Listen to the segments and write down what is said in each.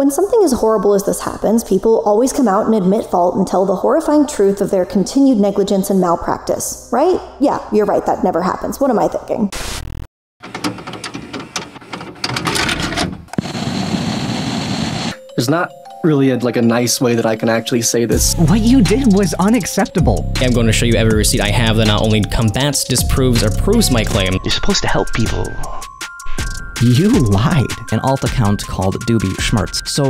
When something as horrible as this happens, people always come out and admit fault and tell the horrifying truth of their continued negligence and malpractice, right? Yeah, you're right, that never happens. What am I thinking? There's not really a nice way that I can actually say this. What you did was unacceptable. I'm going to show you every receipt I have that not only combats, disproves, or proves my claim. You're supposed to help people. You lied. An alt account called Doobie Schmertz. So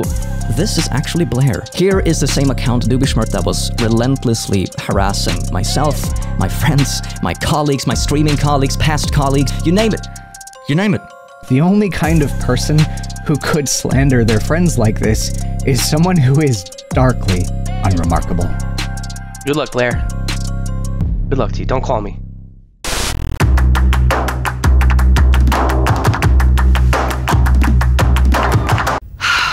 this is actually Blair. Here is the same account, Doobie Schmertz, that was relentlessly harassing myself, my friends, my colleagues, my streaming colleagues, past colleagues, you name it. You name it. The only kind of person who could slander their friends like this is someone who is darkly unremarkable. Good luck, Blair. Good luck to you. Don't call me.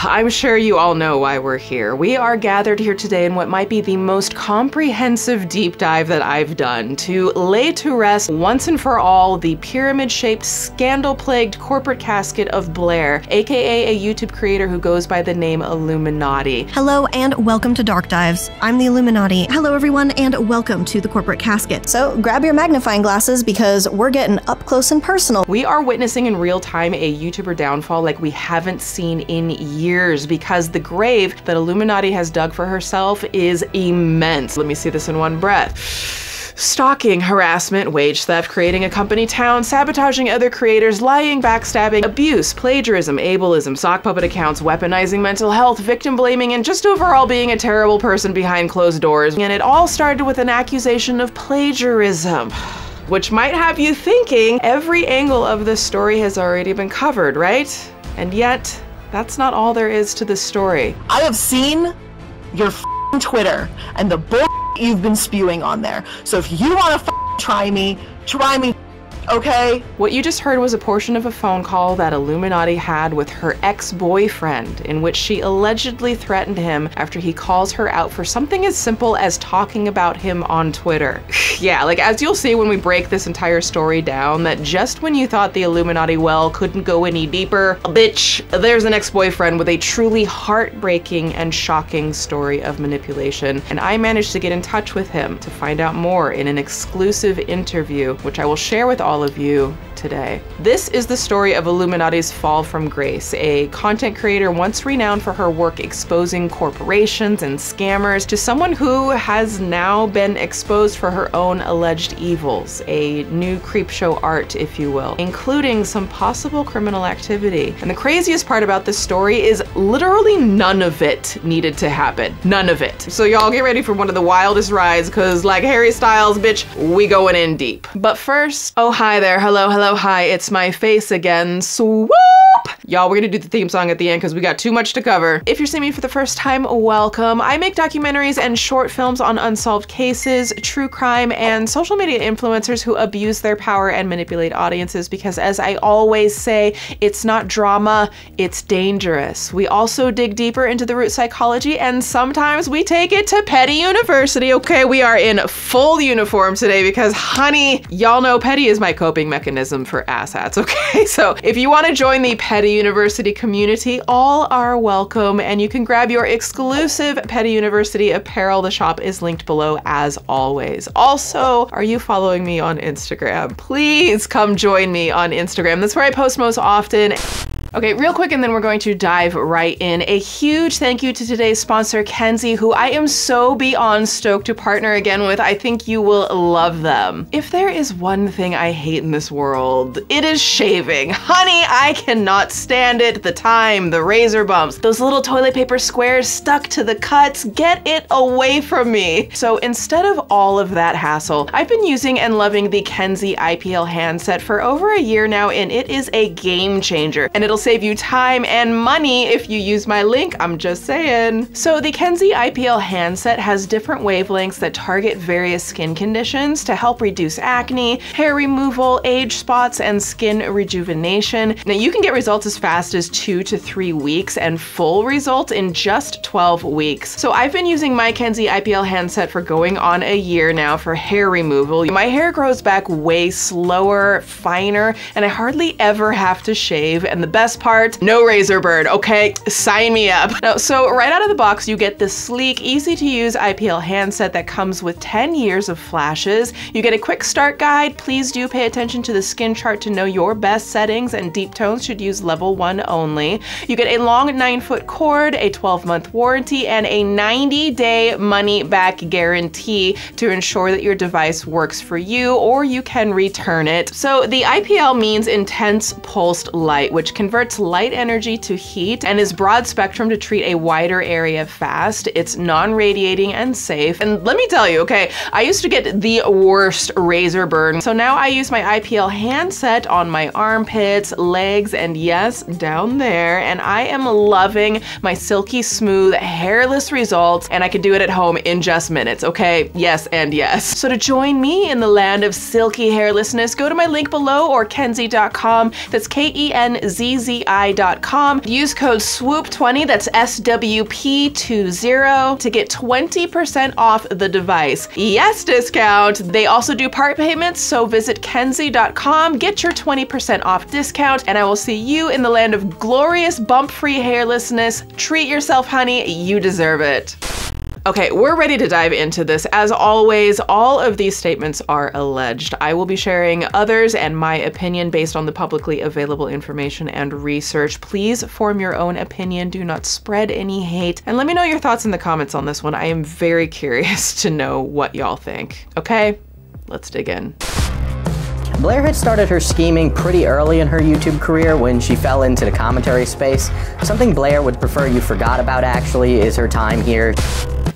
I'm sure you all know why we're here. We are gathered here today in what might be the most comprehensive deep dive that I've done to lay to rest once and for all the pyramid-shaped, scandal-plagued corporate casket of Blair, aka a YouTube creator who goes by the name Iilluminaughtii. Hello and welcome to Dark Dives. I'm the Iilluminaughtii. Hello everyone and welcome to the corporate casket. So grab your magnifying glasses because we're getting up close and personal. We are witnessing in real time a YouTuber downfall like we haven't seen in years, because the grave that Iilluminaughtii has dug for herself is immense. Let me see this in one breath. Stalking, harassment, wage theft, creating a company town, sabotaging other creators, lying, backstabbing, abuse, plagiarism, ableism, sock puppet accounts, weaponizing mental health, victim blaming, and just overall being a terrible person behind closed doors. And it all started with an accusation of plagiarism, which might have you thinking every angle of this story has already been covered, right? And yet, that's not all there is to this story. I have seen your Twitter and the bull you've been spewing on there. So if you want to try me, okay? What you just heard was a portion of a phone call that Iilluminaughtii had with her ex-boyfriend, in which she allegedly threatened him after he calls her out for something as simple as talking about him on Twitter. Yeah, as you'll see when we break this entire story down, that just when you thought the Iilluminaughtii well couldn't go any deeper, bitch, there's an ex-boyfriend with a truly heartbreaking and shocking story of manipulation. And I managed to get in touch with him to find out more in an exclusive interview, which I will share with all of you today. This is the story of Iilluminauttii's fall from grace, a content creator once renowned for her work exposing corporations and scammers, to someone who has now been exposed for her own alleged evils, a new Creepshow Art, if you will, including some possible criminal activity. And the craziest part about this story is literally none of it needed to happen. None of it. So y'all get ready for one of the wildest rides, because like Harry Styles, bitch, we going in deep. But first, oh hi there, hello, hi, it's my face again, Swoop! Y'all, we're gonna do the theme song at the end because we got too much to cover. If you're seeing me for the first time, welcome. I make documentaries and short films on unsolved cases, true crime, and social media influencers who abuse their power and manipulate audiences because, as I always say, it's not drama, it's dangerous. We also dig deeper into the root psychology, and sometimes we take it to Petty University. Okay, we are in full uniform today because, honey, y'all know Petty is my coping mechanism for asshats, okay? So if you want to join the Petty University community, all are welcome, and you can grab your exclusive Petty University apparel. The shop is linked below as always. Also, are you following me on Instagram? Please come join me on Instagram. That's where I post most often. Okay, real quick, and then we're going to dive right in. A huge thank you to today's sponsor, Kenzie, who I am so beyond stoked to partner again with. I think you will love them. If there is one thing I hate in this world, it is shaving. Honey, I cannot stand it. The time, the razor bumps, those little toilet paper squares stuck to the cuts, get it away from me. So instead of all of that hassle, I've been using and loving the Kenzie IPL handset for over a year now, and it is a game changer. And it'll save you time and money if you use my link, I'm just saying. So the Kenzie IPL handset has different wavelengths that target various skin conditions to help reduce acne, hair removal, age spots, and skin rejuvenation. Now you can get results as fast as 2 to 3 weeks and full results in just 12 weeks. So I've been using my Kenzie IPL handset for going on a year now for hair removal. My hair grows back way slower, finer, and I hardly ever have to shave. And the best best part, no razor burn, okay? Sign me up. Now, so right out of the box, you get this sleek, easy to use IPL handset that comes with 10 years of flashes. You get a quick start guide. Please do pay attention to the skin chart to know your best settings, and deep tones should use level 1 only. You get a long 9-foot cord, a 12-month warranty, and a 90-day money-back guarantee to ensure that your device works for you, or you can return it. So the IPL means intense pulsed light, which converts light energy to heat and is broad spectrum to treat a wider area fast. It's non-radiating and safe. And let me tell you, okay, I used to get the worst razor burn. So now I use my IPL handset on my armpits, legs, and yes, down there. And I am loving my silky smooth, hairless results, and I could do it at home in just minutes, okay? Yes and yes. So to join me in the land of silky hairlessness, go to my link below or kenzie.com. That's KENZZI.com. Use code SWOOP20, that's SWP20, to get 20% off the device. Yes, discount. They also do part payments, so visit kenzie.com, get your 20% off discount, and I will see you in the land of glorious bump-free hairlessness. Treat yourself, honey. You deserve it. Okay, we're ready to dive into this. As always, all of these statements are alleged. I will be sharing others and my opinion based on the publicly available information and research. Please form your own opinion. Do not spread any hate. And let me know your thoughts in the comments on this one. I am very curious to know what y'all think. Okay, let's dig in. Blair had started her scheming pretty early in her YouTube career when she fell into the commentary space. Something Blair would prefer you forgot about, actually, is her time here.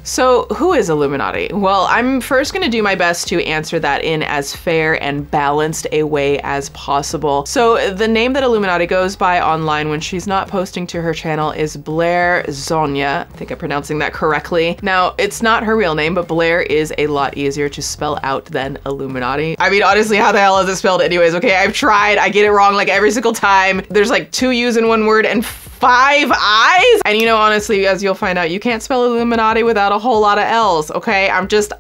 So who is Iilluminaughtii? Well, I'm first going to do my best to answer that in as fair and balanced a way as possible. So the name that Iilluminaughtii goes by online when she's not posting to her channel is Blair Zonia. I think I'm pronouncing that correctly. Now, it's not her real name, but Blair is a lot easier to spell out than Iilluminaughtii. I mean, honestly, how the hell is it spelled anyways? Okay, I've tried. I get it wrong like every single time. There's like 2 U's in one word and 5 I's? And you know, honestly, as you'll find out, you can't spell Illuminaughtii without a whole lot of L's, okay? I'm just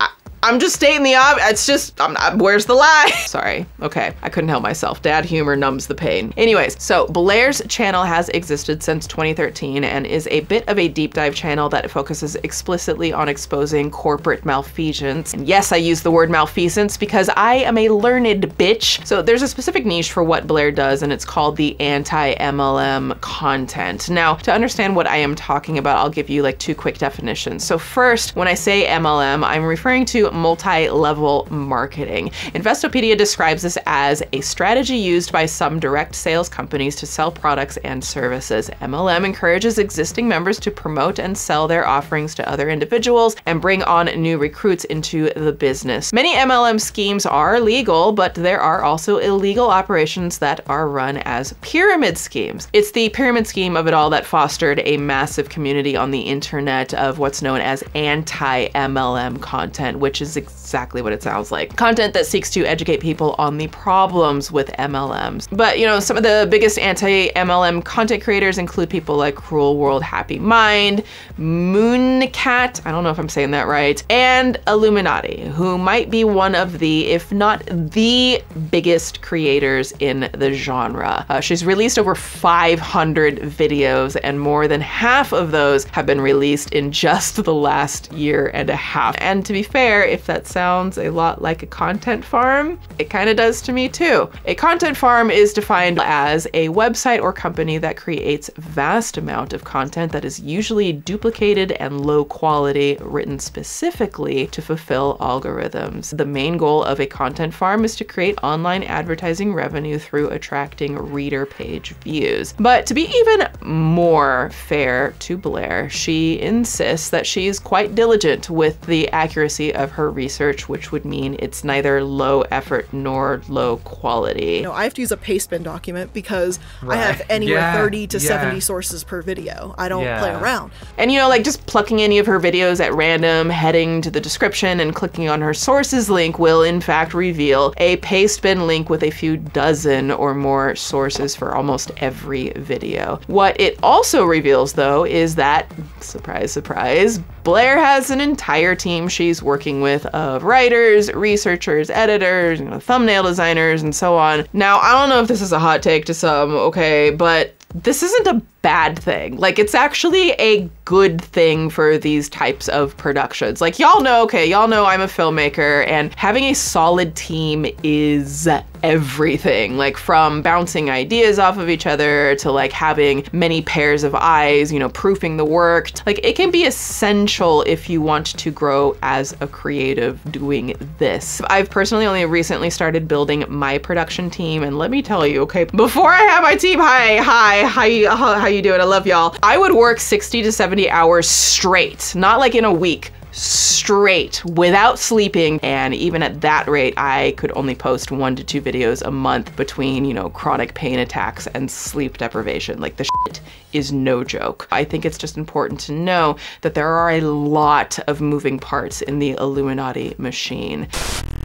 stating the obvious. It's just, where's the lie? Sorry, okay, I couldn't help myself. Dad humor numbs the pain. Anyways, so Blair's channel has existed since 2013 and is a bit of a deep dive channel that focuses explicitly on exposing corporate malfeasance. And yes, I use the word malfeasance because I am a learned bitch. So there's a specific niche for what Blair does, and it's called the anti-MLM content. Now, to understand what I am talking about, I'll give you like 2 quick definitions. So first, when I say MLM, I'm referring to multi-level marketing. Investopedia describes this as a strategy used by some direct sales companies to sell products and services. MLM encourages existing members to promote and sell their offerings to other individuals and bring on new recruits into the business. Many MLM schemes are legal, but there are also illegal operations that are run as pyramid schemes. It's the pyramid scheme of it all that fostered a massive community on the internet of what's known as anti-MLM content, which is exactly what it sounds like. Content that seeks to educate people on the problems with MLMs. But you know, some of the biggest anti-MLM content creators include people like Cruel World Happy Mind, Mooncat, I don't know if I'm saying that right, and Iilluminaughtii, who might be one of the, if not the biggest creators in the genre. She's released over 500 videos, and more than half of those have been released in just the last year and a half. And to be fair, if that sounds a lot like a content farm, it kind of does to me too. A content farm is defined as a website or company that creates vast amount of content that is usually duplicated and low quality, written specifically to fulfill algorithms. The main goal of a content farm is to create online advertising revenue through attracting reader page views. But to be even more fair to Blair, she insists that she's quite diligent with the accuracy of her research, which would mean it's neither low effort nor low quality. You know, I have to use a pastebin document because I have anywhere 30 to 70 sources per video. I don't play around. And you know, like just plucking any of her videos at random, heading to the description and clicking on her sources link will in fact reveal a pastebin link with a few dozen or more sources for almost every video. What it also reveals though is that, surprise, surprise, Blair has an entire team she's working with of writers, researchers, editors, you know, thumbnail designers, and so on. Now, I don't know if this is a hot take to some, okay, but this isn't a bad thing. Like, it's actually a good thing for these types of productions. Like, y'all know I'm a filmmaker, and having a solid team is everything. Like, from bouncing ideas off of each other to like having many pairs of eyes, you know, proofing the work. Like, it can be essential if you want to grow as a creative doing this. I've personally only recently started building my production team, and let me tell you, okay, before I have my team, hi, how you doing? I love y'all. I would work 60 to 70 hours straight, not like in a week, straight, without sleeping. And even at that rate, I could only post 1 to 2 videos a month between, you know, chronic pain attacks and sleep deprivation. Like, the shit is no joke. I think it's just important to know that there are a lot of moving parts in the Illuminaughtii machine.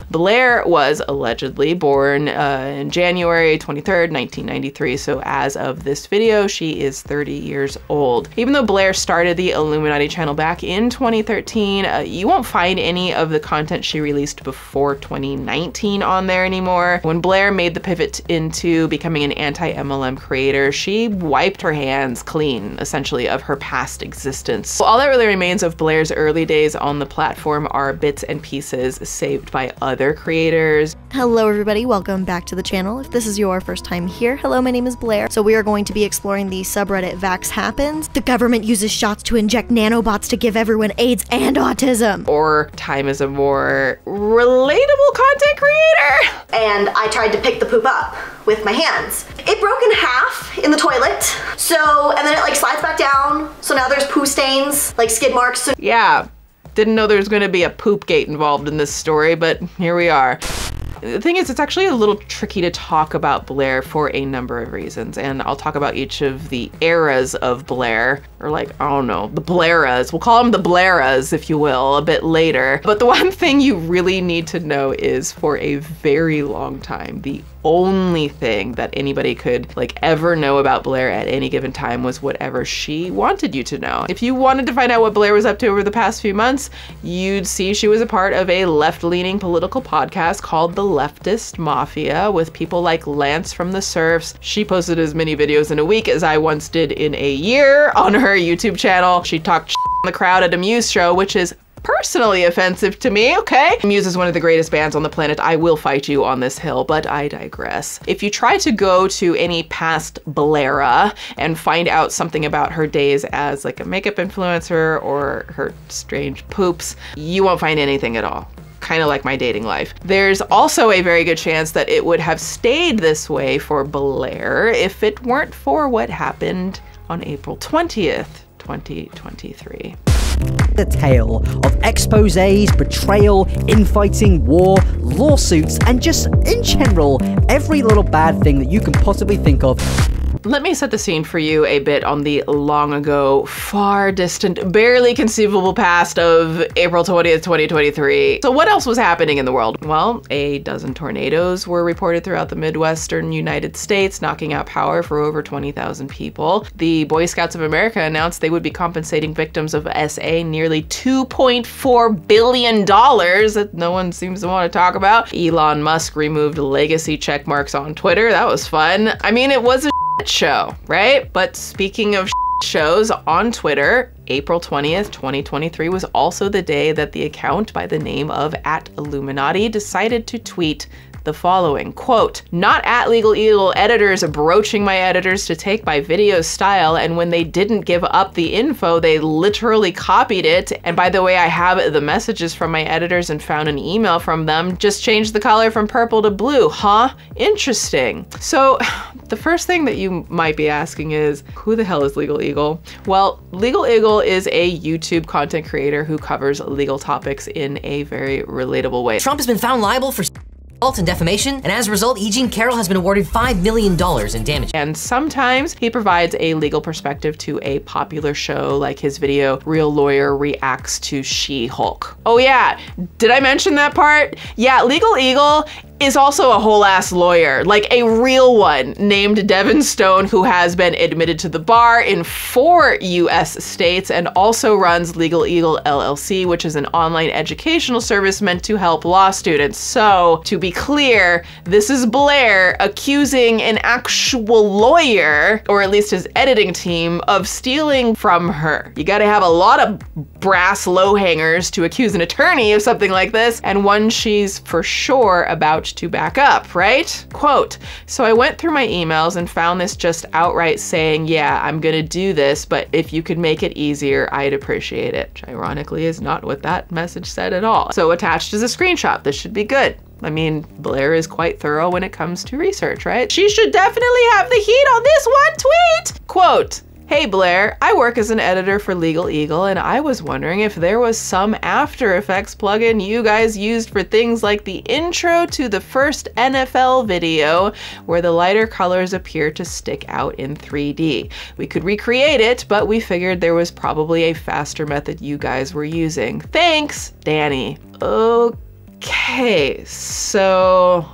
Blair was allegedly born in January 23rd, 1993, so as of this video, she is 30 years old. Even though Blair started the Illuminaughtii channel back in 2013, you won't find any of the content she released before 2019 on there anymore. When Blair made the pivot into becoming an anti-MLM creator, she wiped her hands clean, essentially, of her past existence. So all that really remains of Blair's early days on the platform are bits and pieces saved by other creators. Hello everybody, welcome back to the channel. If this is your first time here, hello, my name is Blair. So we are going to be exploring the subreddit Vax Happens. The government uses shots to inject nanobots to give everyone AIDS and autism. Or time as a more relatable content creator. And I tried to pick the poop up with my hands. It broke in half in the toilet. So, and then it like slides back down. So now there's poo stains, like skid marks. So yeah. Didn't know there was going to be a poop gate involved in this story, but here we are. The thing is, it's actually a little tricky to talk about Blair for a number of reasons, and I'll talk about each of the eras of Blair, or like, I don't know, the Blairas. We'll call them the Blairas, if you will, a bit later. But the one thing you really need to know is, for a very long time, the only thing that anybody could like ever know about Blair at any given time was whatever she wanted you to know. If you wanted to find out what Blair was up to over the past few months, you'd see she was a part of a left-leaning political podcast called The Leftist Mafia with people like Lance from the Surfs. She posted as many videos in a week as I once did in a year on her YouTube channel. She talked shit on the crowd at a Muse show, which is personally offensive to me, okay? Muse is one of the greatest bands on the planet. I will fight you on this hill, but I digress. If you try to go to any past Blaira and find out something about her days as like a makeup influencer or her strange poops, you won't find anything at all. Kind of like my dating life. There's also a very good chance that it would have stayed this way for Blair if it weren't for what happened on April 20th, 2023. The tale of exposés, betrayal, infighting, war, lawsuits, and just, in general, every little bad thing that you can possibly think of. Let me set the scene for you a bit on the long ago, far distant, barely conceivable past of April 20th, 2023. So what else was happening in the world? Well, a dozen tornadoes were reported throughout the Midwestern United States, knocking out power for over 20,000 people. The Boy Scouts of America announced they would be compensating victims of SA nearly $2.4 billion that no one seems to want to talk about. Elon Musk removed legacy check marks on Twitter. That was fun. I mean, it was a show, right? But speaking of shows on Twitter, April 20th, 2023 was also the day that the account by the name of @Illuminaughtii decided to tweet the following, quote, "Not @LegalEagle editors broaching my editors to take my video style, and when they didn't give up the info, they literally copied it. And by the way, I have the messages from my editors and found an email from them. Just changed the color from purple to blue, huh? Interesting." So the first thing that you might be asking is, who the hell is LegalEagle? Well, LegalEagle is a YouTube content creator who covers legal topics in a very relatable way. Trump has been found liable for assault and defamation, and as a result, E. Jean Carroll has been awarded $5 million in damage. And sometimes he provides a legal perspective to a popular show, like his video, Real Lawyer Reacts to She-Hulk. Oh yeah, did I mention that part? Yeah, LegalEagle is also a whole ass lawyer, like a real one, named Devin Stone, who has been admitted to the bar in 4 US states and also runs Legal Eagle LLC, which is an online educational service meant to help law students. So, to be clear, this is Blair accusing an actual lawyer, or at least his editing team, of stealing from her. You gotta have a lot of brass low hangers to accuse an attorney of something like this, and one she's for sure about to back up, right? Quote, so I went through my emails and found this just outright saying, yeah, I'm gonna do this, but if you could make it easier, I'd appreciate it. Which ironically is not what that message said at all. So attached is a screenshot. This should be good. I mean, Blair is quite thorough when it comes to research, right? She should definitely have the heat on this one tweet. Quote, hey Blair, I work as an editor for Legal Eagle and I was wondering if there was some After Effects plugin you guys used for things like the intro to the first NFL video where the lighter colors appear to stick out in 3D. We could recreate it, but we figured there was probably a faster method you guys were using. Thanks, Danny. Okay, so...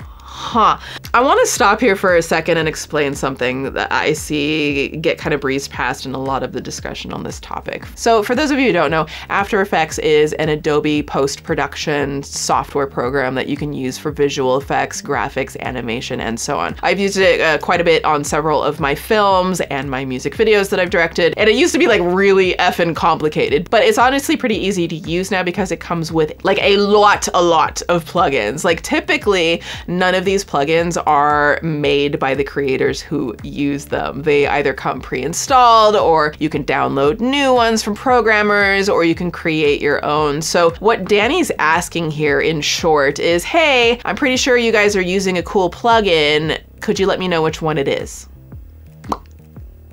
I want to stop here for a second and explain something that I see get kind of breezed past in a lot of the discussion on this topic. So for those of you who don't know, After Effects is an Adobe post-production software program that you can use for visual effects, graphics, animation, and so on. I've used it quite a bit on several of my films and my music videos that I've directed, and it used to be like really effing complicated, but it's honestly pretty easy to use now because it comes with like a lot of plugins. Like typically, none of these plugins are made by the creators who use them. They either come pre-installed, or you can download new ones from programmers, or you can create your own. So what Danny's asking here in short is, hey, I'm pretty sure you guys are using a cool plugin. Could you let me know which one it is?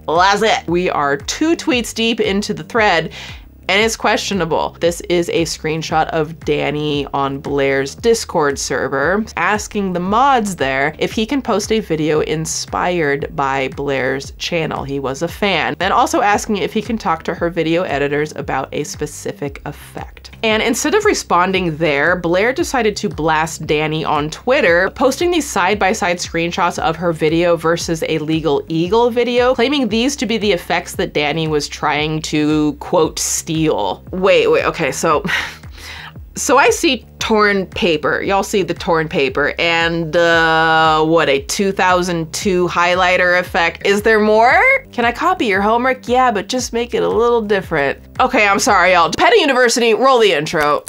Well, that's it. We are 2 tweets deep into the thread, and it's questionable. This is a screenshot of Danny on Blair's Discord server asking the mods there if he can post a video inspired by Blair's channel. He was a fan. And also asking if he can talk to her video editors about a specific effect. And instead of responding there, Blair decided to blast Danny on Twitter, posting these side-by-side screenshots of her video versus a Legal Eagle video, claiming these to be the effects that Danny was trying to, quote, steal. Wait, okay, so I see torn paper. Y'all see the torn paper and what, a 2002 highlighter effect. Is there more? Can I copy your homework? Yeah, but just make it a little different. Okay, I'm sorry, y'all. Petty University, roll the intro.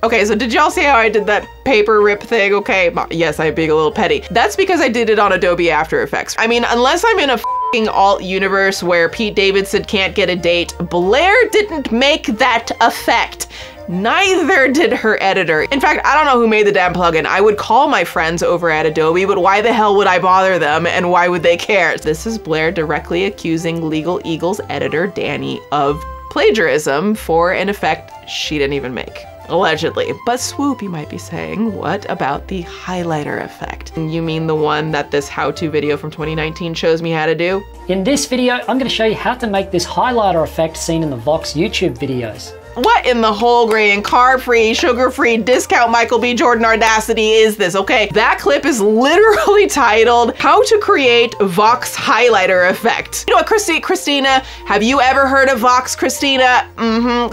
Okay, so did y'all see how I did that paper rip thing? Okay, yes, I'm being a little petty. That's because I did it on Adobe After Effects. I mean, unless I'm in a alt universe where Pete Davidson can't get a date, Blair didn't make that effect. Neither did her editor. In fact, I don't know who made the damn plugin. I would call my friends over at Adobe, but why the hell would I bother them and why would they care? This is Blair directly accusing Legal Eagle's editor, Danny, of plagiarism for an effect she didn't even make. Allegedly. But Swoop, you might be saying, what about the highlighter effect? You mean the one that this how-to video from 2019 shows me how to do? In this video, I'm going to show you how to make this highlighter effect seen in the Vox YouTube videos. What in the whole grain, carb-free, sugar-free, discount Michael B. Jordan audacity is this, okay? That clip is literally titled, How to Create Vox Highlighter Effect. You know what, Christina, have you ever heard of Vox, Christina?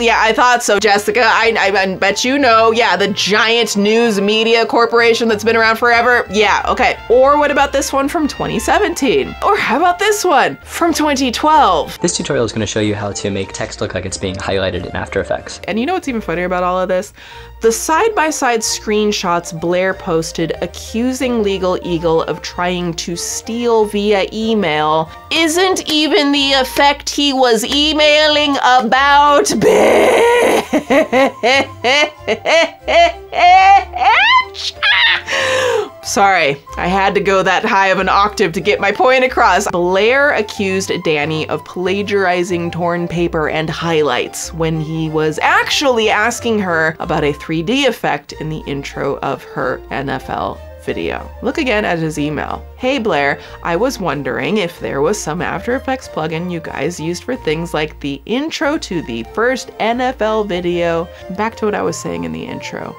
Yeah, I thought so, Jessica. I bet you know. Yeah, the giant news media corporation that's been around forever. Yeah, okay. Or what about this one from 2017? Or how about this one from 2012? This tutorial is going to show you how to make text look like it's being highlighted in After Effects. And you know what's even funnier about all of this? The side-by-side screenshots Blair posted accusing Legal Eagle of trying to steal via email isn't even the effect he was emailing about, bitch! Sorry, I had to go that high of an octave to get my point across. Blair accused Danny of plagiarizing torn paper and highlights when he was actually asking her about a 3D effect in the intro of her NFL video. Look again at his email. Hey Blair, I was wondering if there was some After Effects plugin you guys used for things like the intro to the first NFL video. Back to what I was saying in the intro.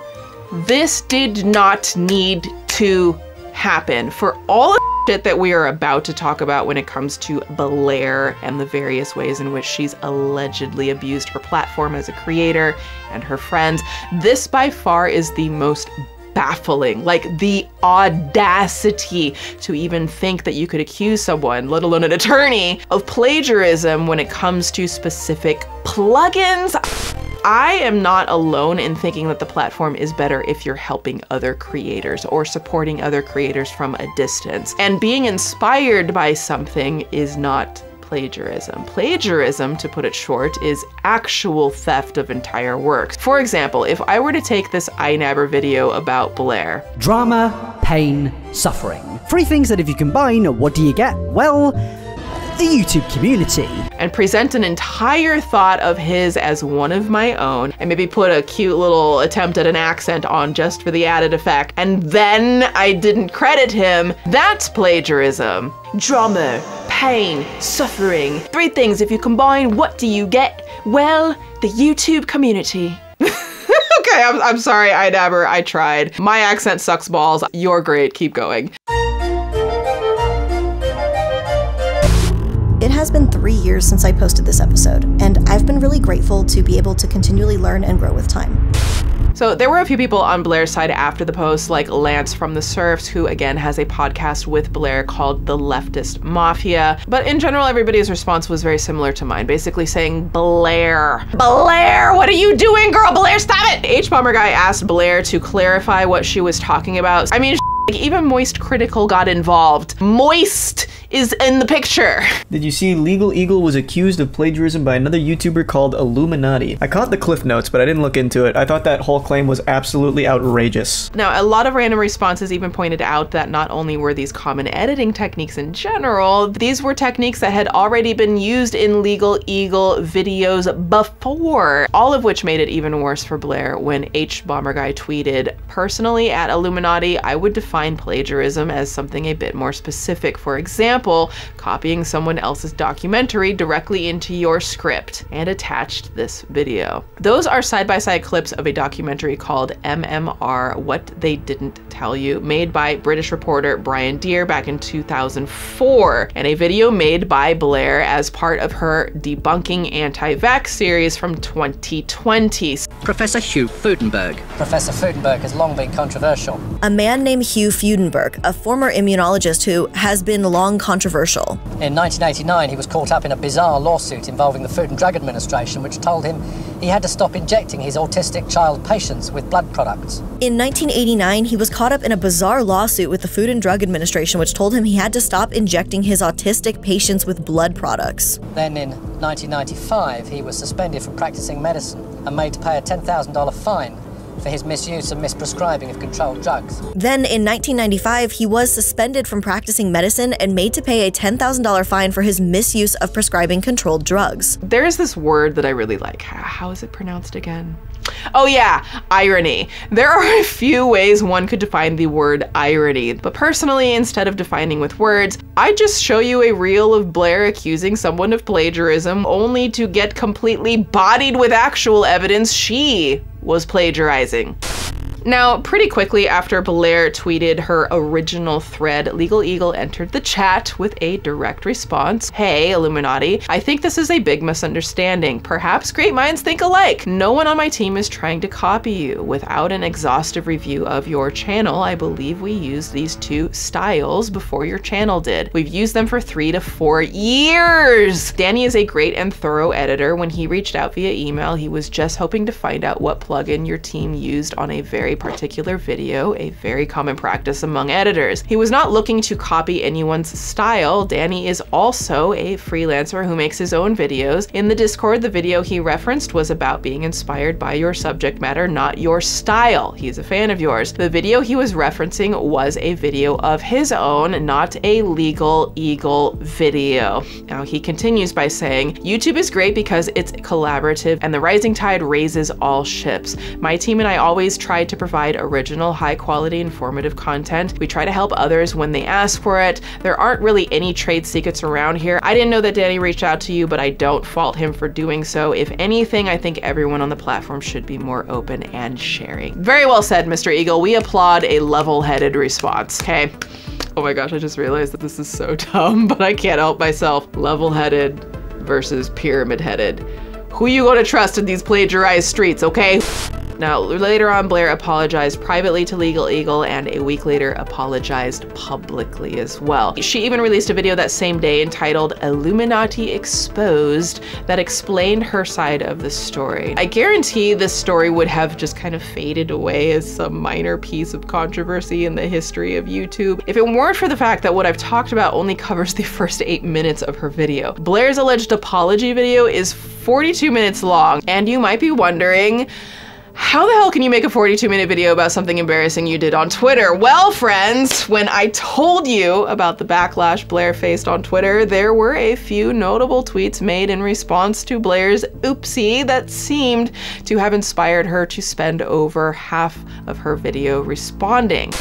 This did not need to happen. For all of the shit that we are about to talk about when it comes to Blair and the various ways in which she's allegedly abused her platform as a creator and her friends, this by far is the most baffling, like the audacity to even think that you could accuse someone, let alone an attorney, of plagiarism when it comes to specific plugins. I am not alone in thinking that the platform is better if you're helping other creators or supporting other creators from a distance. And being inspired by something is not plagiarism. Plagiarism, to put it short, is actual theft of entire works. For example, if I were to take this iNabber video about Blair. Drama, pain, suffering. 3 things that if you combine, what do you get? Well, the YouTube community. And present an entire thought of his as one of my own, and maybe put a cute little attempt at an accent on just for the added effect, and then I didn't credit him, that's plagiarism. Drama, pain, suffering. 3 things, if you combine, what do you get? Well, the YouTube community. Okay, I'm sorry, iNabber, I tried. My accent sucks balls. You're great, keep going. It has been 3 years since I posted this episode, and I've been really grateful to be able to continually learn and grow with time. So there were a few people on Blair's side after the post, like Lance from The Surfs, who again has a podcast with Blair called The Leftist Mafia. But in general, everybody's response was very similar to mine, basically saying, Blair, what are you doing, girl? Blair, stop it! H-Bomber Guy asked Blair to clarify what she was talking about. I mean, like, even Moist Critical got involved. Moist is in the picture. Did you see Legal Eagle was accused of plagiarism by another YouTuber called Iilluminaughtii? I caught the cliff notes, but I didn't look into it. I thought that whole claim was absolutely outrageous. Now, a lot of random responses even pointed out that not only were these common editing techniques in general, these were techniques that had already been used in Legal Eagle videos before, all of which made it even worse for Blair when H-Bomber Guy tweeted, personally at Iilluminaughtii, I would define plagiarism as something a bit more specific. For example, copying someone else's documentary directly into your script, and attached this video. Those are side-by-side clips of a documentary called MMR, What They Didn't Tell You, made by British reporter Bryan back in 2004, and a video made by Blair as part of her Debunking Anti-Vax series from 2020. Professor Hugh Freudenberg. Professor Freudenberg has long been controversial. A man named Hugh Freudenberg, a former immunologist who has been long controversial. In 1989, he was caught up in a bizarre lawsuit involving the Food and Drug Administration, which told him he had to stop injecting his autistic child patients with blood products. In 1989, he was caught up in a bizarre lawsuit with the Food and Drug Administration, which told him he had to stop injecting his autistic patients with blood products. Then in 1995, he was suspended from practicing medicine and made to pay a $10,000 fine for his misuse and misprescribing of controlled drugs. Then in 1995, he was suspended from practicing medicine and made to pay a $10,000 fine for his misuse of prescribing controlled drugs. There is this word that I really like. How is it pronounced again? Oh yeah, irony. There are a few ways one could define the word irony, but personally, instead of defining with words, I just show you a reel of Blair accusing someone of plagiarism only to get completely bodied with actual evidence she was plagiarizing. Now, pretty quickly after Blair tweeted her original thread, Legal Eagle entered the chat with a direct response. Hey, Iilluminaughtii, I think this is a big misunderstanding. Perhaps great minds think alike. No one on my team is trying to copy you. Without an exhaustive review of your channel, I believe we used these 2 styles before your channel did. We've used them for 3 to 4 years. Danny is a great and thorough editor. When he reached out via email, he was just hoping to find out what plugin your team used on a very particular video, a very common practice among editors. He was not looking to copy anyone's style. Danny is also a freelancer who makes his own videos. In the Discord, the video he referenced was about being inspired by your subject matter, not your style. He's a fan of yours. The video he was referencing was a video of his own, not a Legal Eagle video. Now he continues by saying, YouTube is great because it's collaborative and the rising tide raises all ships. My team and I always tried to provide original, high-quality, informative content. We try to help others when they ask for it. There aren't really any trade secrets around here. I didn't know that Daddy reached out to you, but I don't fault him for doing so. If anything, I think everyone on the platform should be more open and sharing. Very well said, Mr. Eagle. We applaud a level-headed response, okay? Oh my gosh, I just realized that this is so dumb, but I can't help myself. Level-headed versus pyramid-headed. Who you gonna trust in these plagiarized streets, okay? Now, later on, Blair apologized privately to Legal Eagle, and a week later apologized publicly as well. She even released a video that same day entitled Iilluminaughtii Exposed that explained her side of the story. I guarantee this story would have just kind of faded away as some minor piece of controversy in the history of YouTube if it weren't for the fact that what I've talked about only covers the first 8 minutes of her video. Blair's alleged apology video is 42 minutes long, and you might be wondering, how the hell can you make a 42-minute video about something embarrassing you did on Twitter? Well, friends, when I told you about the backlash Blair faced on Twitter, there were a few notable tweets made in response to Blair's oopsie that seemed to have inspired her to spend over half of her video responding.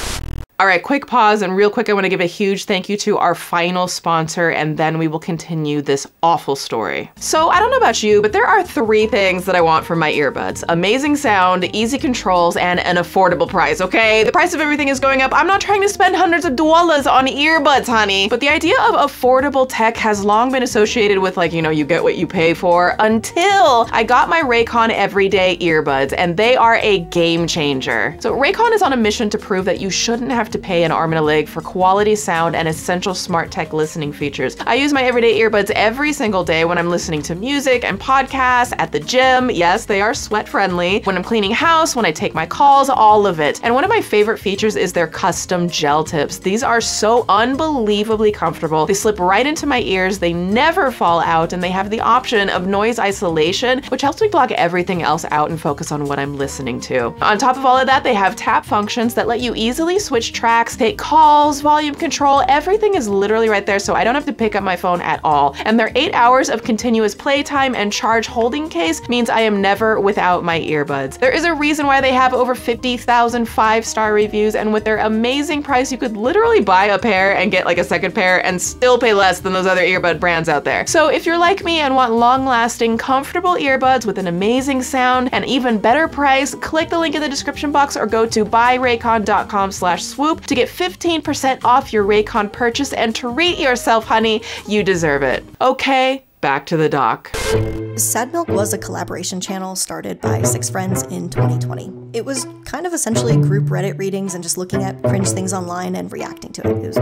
All right, quick pause, and real quick, I want to give a huge thank you to our final sponsor, and then we will continue this awful story. So I don't know about you, but there are 3 things that I want from my earbuds: amazing sound, easy controls, and an affordable price, okay? The price of everything is going up. I'm not trying to spend hundreds of dollars on earbuds, honey. But the idea of affordable tech has long been associated with, like, you know, you get what you pay for, until I got my Raycon everyday earbuds, and they are a game changer. So Raycon is on a mission to prove that you shouldn't have to pay an arm and a leg for quality sound and essential smart tech listening features. I use my everyday earbuds every single day when I'm listening to music and podcasts, at the gym. Yes, they are sweat friendly. When I'm cleaning house, when I take my calls, all of it. And one of my favorite features is their custom gel tips. These are so unbelievably comfortable. They slip right into my ears, they never fall out, and they have the option of noise isolation, which helps me block everything else out and focus on what I'm listening to. On top of all of that, they have tap functions that let you easily switch tracks, take calls, volume control. Everything is literally right there, so I don't have to pick up my phone at all. And their 8 hours of continuous playtime and charge holding case means I am never without my earbuds. There is a reason why they have over 50,000 5-star reviews, and with their amazing price, you could literally buy a pair and get like a second pair and still pay less than those other earbud brands out there. So if you're like me and want long-lasting, comfortable earbuds with an amazing sound and even better price, click the link in the description box or go to buyraycon.com/swoop to get 15% off your Raycon purchase and treat yourself, honey. You deserve it. Okay, back to the doc. Sad Milk was a collaboration channel started by 6 friends in 2020. It was kind of essentially group Reddit readings and just looking at cringe things online and reacting to it.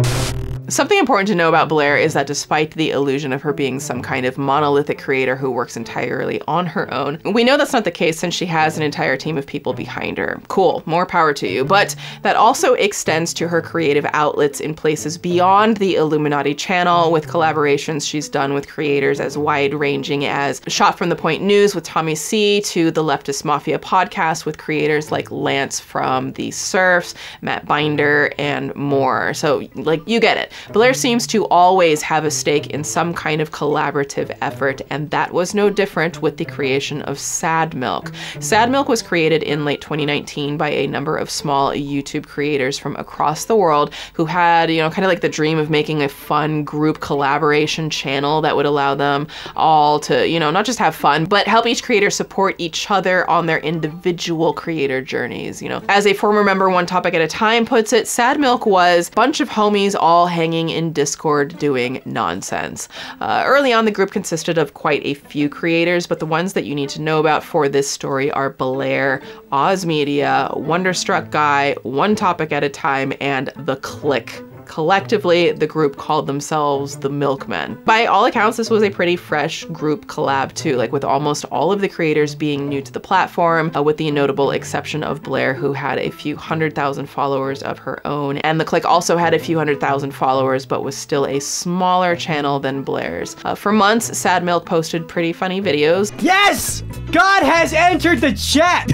Something important to know about Blair is that despite the illusion of her being some kind of monolithic creator who works entirely on her own, we know that's not the case since she has an entire team of people behind her. Cool, more power to you. But that also extends to her creative outlets in places beyond the Iilluminaughtii channel, with collaborations she's done with creators as wide-ranging as Shot from the Point News with Tommy C, to the Leftist Mafia podcast with creators like Lance from The Surfs, Matt Binder, and more. So, like, you get it. Blair seems to always have a stake in some kind of collaborative effort, and that was no different with the creation of Sad Milk. Sad Milk was created in late 2019 by a number of small YouTube creators from across the world who had, you know, kind of like the dream of making a fun group collaboration channel that would allow them all to, you know, not just have fun, but help each creator support each other on their individual creator journeys. You know, as a former member One Topic at a Time puts it, Sad Milk was a bunch of homies all hanging in Discord doing nonsense. Early on, the group consisted of quite a few creators, but the ones that you need to know about for this story are Blair, Oz Media, Wonderstruck Guy, One Topic at a Time, and The Click. Collectively, the group called themselves the Milkmen. By all accounts, this was a pretty fresh group collab too, like with almost all of the creators being new to the platform, with the notable exception of Blair, who had a few 100,000 followers of her own. And The Click also had a few 100,000 followers, but was still a smaller channel than Blair's. For months, Sad Milk posted pretty funny videos. Yes! God has entered the chat!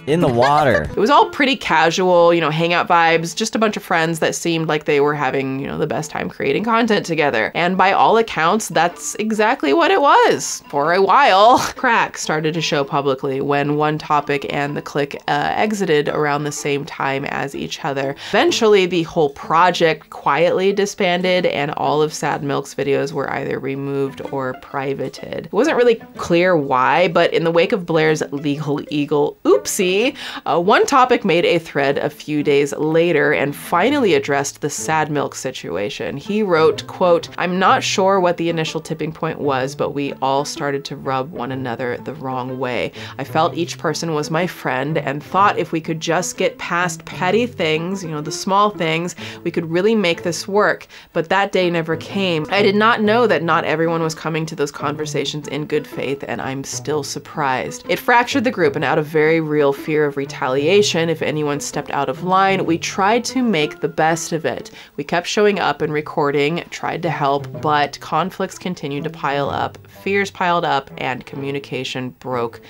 in the water. It was all pretty casual, you know, hangout vibes, just a bunch of friends that seemed like they were having, you know, the best time creating content together. And by all accounts, that's exactly what it was for a while. Cracks started to show publicly when One Topic and the clique exited around the same time as each other. Eventually, the whole project quietly disbanded and all of Sad Milk's videos were either removed or privated. It wasn't really clear why, but in the wake of Blair's legal eagle oopsie, One Topic made a thread a few days later and finally addressed the Sad Milk situation. He wrote, quote, "I'm not sure what the initial tipping point was, but we all started to rub one another the wrong way. I felt each person was my friend and thought if we could just get past petty things, you know, the small things, we could really make this work. But that day never came. I did not know that not everyone was coming to those conversations in good faith, and I'm still surprised. It fractured the group, and out of very real fear of retaliation if anyone stepped out of line, we tried to make the best of it. We kept showing up and recording, tried to help, but conflicts continued to pile up, fears piled up, and communication broke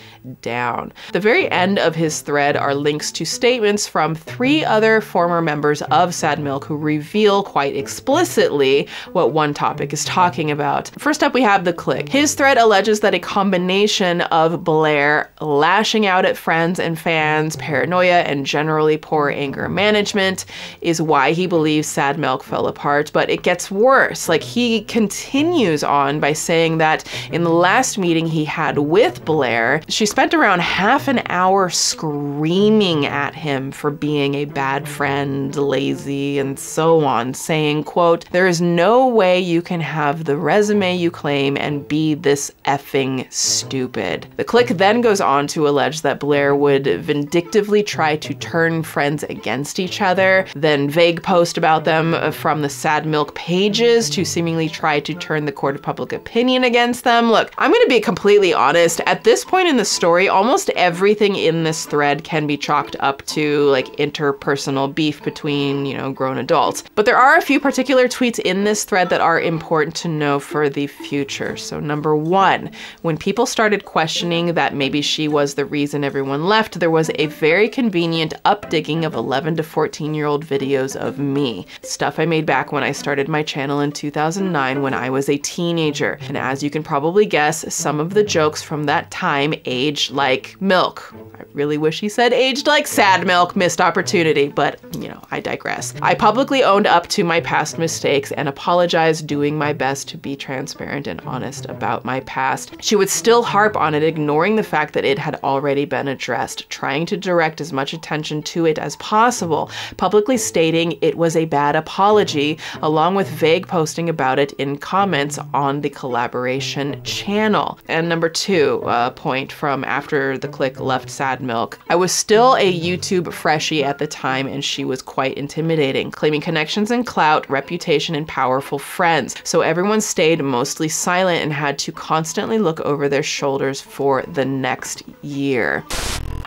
down." The very end of his thread are links to statements from 3 other former members of Sad Milk who reveal quite explicitly what One Topic is talking about. First up, we have the clique. His thread alleges that a combination of Blair lashing out at friends and fans, paranoia, and generally poor anger management is why he believes Sad Milk fell apart, but it gets worse. Like, he continues on by saying that in the last meeting he had with Blair, she spent around half an hour screaming at him for being a bad friend, lazy, and so on, saying, quote, "There is no way you can have the resume you claim and be this effing stupid." The clique then goes on to allege that Blair would vindictively try to turn friends against each other, then vague post about them from the Sad Milk pages to seemingly try to turn the court of public opinion against them. Look, I'm gonna be completely honest. At this point in the story, almost everything in this thread can be chalked up to like interpersonal beef between, you know, grown adults. But there are a few particular tweets in this thread that are important to know for the future. So number 1, when people started questioning that maybe she was the reason everyone left, there was a very convenient updigging of 11 to 14-year-old videos of me. Stuff I made back when I started my channel in 2009 when I was a teenager. And as you can probably guess, some of the jokes from that time aged like milk. I really wish he said aged like Sad Milk, missed opportunity, but you know, I digress. I publicly owned up to my past mistakes and apologized, doing my best to be transparent and honest about my past. She would still harp on it, ignoring the fact that it had already been addressed, trying to direct as much attention to it as possible, publicly stating it was a bad apology, along with vague posting about it in comments on the collaboration channel. And number 2, point from after the clique left Sad Milk. I was still a YouTube freshie at the time, and she was quite intimidating, claiming connections and clout, reputation, and powerful friends. So everyone stayed mostly silent and had to constantly look over their shoulders for the next year.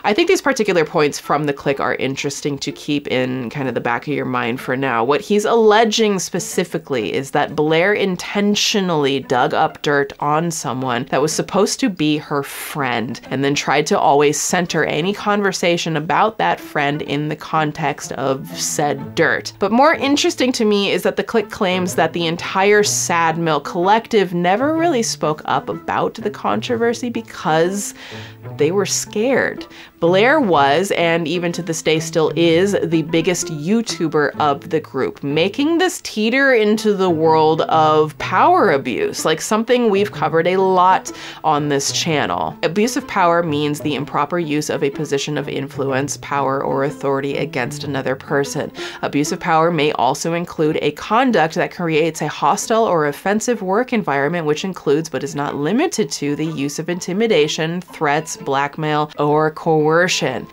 I think these particular points from the clique are interesting to keep in kind of the back of your mind for now. What he's alleging specifically is that Blair intentionally dug up dirt on someone that was supposed to be her friend, and then tried to always center any conversation about that friend in the context of said dirt. But more interesting to me is that the clique claims that the entire Sad Milk collective never really spoke up about the controversy because they were scared. Blair was, and even to this day still is, the biggest YouTuber of the group, making this teeter into the world of power abuse, like something we've covered a lot on this channel. Abuse of power means the improper use of a position of influence, power, or authority against another person. Abuse of power may also include a conduct that creates a hostile or offensive work environment, which includes but is not limited to the use of intimidation, threats, blackmail, or coercion.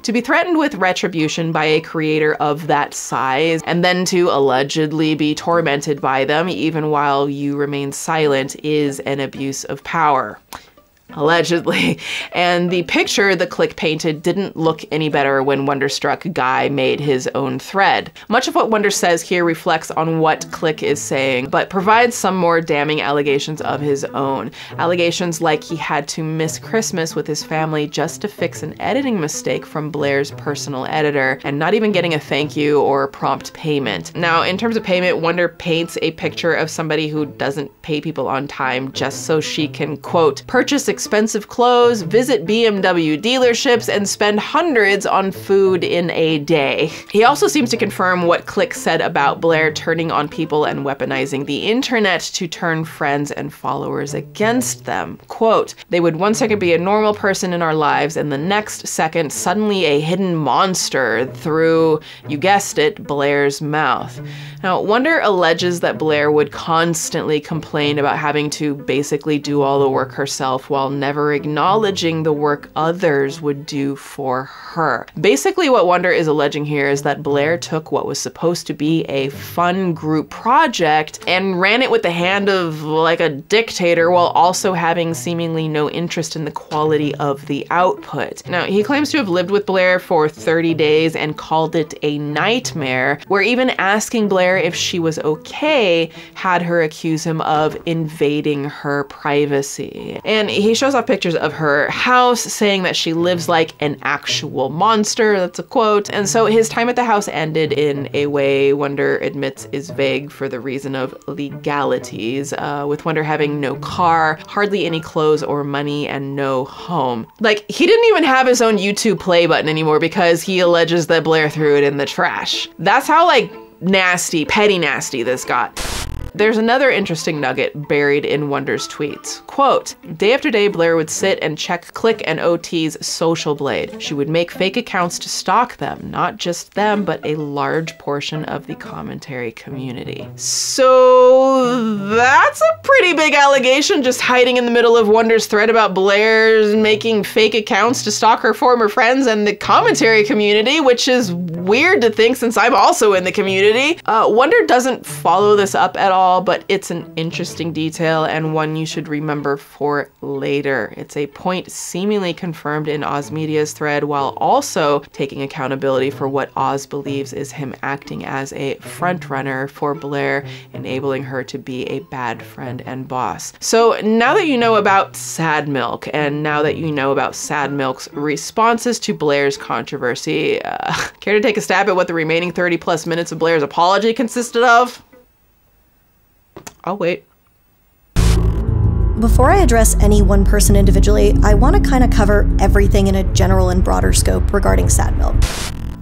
To be threatened with retribution by a creator of that size, and then to allegedly be tormented by them even while you remain silent, is an abuse of power. Allegedly. And the picture the Click painted didn't look any better when Wonderstruck Guy made his own thread. Much of what Wonder says here reflects on what Click is saying, but provides some more damning allegations of his own. Allegations like he had to miss Christmas with his family just to fix an editing mistake from Blair's personal editor, and not even getting a thank you or prompt payment. Now, in terms of payment, Wonder paints a picture of somebody who doesn't pay people on time just so she can, quote, purchase expensive clothes, visit BMW dealerships, and spend hundreds on food in a day. He also seems to confirm what Click said about Blair turning on people and weaponizing the internet to turn friends and followers against them. Quote, they would one second be a normal person in our lives and the next second suddenly a hidden monster through, you guessed it, Blair's mouth. Now, Wonder alleges that Blair would constantly complain about having to basically do all the work herself while never acknowledging the work others would do for her. Basically, what Wonder is alleging here is that Blair took what was supposed to be a fun group project and ran it with the hand of like a dictator while also having seemingly no interest in the quality of the output. Now, he claims to have lived with Blair for 30 days and called it a nightmare, where even asking Blair if she was okay had her accuse him of invading her privacy. And he shows off pictures of her house, saying that she lives like an actual monster, that's a quote. And so his time at the house ended in a way Wonder admits is vague for the reason of legalities, with Wonder having no car, hardly any clothes or money, and no home. Like, he didn't even have his own YouTube play button anymore because he alleges that Blair threw it in the trash. That's how, like, nasty, petty nasty this got. There's another interesting nugget buried in Wonder's tweets. Quote, day after day, Blair would sit and check Click and OT's social blade. She would make fake accounts to stalk them, not just them, but a large portion of the commentary community. So that's a pretty big allegation, just hiding in the middle of Wonder's thread about Blair's making fake accounts to stalk her former friends and the commentary community, which is weird to think since I'm also in the community. Wonder doesn't follow this up at all, but it's an interesting detail and one you should remember for later. It's a point seemingly confirmed in Oz Media's thread, while also taking accountability for what Oz believes is him acting as a front runner for Blair, enabling her to be a bad friend and boss. So now that you know about Sad Milk, and now that you know about Sad Milk's responses to Blair's controversy, care to take a stab at what the remaining 30+ minutes of Blair's apology consisted of? I'll wait. Before I address any one person individually, I want to kind of cover everything in a general and broader scope regarding Sad Milk.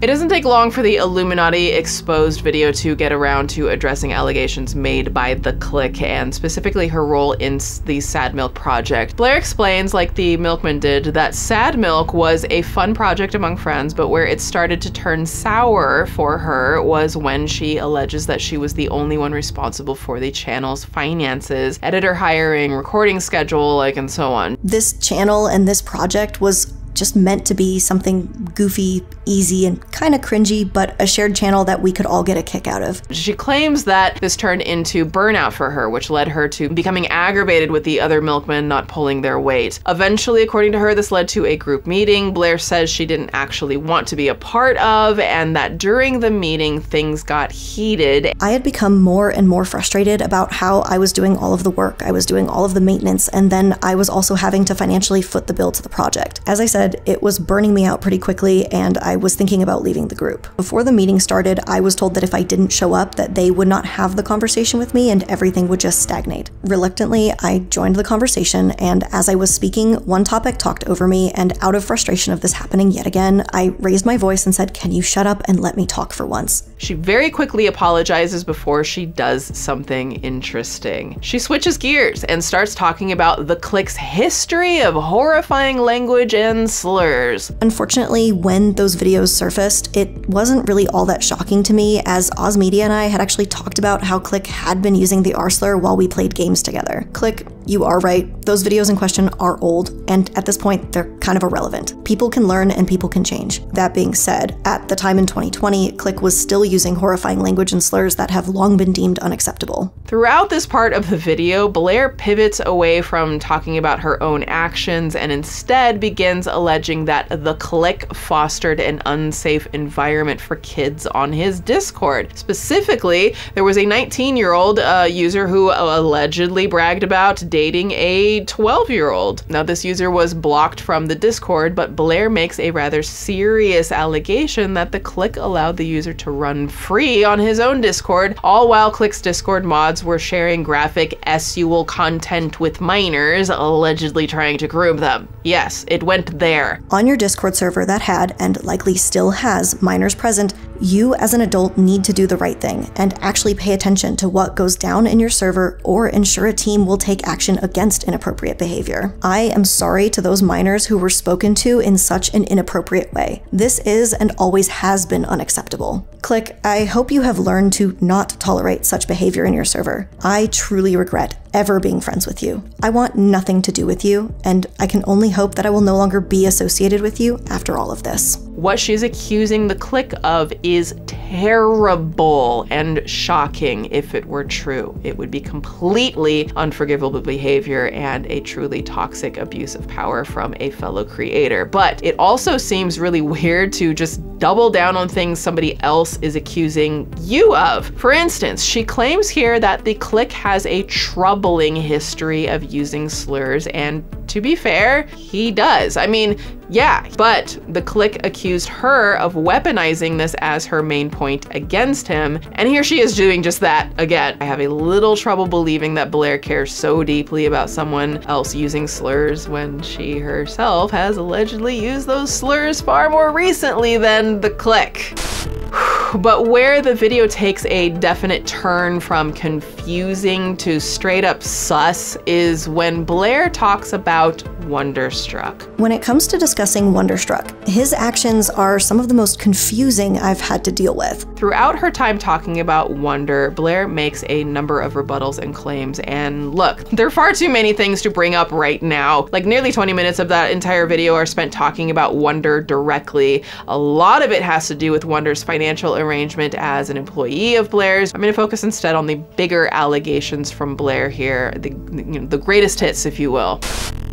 It doesn't take long for the Illuminaughtii exposed video to get around to addressing allegations made by the Click, and specifically her role in the Sad Milk project. Blair explains, like the Milkman did, that Sad Milk was a fun project among friends, but where it started to turn sour for her was when she alleges that she was the only one responsible for the channel's finances, editor hiring, recording schedule, and so on. This channel and this project was just meant to be something goofy, easy, and kind of cringy, but a shared channel that we could all get a kick out of. She claims that this turned into burnout for her, which led her to becoming aggravated with the other milkmen not pulling their weight. Eventually, according to her, this led to a group meeting Blair says she didn't actually want to be a part of, and that during the meeting, things got heated. I had become more and more frustrated about how I was doing all of the work, I was doing all of the maintenance, and then I was also having to financially foot the bill to the project. As I said, it was burning me out pretty quickly, and I was thinking about leaving the group. Before the meeting started, I was told that if I didn't show up, that they would not have the conversation with me and everything would just stagnate. Reluctantly, I joined the conversation, and as I was speaking, one topic talked over me, and out of frustration of this happening yet again, I raised my voice and said, "Can you shut up and let me talk for once?" She very quickly apologizes before she does something interesting. She switches gears and starts talking about the Click's history of horrifying language and slurs. Unfortunately, when those videos surfaced, it wasn't really all that shocking to me, as Oz Media and I had actually talked about how Click had been using the R slur while we played games together. Click You are right, those videos in question are old, and at this point, they're kind of irrelevant. People can learn and people can change. That being said, at the time in 2020, Click was still using horrifying language and slurs that have long been deemed unacceptable. Throughout this part of the video, Blair pivots away from talking about her own actions and instead begins alleging that the Click fostered an unsafe environment for kids on his Discord. Specifically, there was a 19-year-old user who allegedly bragged about dating a 12-year-old. Now, this user was blocked from the Discord, but Blair makes a rather serious allegation that the Click allowed the user to run free on his own Discord, all while Click's Discord mods were sharing graphic sexual content with minors, allegedly trying to groom them. Yes, it went there. On your Discord server that had, and likely still has, minors present, you as an adult need to do the right thing and actually pay attention to what goes down in your server or ensure a team will take action against inappropriate behavior. I am sorry to those minors who were spoken to in such an inappropriate way. This is and always has been unacceptable. Click, I hope you have learned to not tolerate such behavior in your server. I truly regret ever being friends with you. I want nothing to do with you, and I can only hope that I will no longer be associated with you after all of this. What she's accusing the Click of is terrible and shocking if it were true. It would be completely unforgivable behavior and a truly toxic abuse of power from a fellow creator. But it also seems really weird to just double down on things somebody else is accusing you of. For instance, she claims here that the Click has a troubling history of using slurs, and to be fair, he does. I mean, yeah, but the Click accused her of weaponizing this as her main point against him, and here she is doing just that again. I have a little trouble believing that Blair cares so deeply about someone else using slurs when she herself has allegedly used those slurs far more recently than the Click. But where the video takes a definite turn from confusing to straight up sus is when Blair talks about Wonderstruck. When it comes to discussing Wonderstruck, his actions are some of the most confusing I've had to deal with. Throughout her time talking about Wonder, Blair makes a number of rebuttals and claims, and look, there are far too many things to bring up right now. Like, nearly 20 minutes of that entire video are spent talking about Wonder directly. A lot of it has to do with Wonder's financial arrangement as an employee of Blair's. I'm going to focus instead on the bigger allegations from Blair here, the greatest hits, if you will.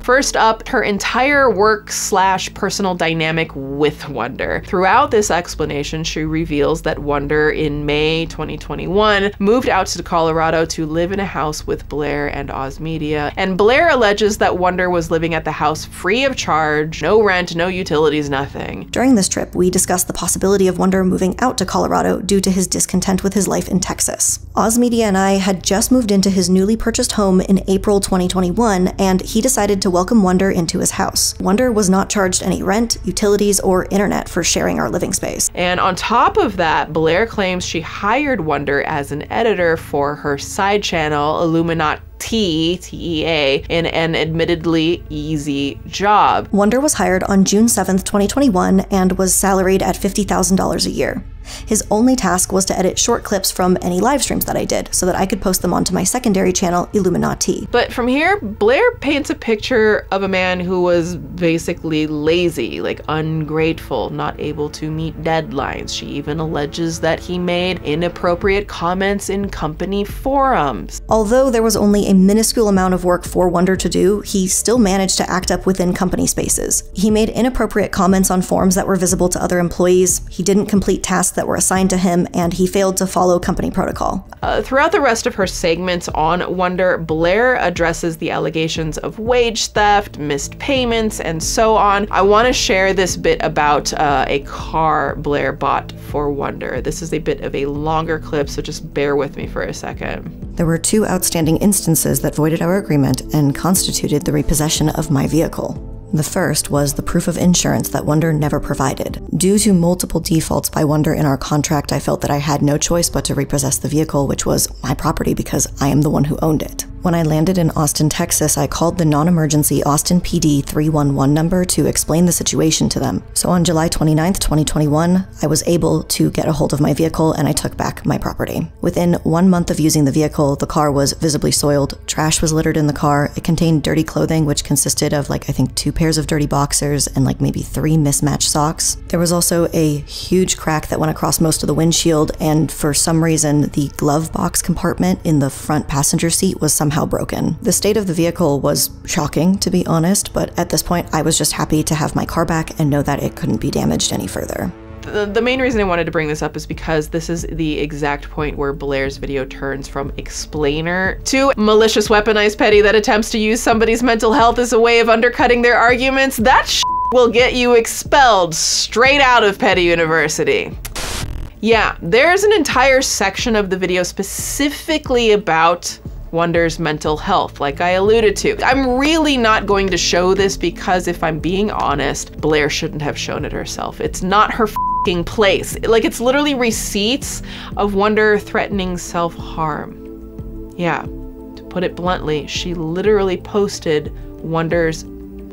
First up, her entire work/personal dynamic with Wonder. Throughout this explanation, she reveals that Wonder in May 2021 moved out to Colorado to live in a house with Blair and Oz Media, and Blair alleges that Wonder was living at the house free of charge, no rent, no utilities, nothing. During this trip, we discussed the possibility of Wonder moving out to Colorado due to his discontent with his life in Texas. Oz Media and I had just moved into his newly purchased home in April 2021, and he decided to welcome Wonder into his house. Wonder was not charged any rent, utilities, or internet for sharing our living space. And on top of that, Blair claims she hired Wonder as an editor for her side channel, Iilluminaughtii, TEA, in an admittedly easy job. Wonder was hired on June 7th, 2021, and was salaried at $50,000 a year. His only task was to edit short clips from any live streams that I did so that I could post them onto my secondary channel, Iilluminaughtii. But from here, Blair paints a picture of a man who was basically lazy, like ungrateful, not able to meet deadlines. She even alleges that he made inappropriate comments in company forums. Although there was only a minuscule amount of work for Wonder to do, he still managed to act up within company spaces. He made inappropriate comments on forums that were visible to other employees, he didn't complete tasks that were assigned to him, and he failed to follow company protocol. Throughout the rest of her segments on Wonder, Blair addresses the allegations of wage theft, missed payments, and so on. I want to share this bit about a car Blair bought for Wonder. This is a bit of a longer clip, so just bear with me for a second. There were 2 outstanding instances that voided our agreement and constituted the repossession of my vehicle. The first was the proof of insurance that Wonder never provided. Due to multiple defaults by Wonder in our contract, I felt that I had no choice but to repossess the vehicle, which was my property because I am the one who owned it. When I landed in Austin, Texas, I called the non-emergency Austin PD 311 number to explain the situation to them. So on July 29th, 2021, I was able to get a hold of my vehicle and I took back my property. Within 1 month of using the vehicle, the car was visibly soiled, trash was littered in the car, it contained dirty clothing which consisted of I think 2 pairs of dirty boxers and maybe 3 mismatched socks. There was also a huge crack that went across most of the windshield, and for some reason the glove box compartment in the front passenger seat was somehow broken. The state of the vehicle was shocking, to be honest, but at this point I was just happy to have my car back and know that it couldn't be damaged any further. The main reason I wanted to bring this up is because this is the exact point where Blair's video turns from explainer to malicious weaponized petty that attempts to use somebody's mental health as a way of undercutting their arguments. That will get you expelled straight out of Petty University. Yeah, there's an entire section of the video specifically about Wonder's mental health, like I alluded to. I'm really not going to show this because if I'm being honest, Blair shouldn't have shown it herself. It's not her f***ing place. It's literally receipts of Wonder threatening self-harm. Yeah, to put it bluntly, she literally posted Wonder's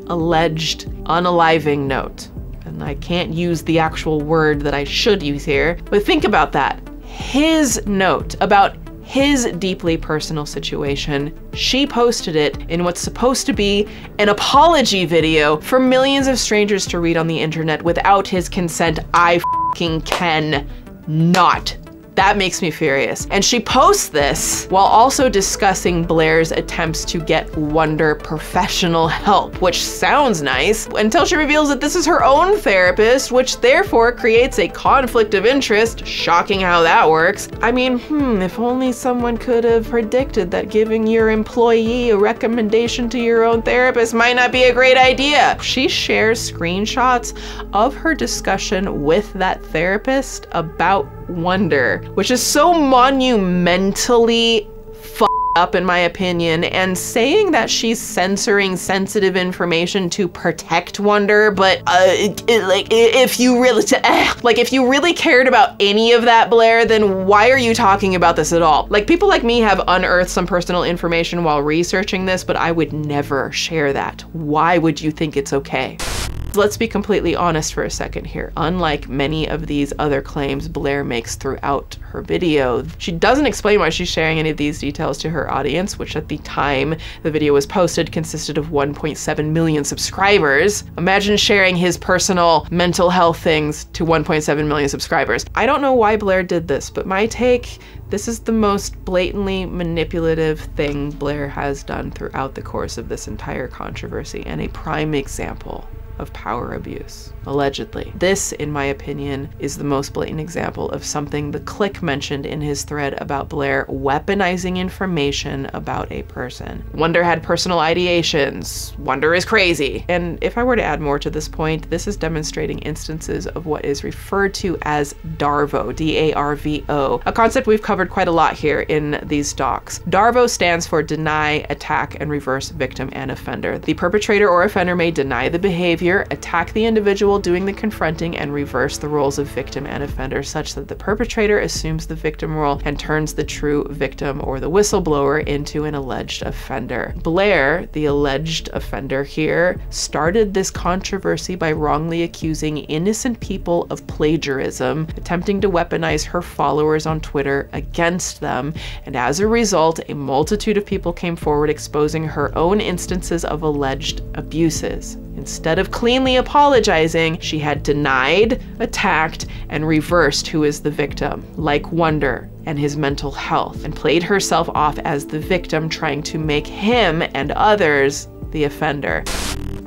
alleged unaliving note. And I can't use the actual word that I should use here, but think about that. His note about his deeply personal situation, she posted it in what's supposed to be an apology video for millions of strangers to read on the internet without his consent. I f***ing cannot. That makes me furious. And she posts this while also discussing Blair's attempts to get Wonder professional help, which sounds nice, until she reveals that this is her own therapist, which therefore creates a conflict of interest. Shocking how that works. I mean, if only someone could have predicted that giving your employee a recommendation to your own therapist might not be a great idea. She shares screenshots of her discussion with that therapist about Wonder, which is so monumentally f***ed up in my opinion, and saying that she's censoring sensitive information to protect Wonder, but if you really cared about any of that, Blair, then why are you talking about this at all? People like me have unearthed some personal information while researching this, but I would never share that. Why would you think it's okay? Let's be completely honest for a second here. Unlike many of these other claims Blair makes throughout her video, she doesn't explain why she's sharing any of these details to her audience, which at the time the video was posted consisted of 1.7 million subscribers. Imagine sharing his personal mental health things to 1.7 million subscribers. I don't know why Blair did this, but my take, this is the most blatantly manipulative thing Blair has done throughout the course of this entire controversy, and a prime example of power abuse, allegedly. This, in my opinion, is the most blatant example of something the Click mentioned in his thread about Blair weaponizing information about a person. Wonder had personal ideations. Wonder is crazy. And if I were to add more to this point, this is demonstrating instances of what is referred to as DARVO, D-A-R-V-O, a concept we've covered quite a lot here in these docs. DARVO stands for deny, attack, and reverse victim and offender. The perpetrator or offender may deny the behavior, attack the individual doing the confronting, and reverse the roles of victim and offender such that the perpetrator assumes the victim role and turns the true victim or the whistleblower into an alleged offender. Blair, the alleged offender here, started this controversy by wrongly accusing innocent people of plagiarism, attempting to weaponize her followers on Twitter against them, and as a result, a multitude of people came forward exposing her own instances of alleged abuses. Instead of cleanly apologizing, she had denied, attacked, and reversed who is the victim, like Wonder and his mental health, and played herself off as the victim, trying to make him and others the offender.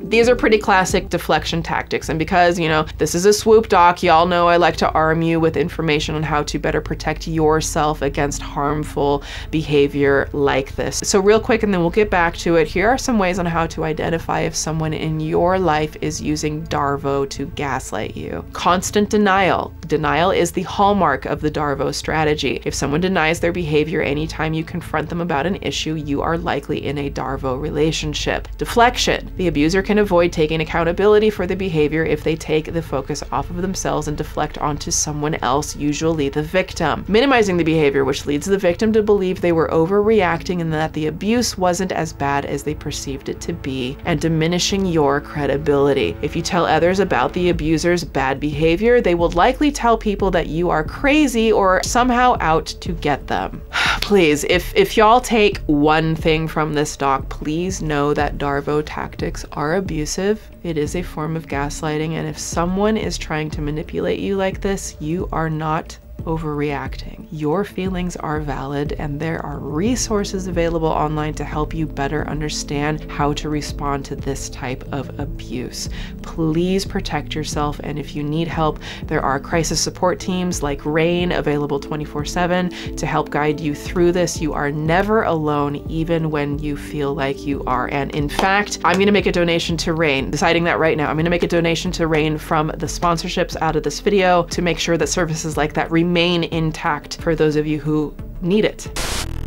These are pretty classic deflection tactics, and because, you know, this is a Swoop doc, y'all know I like to arm you with information on how to better protect yourself against harmful behavior like this. So real quick, and then we'll get back to it, here are some ways on how to identify if someone in your life is using DARVO to gaslight you. Constant denial. Denial is the hallmark of the DARVO strategy. If someone denies their behavior anytime you confront them about an issue, you are likely in a DARVO relationship. Deflection. The abuser can avoid taking accountability for the behavior if they take the focus off of themselves and deflect onto someone else, usually the victim. Minimizing the behavior, which leads the victim to believe they were overreacting and that the abuse wasn't as bad as they perceived it to be, and diminishing your credibility. If you tell others about the abuser's bad behavior, they will likely tell people that you are crazy or somehow out to get them. Please, if y'all take one thing from this doc, please know that Darvo tactics are abusive. It is a form of gaslighting, and if someone is trying to manipulate you like this, you are not overreacting. Your feelings are valid, and there are resources available online to help you better understand how to respond to this type of abuse. Please protect yourself, and if you need help, there are crisis support teams like RAIN available 24/7 to help guide you through this. You are never alone, even when you feel like you are. And in fact, I'm gonna make a donation to RAIN, deciding that right now. I'm gonna make a donation to RAIN from the sponsorships out of this video to make sure that services like that remain intact for those of you who need it.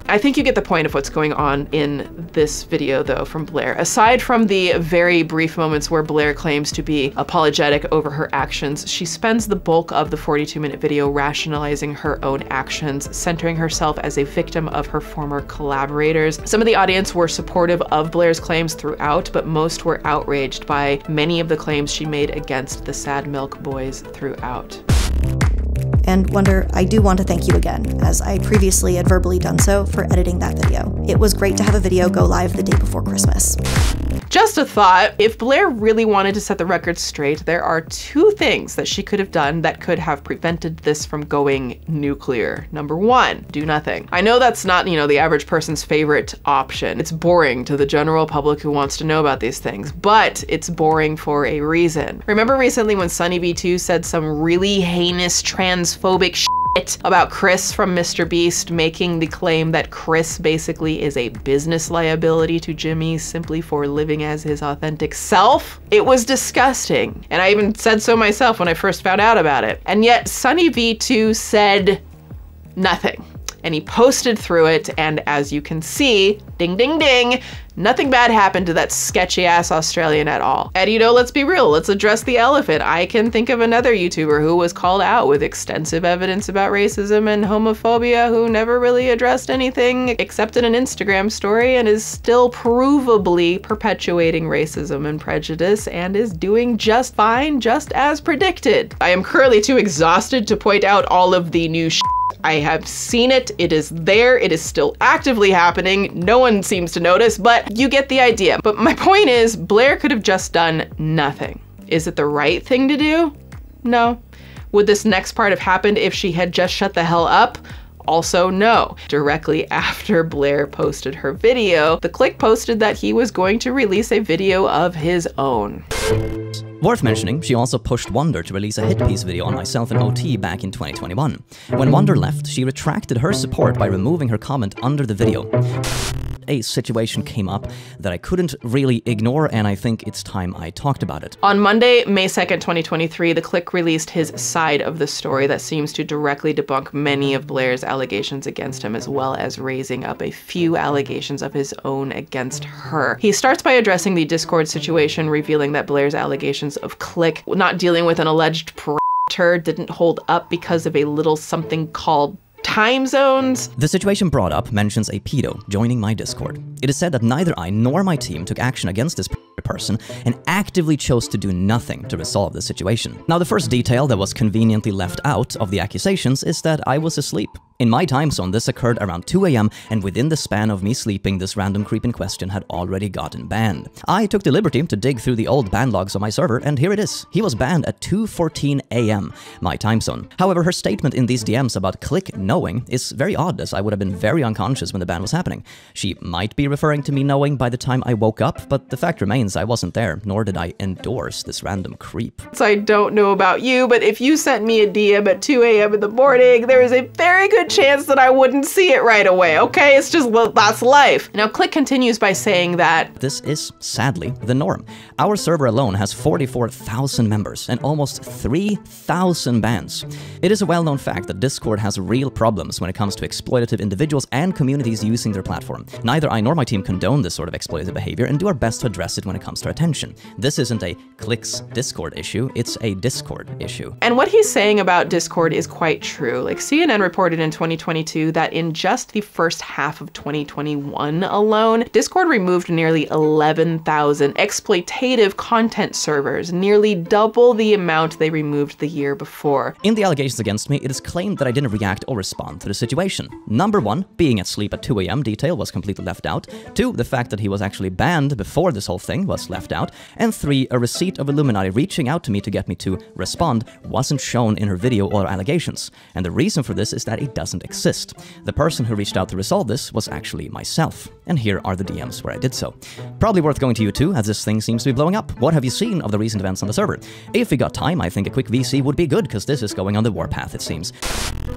I think you get the point of what's going on in this video though from Blair. Aside from the very brief moments where Blair claims to be apologetic over her actions, she spends the bulk of the 42-minute video rationalizing her own actions, centering herself as a victim of her former collaborators. Some of the audience were supportive of Blair's claims throughout, but most were outraged by many of the claims she made against the Sad Milk Boys throughout. And Wonder, I do want to thank you again, as I previously had verbally done so, for editing that video. It was great to have a video go live the day before Christmas. Just a thought, if Blair really wanted to set the record straight, there are two things that she could have done that could have prevented this from going nuclear. Number one, do nothing. I know that's not, you know, the average person's favorite option. It's boring to the general public who wants to know about these things, but it's boring for a reason. Remember recently when Sunny V2 said some really heinous transphobic shit about Chris from Mr. Beast, making the claim that Chris basically is a business liability to Jimmy simply for living as his authentic self? It was disgusting. And I even said so myself when I first found out about it. And yet Sunny V2 said nothing. And he posted through it, and as you can see, ding, ding, ding, nothing bad happened to that sketchy ass Australian at all. And you know, let's be real, let's address the elephant. I can think of another YouTuber who was called out with extensive evidence about racism and homophobia who never really addressed anything except in an Instagram story and is still provably perpetuating racism and prejudice and is doing just fine, just as predicted. I am currently too exhausted to point out all of the new shit. I have seen it, it is there, it is still actively happening, no one seems to notice, but you get the idea. But my point is, Blair could have just done nothing. Is it the right thing to do? No. Would this next part have happened if she had just shut the hell up? Also no. Directly after Blair posted her video, The Click posted that he was going to release a video of his own. Worth mentioning, she also pushed Wonder to release a hit piece video on myself and OT back in 2021. When Wonder left, she retracted her support by removing her comment under the video. A situation came up that I couldn't really ignore, and I think it's time I talked about it. On Monday, May 2nd, 2023, The Click released his side of the story that seems to directly debunk many of Blair's allegations against him, as well as raising up a few allegations of his own against her. He starts by addressing the Discord situation, revealing that Blair's allegations of Click not dealing with an alleged predator didn't hold up because of a little something called time zones. The situation brought up mentions a pedo joining my Discord. It is said that neither I nor my team took action against this person and actively chose to do nothing to resolve the situation. Now, the first detail that was conveniently left out of the accusations is that I was asleep. In my time zone, this occurred around 2 AM, and within the span of me sleeping, this random creep in question had already gotten banned. I took the liberty to dig through the old ban logs on my server, and here it is. He was banned at 2:14 AM, my time zone. However, her statement in these DMs about Click knowing is very odd, as I would have been very unconscious when the ban was happening. She might be referring to me knowing by the time I woke up, but the fact remains I wasn't there, nor did I endorse this random creep. So I don't know about you, but if you sent me a DM at 2 AM in the morning, there is a very good chance that I wouldn't see it right away, okay? It's just, well, that's life. Now, Click continues by saying that this is, sadly, the norm. Our server alone has 44,000 members and almost 3,000 bans. It is a well-known fact that Discord has real problems when it comes to exploitative individuals and communities using their platform. Neither I nor my team condone this sort of exploitative behavior and do our best to address it when it comes to attention. This isn't a Click's Discord issue, it's a Discord issue. And what he's saying about Discord is quite true. Like, CNN reported in 2022 that in just the first half of 2021 alone, Discord removed nearly 11,000 exploitative content servers, nearly double the amount they removed the year before. In the allegations against me, it is claimed that I didn't react or respond to the situation. Number 1, being at sleep at 2 AM detail was completely left out. 2, the fact that he was actually banned before this whole thing was left out. And 3, a receipt of Iilluminaughtii reaching out to me to get me to respond wasn't shown in her video or allegations. And the reason for this is that it doesn't exist. The person who reached out to resolve this was actually myself. And here are the DMs where I did so. Probably worth going to you too, as this thing seems to be blowing up. What have you seen of the recent events on the server? If we got time, I think a quick VC would be good, because this is going on the warpath, it seems.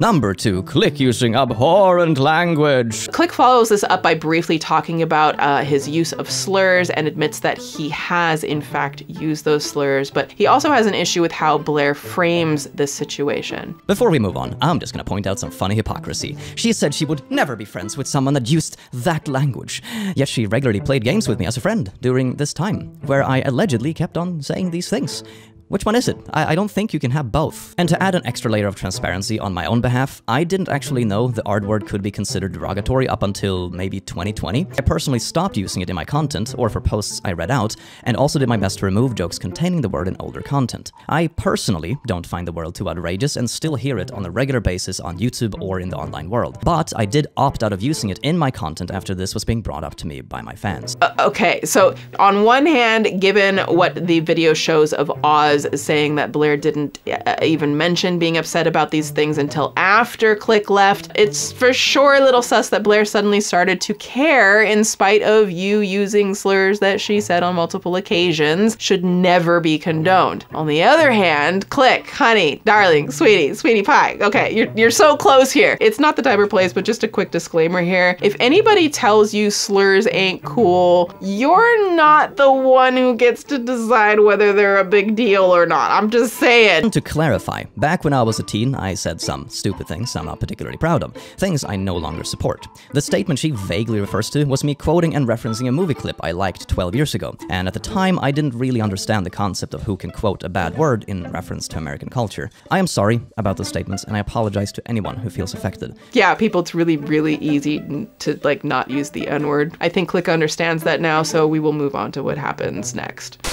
Number 2, Click using abhorrent language. Click follows this up by briefly talking about his use of slurs and admits that he has, in fact, used those slurs, but he also has an issue with how Blair frames this situation. Before we move on, I'm just gonna point out some funny hypocrisy. She said she would never be friends with someone that used that language, yet she regularly played games with me as a friend during this time, where I allegedly kept on saying these things. Which one is it? I don't think you can have both. And to add an extra layer of transparency on my own behalf, I didn't actually know the R word could be considered derogatory up until maybe 2020. I personally stopped using it in my content, or for posts I read out, and also did my best to remove jokes containing the word in older content. I personally don't find the word too outrageous and still hear it on a regular basis on YouTube or in the online world. But I did opt out of using it in my content after this was being brought up to me by my fans. Okay, so on one hand, given what the video shows of Oz saying that Blair didn't even mention being upset about these things until after Click left, it's for sure a little sus that Blair suddenly started to care in spite of you using slurs that she said on multiple occasions should never be condoned. On the other hand, Click, honey, darling, sweetie pie. Okay, you're so close here. It's not the time or place, but just a quick disclaimer here. If anybody tells you slurs ain't cool, you're not the one who gets to decide whether they're a big deal or not. I'm just saying. To clarify, back when I was a teen, I said some stupid things I'm not particularly proud of, things I no longer support. The statement she vaguely refers to was me quoting and referencing a movie clip I liked 12 years ago, and at the time I didn't really understand the concept of who can quote a bad word in reference to American culture. I am sorry about those statements, and I apologize to anyone who feels affected. Yeah, people, it's really easy to like not use the N-word. I think Click understands that now, so we will move on to what happens next.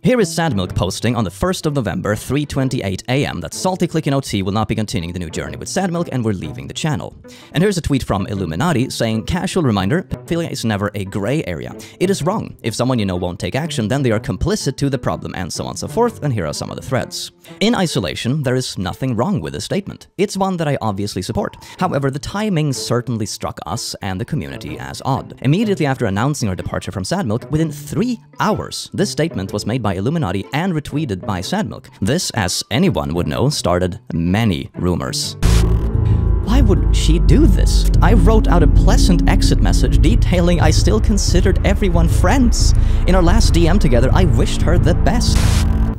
Here is Sadmilk posting on the 1st of November, 3:28 AM, that Salty Click and OT will not be continuing the new journey with Sadmilk and we're leaving the channel. And here's a tweet from Iilluminaughtii saying, casual reminder, pedophilia is never a gray area. It is wrong. If someone you know won't take action, then they are complicit to the problem, and so on and so forth, and here are some of the threads. In isolation, there is nothing wrong with this statement. It's one that I obviously support. However, the timing certainly struck us and the community as odd. Immediately after announcing our departure from Sadmilk, within 3 hours, this statement was made by Iilluminaughtii and retweeted by Sadmilk. This, as anyone would know, started many rumors. Why would she do this? I wrote out a pleasant exit message detailing I still considered everyone friends. In our last DM together, I wished her the best.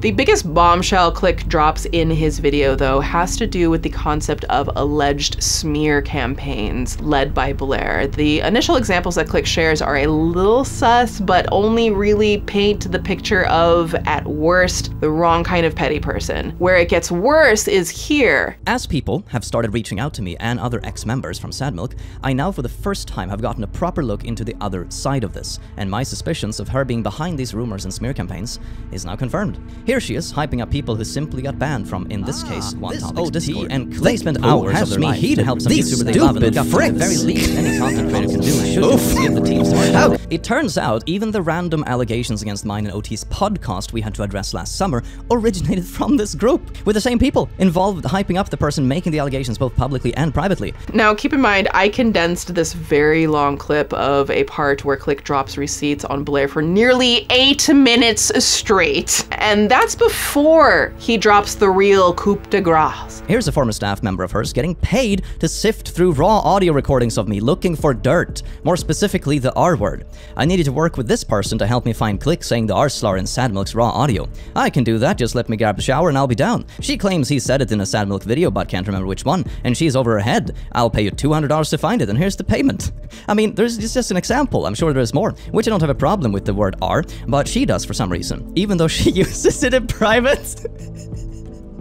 The biggest bombshell Click drops in his video, though, has to do with the concept of alleged smear campaigns led by Blair. The initial examples that Click shares are a little sus, but only really paint the picture of, at worst, the wrong kind of petty person. Where it gets worse is here. As people have started reaching out to me and other ex-members from Sadmilk, I now for the first time have gotten a proper look into the other side of this, and my suspicions of her being behind these rumors and smear campaigns is now confirmed. Here she is, hyping up people who simply got banned from, in this case, one topic, Discord, and Click spent hours of their life to help some YouTuber they love and look up to. At the very least, any content creator can do should give the teams the It turns out, even the random allegations against mine and OT's podcast we had to address last summer originated from this group, with the same people involved hyping up the person making the allegations both publicly and privately. Now, keep in mind, I condensed this very long clip of a part where Click drops receipts on Blair for nearly 8 minutes straight, and That's before he drops the real coup de grace. Here's a former staff member of hers getting paid to sift through raw audio recordings of me looking for dirt, more specifically the R word. I needed to work with this person to help me find clicks saying the R slur in Sad Milk's raw audio. I can do that, just let me grab a shower and I'll be down. She claims he said it in a Sad Milk video but can't remember which one, and she's over her head. I'll pay you $200 to find it, and here's the payment. I mean, it's just an example, I'm sure there's more, which I don't have a problem with the word R, but she does for some reason, even though she uses it in private.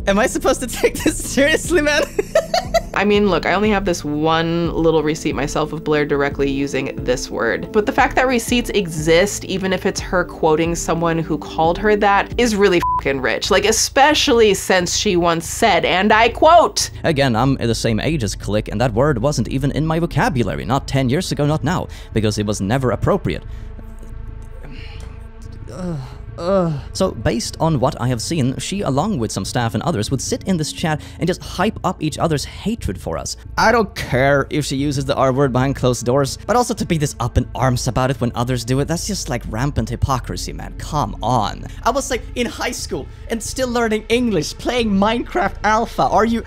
Am I supposed to take this seriously, man? I mean, look, I only have this one little receipt myself of Blair directly using this word. But the fact that receipts exist, even if it's her quoting someone who called her that, is really fucking rich. Like, especially since she once said, and I quote, "Again, I'm the same age as Click, and that word wasn't even in my vocabulary. Not 10 years ago, not now, because it was never appropriate." So based on what I have seen, she, along with some staff and others, would sit in this chat and just hype up each other's hatred for us. I don't care if she uses the R word behind closed doors, but also to be this up in arms about it when others do it, that's just like rampant hypocrisy, man. Come on. I was like in high school and still learning English, playing Minecraft Alpha. Are you...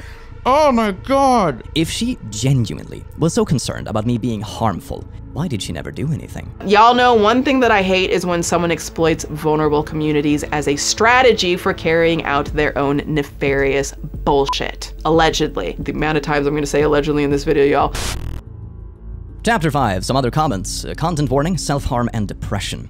Oh my god! If she genuinely was so concerned about me being harmful, why did she never do anything? Y'all know one thing that I hate is when someone exploits vulnerable communities as a strategy for carrying out their own nefarious bullshit. Allegedly. The amount of times I'm gonna say allegedly in this video, y'all. Chapter 5, some other comments. Content warning, self-harm, and depression.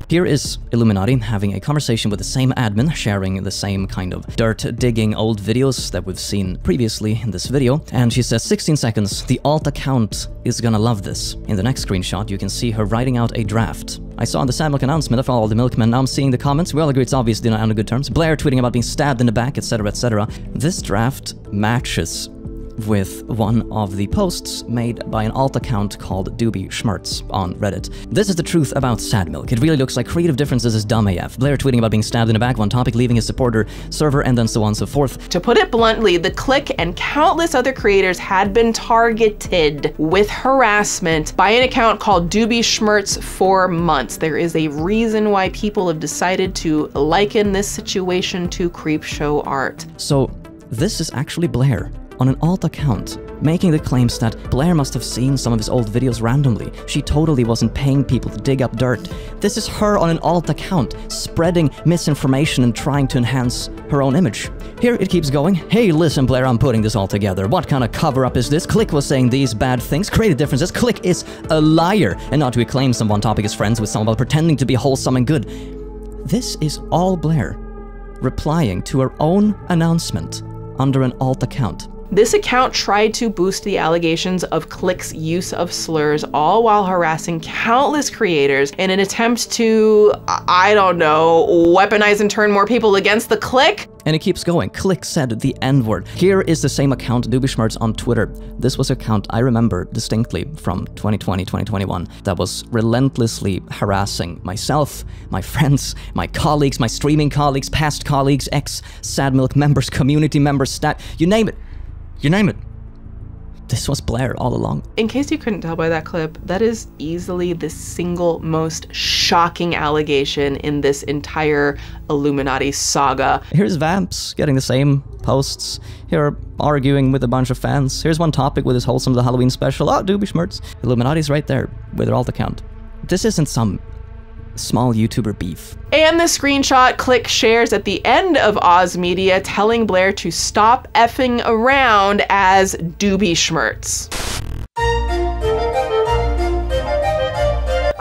Here is Iilluminaughtii having a conversation with the same admin, sharing the same kind of dirt-digging old videos that we've seen previously in this video. And she says, 16 seconds, the alt account is gonna love this. In the next screenshot, you can see her writing out a draft. I saw in the Sad Milk announcement of all the milkmen. Now I'm seeing the comments. We all agree it's obviously not on good terms. Blair tweeting about being stabbed in the back, etc, etc. This draft matches with one of the posts made by an alt account called DaddyOFive on Reddit. This is the truth about Sad Milk. It really looks like creative differences is dumb AF. Blair tweeting about being stabbed in the back, one topic, leaving his supporter server, and then so on and so forth. To put it bluntly, the Click and countless other creators had been targeted with harassment by an account called DaddyOFive for months. There is a reason why people have decided to liken this situation to Creepshow Art. So this is actually Blair on an alt account, making the claims that Blair must have seen some of his old videos randomly. She totally wasn't paying people to dig up dirt. This is her on an alt account, spreading misinformation and trying to enhance her own image. Here it keeps going. Hey, listen, Blair, I'm putting this all together. What kind of cover-up is this? Click was saying these bad things, creative differences. Click is a liar, and not to claim someone topic is friends with someone while pretending to be wholesome and good. This is all Blair replying to her own announcement under an alt account. This account tried to boost the allegations of Click's use of slurs, all while harassing countless creators in an attempt to, I don't know, weaponize and turn more people against the Click? And it keeps going. Click said the N-word. Here is the same account, DaddyOFive on Twitter. This was an account I remember distinctly from 2020, 2021 that was relentlessly harassing myself, my friends, my colleagues, my streaming colleagues, past colleagues, ex-Sad Milk members, community members, you name it. You name it. This was Blair all along. In case you couldn't tell by that clip, that is easily the single most shocking allegation in this entire Iilluminaughtii saga. Here's Vamps getting the same posts. Here, arguing with a bunch of fans. Here's one topic with his wholesome the Halloween special. Oh, DaddyOFive. Iilluminauttii's right there with their alt account. This isn't some small YouTuber beef. And the screenshot Click shares at the end of Oz Media telling Blair to stop effing around as DaddyOFive.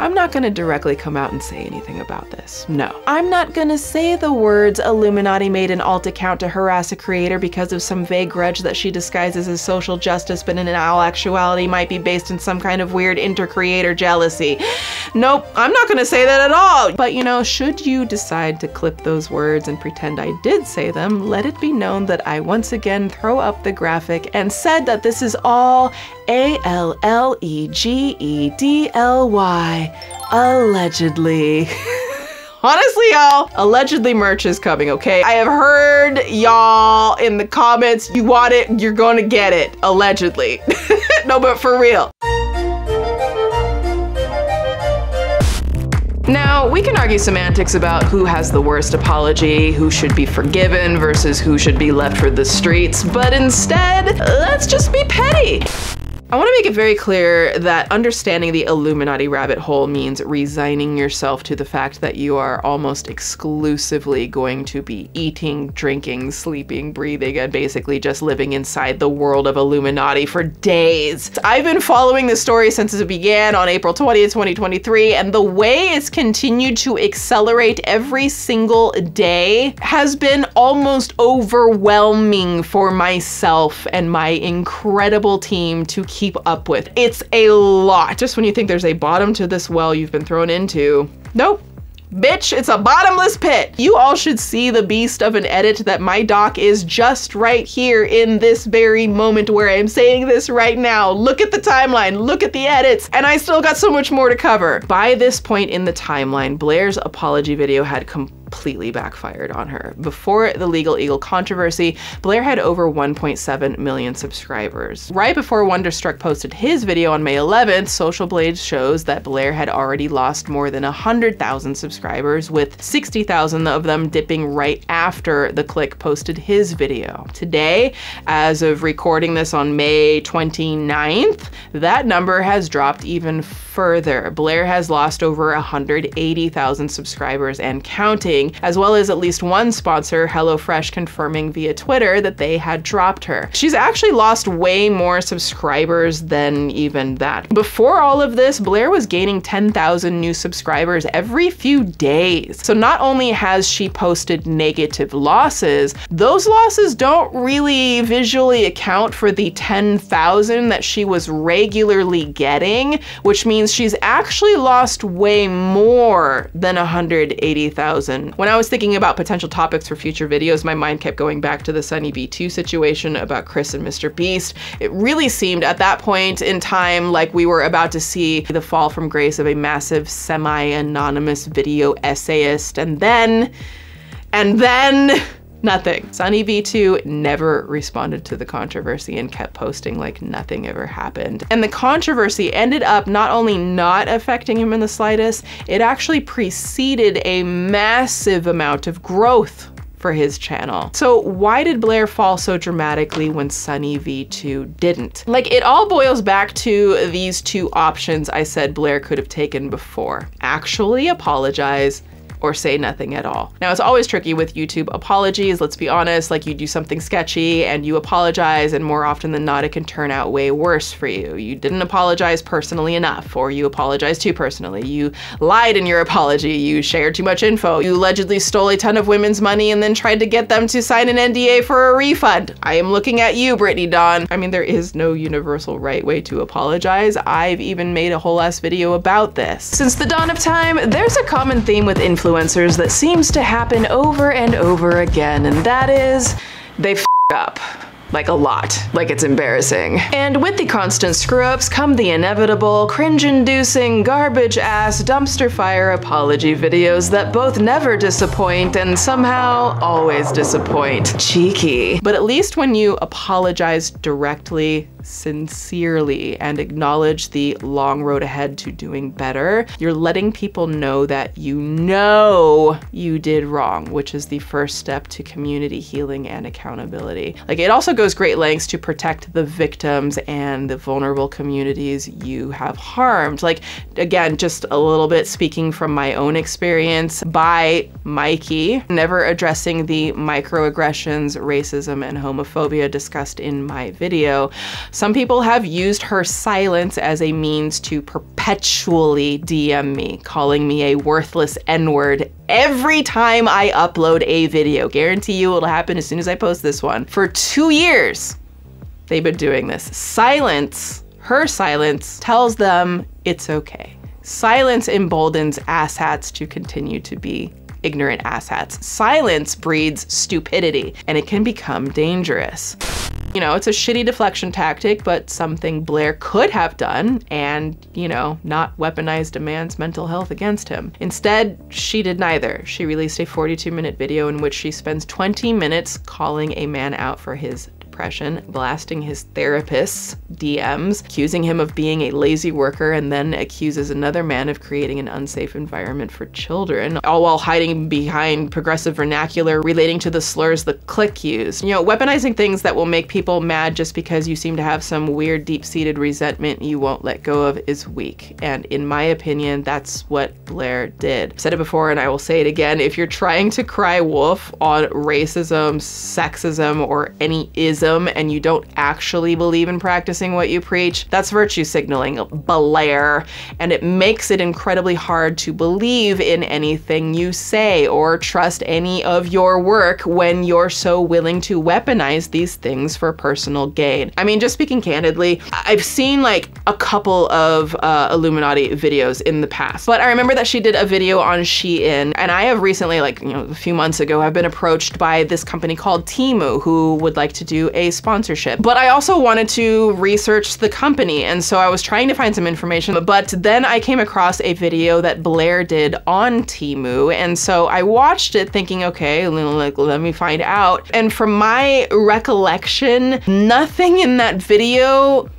I'm not gonna directly come out and say anything about this. No. I'm not gonna say the words Iilluminaughtii made an alt account to harass a creator because of some vague grudge that she disguises as social justice, but in all actuality might be based in some kind of weird inter-creator jealousy. Nope, I'm not gonna say that at all. But you know, should you decide to clip those words and pretend I did say them, let it be known that I once again throw up the graphic and said that this is all ALLEGEDLY. Allegedly. Honestly, y'all, allegedly merch is coming, okay? I have heard y'all in the comments, you want it, you're gonna get it, allegedly. No, but for real. Now, we can argue semantics about who has the worst apology, who should be forgiven versus who should be left for the streets, but instead, let's just be petty. I want to make it very clear that understanding the Illuminaughtii rabbit hole means resigning yourself to the fact that you are almost exclusively going to be eating, drinking, sleeping, breathing, and basically just living inside the world of Illuminaughtii for days. I've been following this story since it began on April 20th, 2023, and the way it's continued to accelerate every single day has been almost overwhelming for myself and my incredible team to keep up with. It's a lot. Just when you think there's a bottom to this well you've been thrown into, nope. Bitch, it's a bottomless pit. You all should see the beast of an edit that my doc is just right here in this very moment where I'm saying this right now. Look at the timeline, look at the edits, and I still got so much more to cover. By this point in the timeline, Blair's apology video had completely backfired on her. Before the Legal Eagle controversy, Blair had over 1.7 million subscribers. Right before Wonderstruck posted his video on May 11th, Social Blade shows that Blair had already lost more than 100,000 subscribers, with 60,000 of them dipping right after the Click posted his video. Today, as of recording this on May 29th, that number has dropped even further. Blair has lost over 180,000 subscribers and counting, as well as at least one sponsor, HelloFresh, confirming via Twitter that they had dropped her. She's actually lost way more subscribers than even that. Before all of this, Blair was gaining 10,000 new subscribers every few days. So not only has she posted negative losses, those losses don't really visually account for the 10,000 that she was regularly getting, which means she's actually lost way more than 180,000. When I was thinking about potential topics for future videos, my mind kept going back to the Sunny B2 situation about Chris and Mr. Beast. It really seemed at that point in time like we were about to see the fall from grace of a massive semi-anonymous video essayist, and then nothing. Sunny V2 never responded to the controversy and kept posting like nothing ever happened. And the controversy ended up not only not affecting him in the slightest, it actually preceded a massive amount of growth for his channel. So why did Blair fall so dramatically when Sunny V2 didn't? Like, it all boils back to these two options I said Blair could have taken before. Actually apologize, or say nothing at all. Now, it's always tricky with YouTube apologies, let's be honest. Like, you do something sketchy and you apologize, and more often than not, it can turn out way worse for you. You didn't apologize personally enough, or you apologized too personally. You lied in your apology, you shared too much info, you allegedly stole a ton of women's money and then tried to get them to sign an NDA for a refund. I am looking at you, Brittany Dawn. I mean, there is no universal right way to apologize. I've even made a whole ass video about this. Since the dawn of time, there's a common theme with influencers that seems to happen over and over again, and that is they f up. Like a lot, like it's embarrassing. And with the constant screw-ups come the inevitable, cringe-inducing, garbage-ass, dumpster fire apology videos that both never disappoint and somehow always disappoint. Cheeky. But at least when you apologize directly, sincerely, and acknowledge the long road ahead to doing better, you're letting people know that you know you did wrong, which is the first step to community healing and accountability. Like, it also goes great lengths to protect the victims and the vulnerable communities you have harmed. Like, again, just a little bit speaking from my own experience, by Mikey, never addressing the microaggressions, racism, and homophobia discussed in my video. Some people have used her silence as a means to perpetually DM me, calling me a worthless N-word every time I upload a video. Guarantee you it'll happen as soon as I post this one. For 2 years, they've been doing this. Silence, her silence, tells them it's okay. Silence emboldens asshats to continue to be ignorant asshats. Silence breeds stupidity, and it can become dangerous. You know, it's a shitty deflection tactic, but something Blair could have done and, you know, not weaponized a man's mental health against him. Instead, she did neither. She released a 42-minute video in which she spends 20 minutes calling a man out for his depression, blasting his therapist's DMs, accusing him of being a lazy worker, and then accuses another man of creating an unsafe environment for children, all while hiding behind progressive vernacular relating to the slurs the clique used. You know, weaponizing things that will make people mad just because you seem to have some weird deep-seated resentment you won't let go of is weak. And in my opinion, that's what Blair did. I've said it before and I will say it again. If you're trying to cry wolf on racism, sexism, or any ism and you don't actually believe in practicing what you preach, that's virtue signaling, Blair. And it makes it incredibly hard to believe in anything you say or trust any of your work when you're so willing to weaponize these things for personal gain. I mean, just speaking candidly, I've seen like a couple of Iilluminaughtii videos in the past, but I remember that she did a video on Shein, and I have recently, like, you know, a few months ago, I've been approached by this company called Temu who would like to do a sponsorship. But I also wanted to research the company, and so I was trying to find some information, but then I came across a video that Blair did on Temu, and so I watched it thinking, okay, like, let me find out. And from my recollection, nothing in that video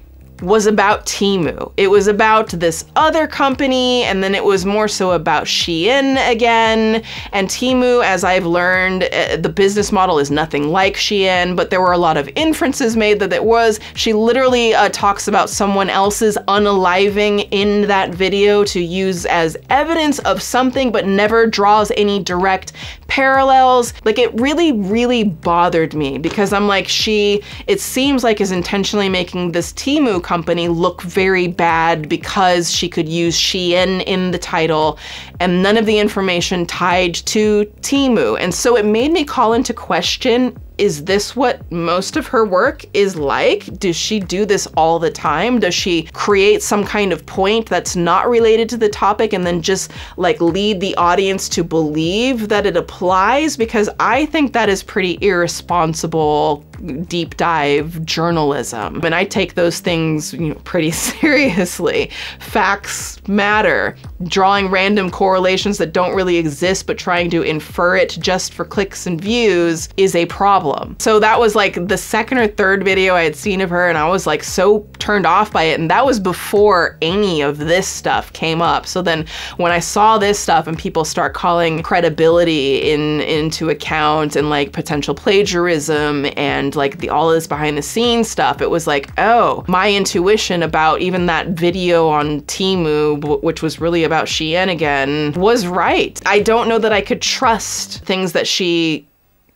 was about Temu. It was about this other company, and then it was more so about Shein again. And Temu, as I've learned, the business model is nothing like Shein, but there were a lot of inferences made that it was. She literally talks about someone else's unaliving in that video to use as evidence of something, but never draws any direct parallels. Like, it really, really bothered me because I'm like, it seems like is intentionally making this Temu company look very bad because she could use Shein in the title, and none of the information tied to Temu. And so it made me call into question, is this what most of her work is like? Does she do this all the time? Does she create some kind of point that's not related to the topic and then just like lead the audience to believe that it applies? Because I think that is pretty irresponsible deep dive journalism. And I take those things, you know, pretty seriously. Facts matter. Drawing random correlations that don't really exist but trying to infer it just for clicks and views is a problem. So that was like the second or third video I had seen of her, and I was like so turned off by it, and that was before any of this stuff came up. So then when I saw this stuff and people start calling credibility into account and like potential plagiarism and like all of this behind the scenes stuff, it was like, oh, my intuition about even that video on Temu, which was really about Shein again, was right. I don't know that I could trust things that she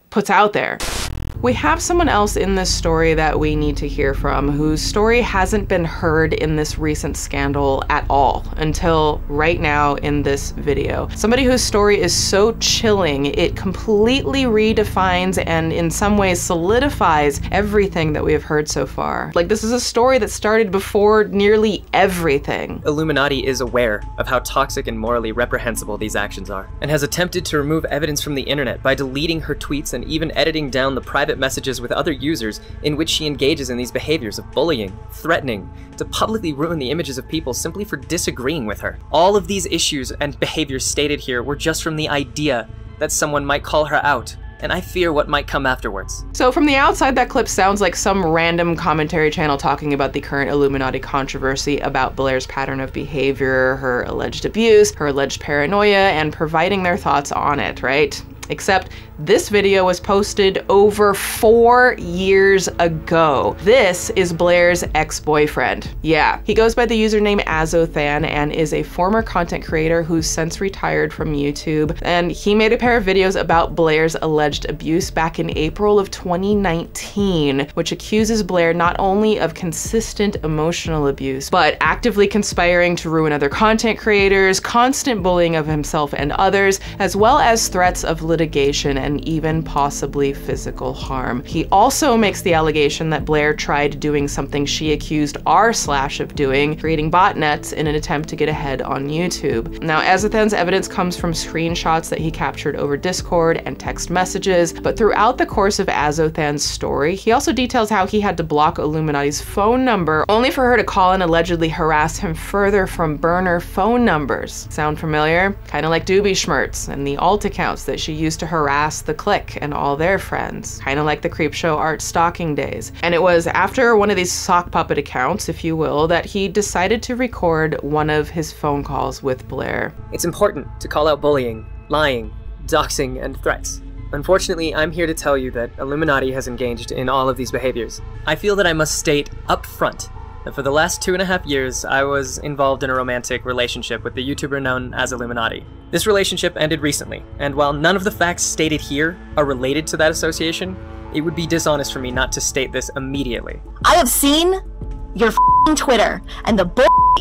puts out there. We have someone else in this story that we need to hear from, whose story hasn't been heard in this recent scandal at all until right now in this video. Somebody whose story is so chilling, it completely redefines and in some ways solidifies everything that we have heard so far. Like, this is a story that started before nearly everything. Iilluminaughtii is aware of how toxic and morally reprehensible these actions are, and has attempted to remove evidence from the internet by deleting her tweets and even editing down the private messages with other users in which she engages in these behaviors of bullying, threatening, to publicly ruin the images of people simply for disagreeing with her. All of these issues and behaviors stated here were just from the idea that someone might call her out, and I fear what might come afterwards. So from the outside, that clip sounds like some random commentary channel talking about the current Iilluminaughtii controversy about Blair's pattern of behavior, her alleged abuse, her alleged paranoia, and providing their thoughts on it, right? Except this video was posted over 4 years ago. This is Blair's ex-boyfriend. Yeah, he goes by the username Azothan and is a former content creator who's since retired from YouTube. And he made a pair of videos about Blair's alleged abuse back in April of 2019, which accuses Blair not only of consistent emotional abuse, but actively conspiring to ruin other content creators, constant bullying of himself and others, as well as threats of litigation and even possibly physical harm. He also makes the allegation that Blair tried doing something she accused r/ of doing, creating botnets in an attempt to get ahead on YouTube. Now, Azothan's evidence comes from screenshots that he captured over Discord and text messages, but throughout the course of Azothan's story, he also details how he had to block Illuminauttii's phone number, only for her to call and allegedly harass him further from burner phone numbers. Sound familiar? Kind of like Doobie Schmertz and the alt accounts that she used to harass the clique and all their friends, kind of like the Creepshow Art stalking days. And it was after one of these sock puppet accounts, if you will, that he decided to record one of his phone calls with Blair. It's important to call out bullying, lying, doxing, and threats. Unfortunately, I'm here to tell you that Iilluminaughtii has engaged in all of these behaviors. I feel that I must state up front that for the last 2.5 years, I was involved in a romantic relationship with the YouTuber known as Iilluminaughtii. This relationship ended recently, and while none of the facts stated here are related to that association, it would be dishonest for me not to state this immediately. I have seen your Twitter and the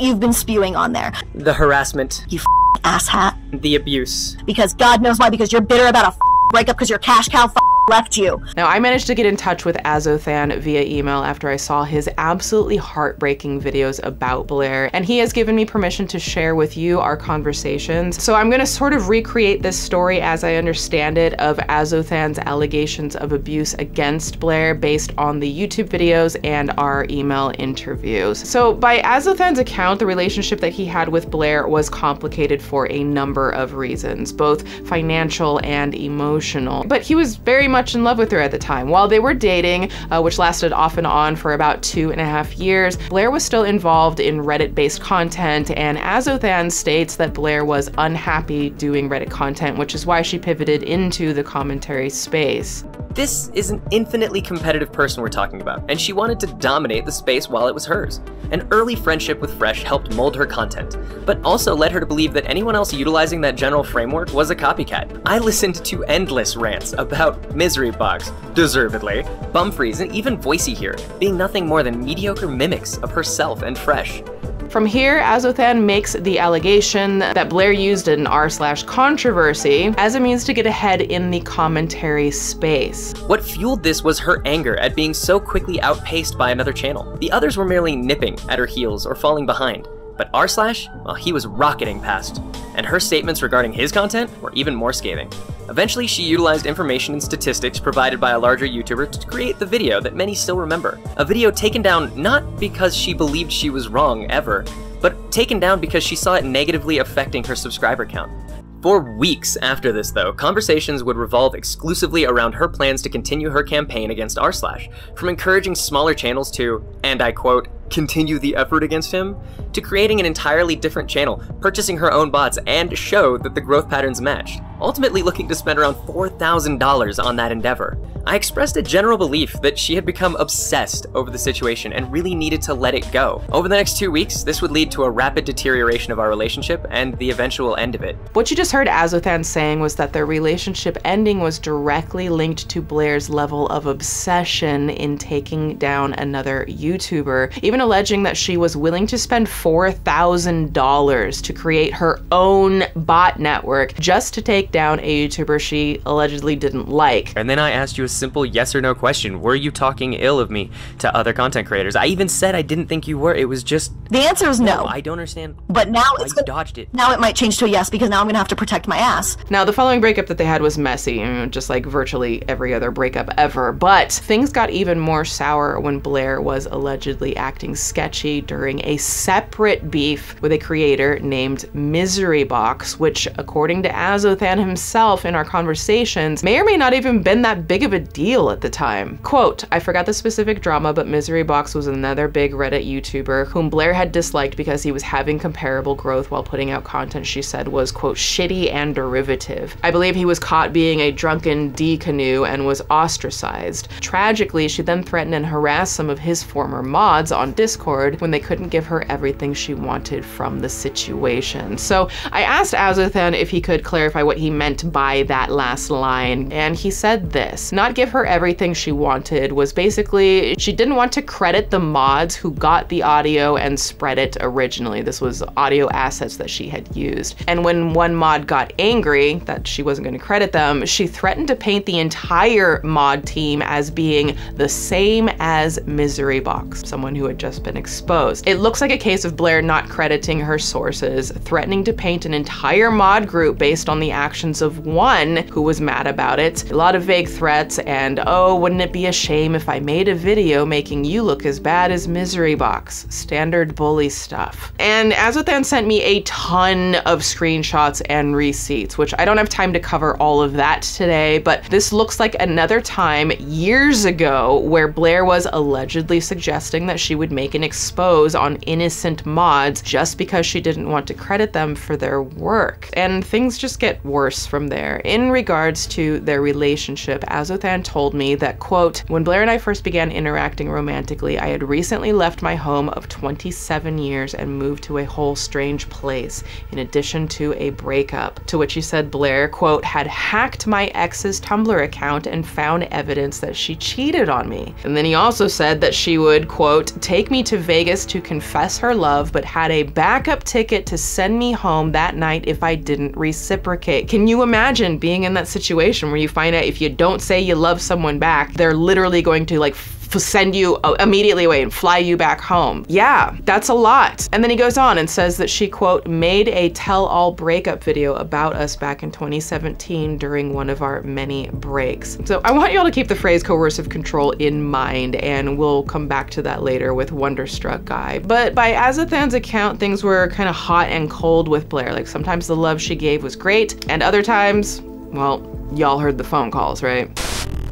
you've been spewing on there. The harassment. You asshat. The abuse. Because God knows why, because you're bitter about a breakup because your cash cow left you. Now, I managed to get in touch with Azothan via email after I saw his absolutely heartbreaking videos about Blair, and he has given me permission to share with you our conversations. So I'm gonna sort of recreate this story as I understand it of Azothan's allegations of abuse against Blair based on the YouTube videos and our email interviews. So by Azothan's account, the relationship that he had with Blair was complicated for a number of reasons, both financial and emotional. But he was very much in love with her at the time. While they were dating, which lasted off and on for about 2.5 years, Blair was still involved in Reddit-based content, and Azothan states that Blair was unhappy doing Reddit content, which is why she pivoted into the commentary space. This is an infinitely competitive person we're talking about, and she wanted to dominate the space while it was hers. An early friendship with Fresh helped mold her content, but also led her to believe that anyone else utilizing that general framework was a copycat. I listened to endless rants about Misery Box, deservedly, Bumfreeze, and even Voicey here, being nothing more than mediocre mimics of herself and Fresh. From here, Azothan makes the allegation that Blair used an r/controversy as a means to get ahead in the commentary space. What fueled this was her anger at being so quickly outpaced by another channel. The others were merely nipping at her heels or falling behind. But r/, well, he was rocketing past. And her statements regarding his content were even more scathing. Eventually, she utilized information and statistics provided by a larger YouTuber to create the video that many still remember. A video taken down not because she believed she was wrong ever, but taken down because she saw it negatively affecting her subscriber count. For weeks after this, though, conversations would revolve exclusively around her plans to continue her campaign against r/, from encouraging smaller channels to, and I quote, continue the effort against him, to creating an entirely different channel, purchasing her own bots, and show that the growth patterns matched, ultimately looking to spend around $4,000 on that endeavor. I expressed a general belief that she had become obsessed over the situation and really needed to let it go. Over the next 2 weeks, this would lead to a rapid deterioration of our relationship and the eventual end of it. What you just heard Azothan saying was that their relationship ending was directly linked to Blair's level of obsession in taking down another YouTuber, even alleging that she was willing to spend $4,000 to create her own bot network just to take down a YouTuber she allegedly didn't like. And then I asked you a simple yes or no question. Were you talking ill of me to other content creators? I even said I didn't think you were. It was just... The answer is no. I don't understand. But now why you dodged it. Now it might change to a yes because now I'm gonna have to protect my ass. Now the following breakup that they had was messy, just like virtually every other breakup ever, but things got even more sour when Blair was allegedly acting sketchy during a separate beef with a creator named Misery Box, which according to Azothan himself in our conversations may or may not even been that big of a deal at the time. Quote, I forgot the specific drama, but Misery Box was another big Reddit YouTuber whom Blair had disliked because he was having comparable growth while putting out content she said was, quote, shitty and derivative. I believe he was caught being a drunken D-canoe and was ostracized. Tragically, she then threatened and harassed some of his former mods on Discord when they couldn't give her everything she wanted from the situation. So I asked Azothan if he could clarify what he meant by that last line, and he said this. Not give her everything she wanted was basically she didn't want to credit the mods who got the audio and spread it originally. This was audio assets that she had used. And when one mod got angry that she wasn't going to credit them, she threatened to paint the entire mod team as being the same as Misery Box, someone who had just been exposed. It looks like a case of Blair not crediting her sources, threatening to paint an entire mod group based on the actions of one who was mad about it, a lot of vague threats, and oh, wouldn't it be a shame if I made a video making you look as bad as Misery Box? Standard bully stuff. And Azothan sent me a ton of screenshots and receipts, which I don't have time to cover all of that today, but this looks like another time years ago where Blair was allegedly suggesting that she would make an expose on innocent mods just because she didn't want to credit them for their work. And things just get worse from there. In regards to their relationship, Azothan told me that, quote, when Blair and I first began interacting romantically, I had recently left my home of 27 years and moved to a whole strange place, in addition to a breakup. To which he said Blair, quote, had hacked my ex's Tumblr account and found evidence that she cheated on me. And then he also said that she would, quote, take me to Vegas to confess her love, but had a backup ticket to send me home that night if I didn't reciprocate. Can you imagine being in that situation where you find out if you don't say you love someone back, they're literally going to like send you immediately away and fly you back home? Yeah, that's a lot. And then he goes on and says that she, quote, made a tell-all breakup video about us back in 2017 during one of our many breaks. So I want y'all to keep the phrase coercive control in mind, and we'll come back to that later with Wonderstruck Guy. But by Azothan's account, things were kind of hot and cold with Blair. Like sometimes the love she gave was great, and other times, well, y'all heard the phone calls, right?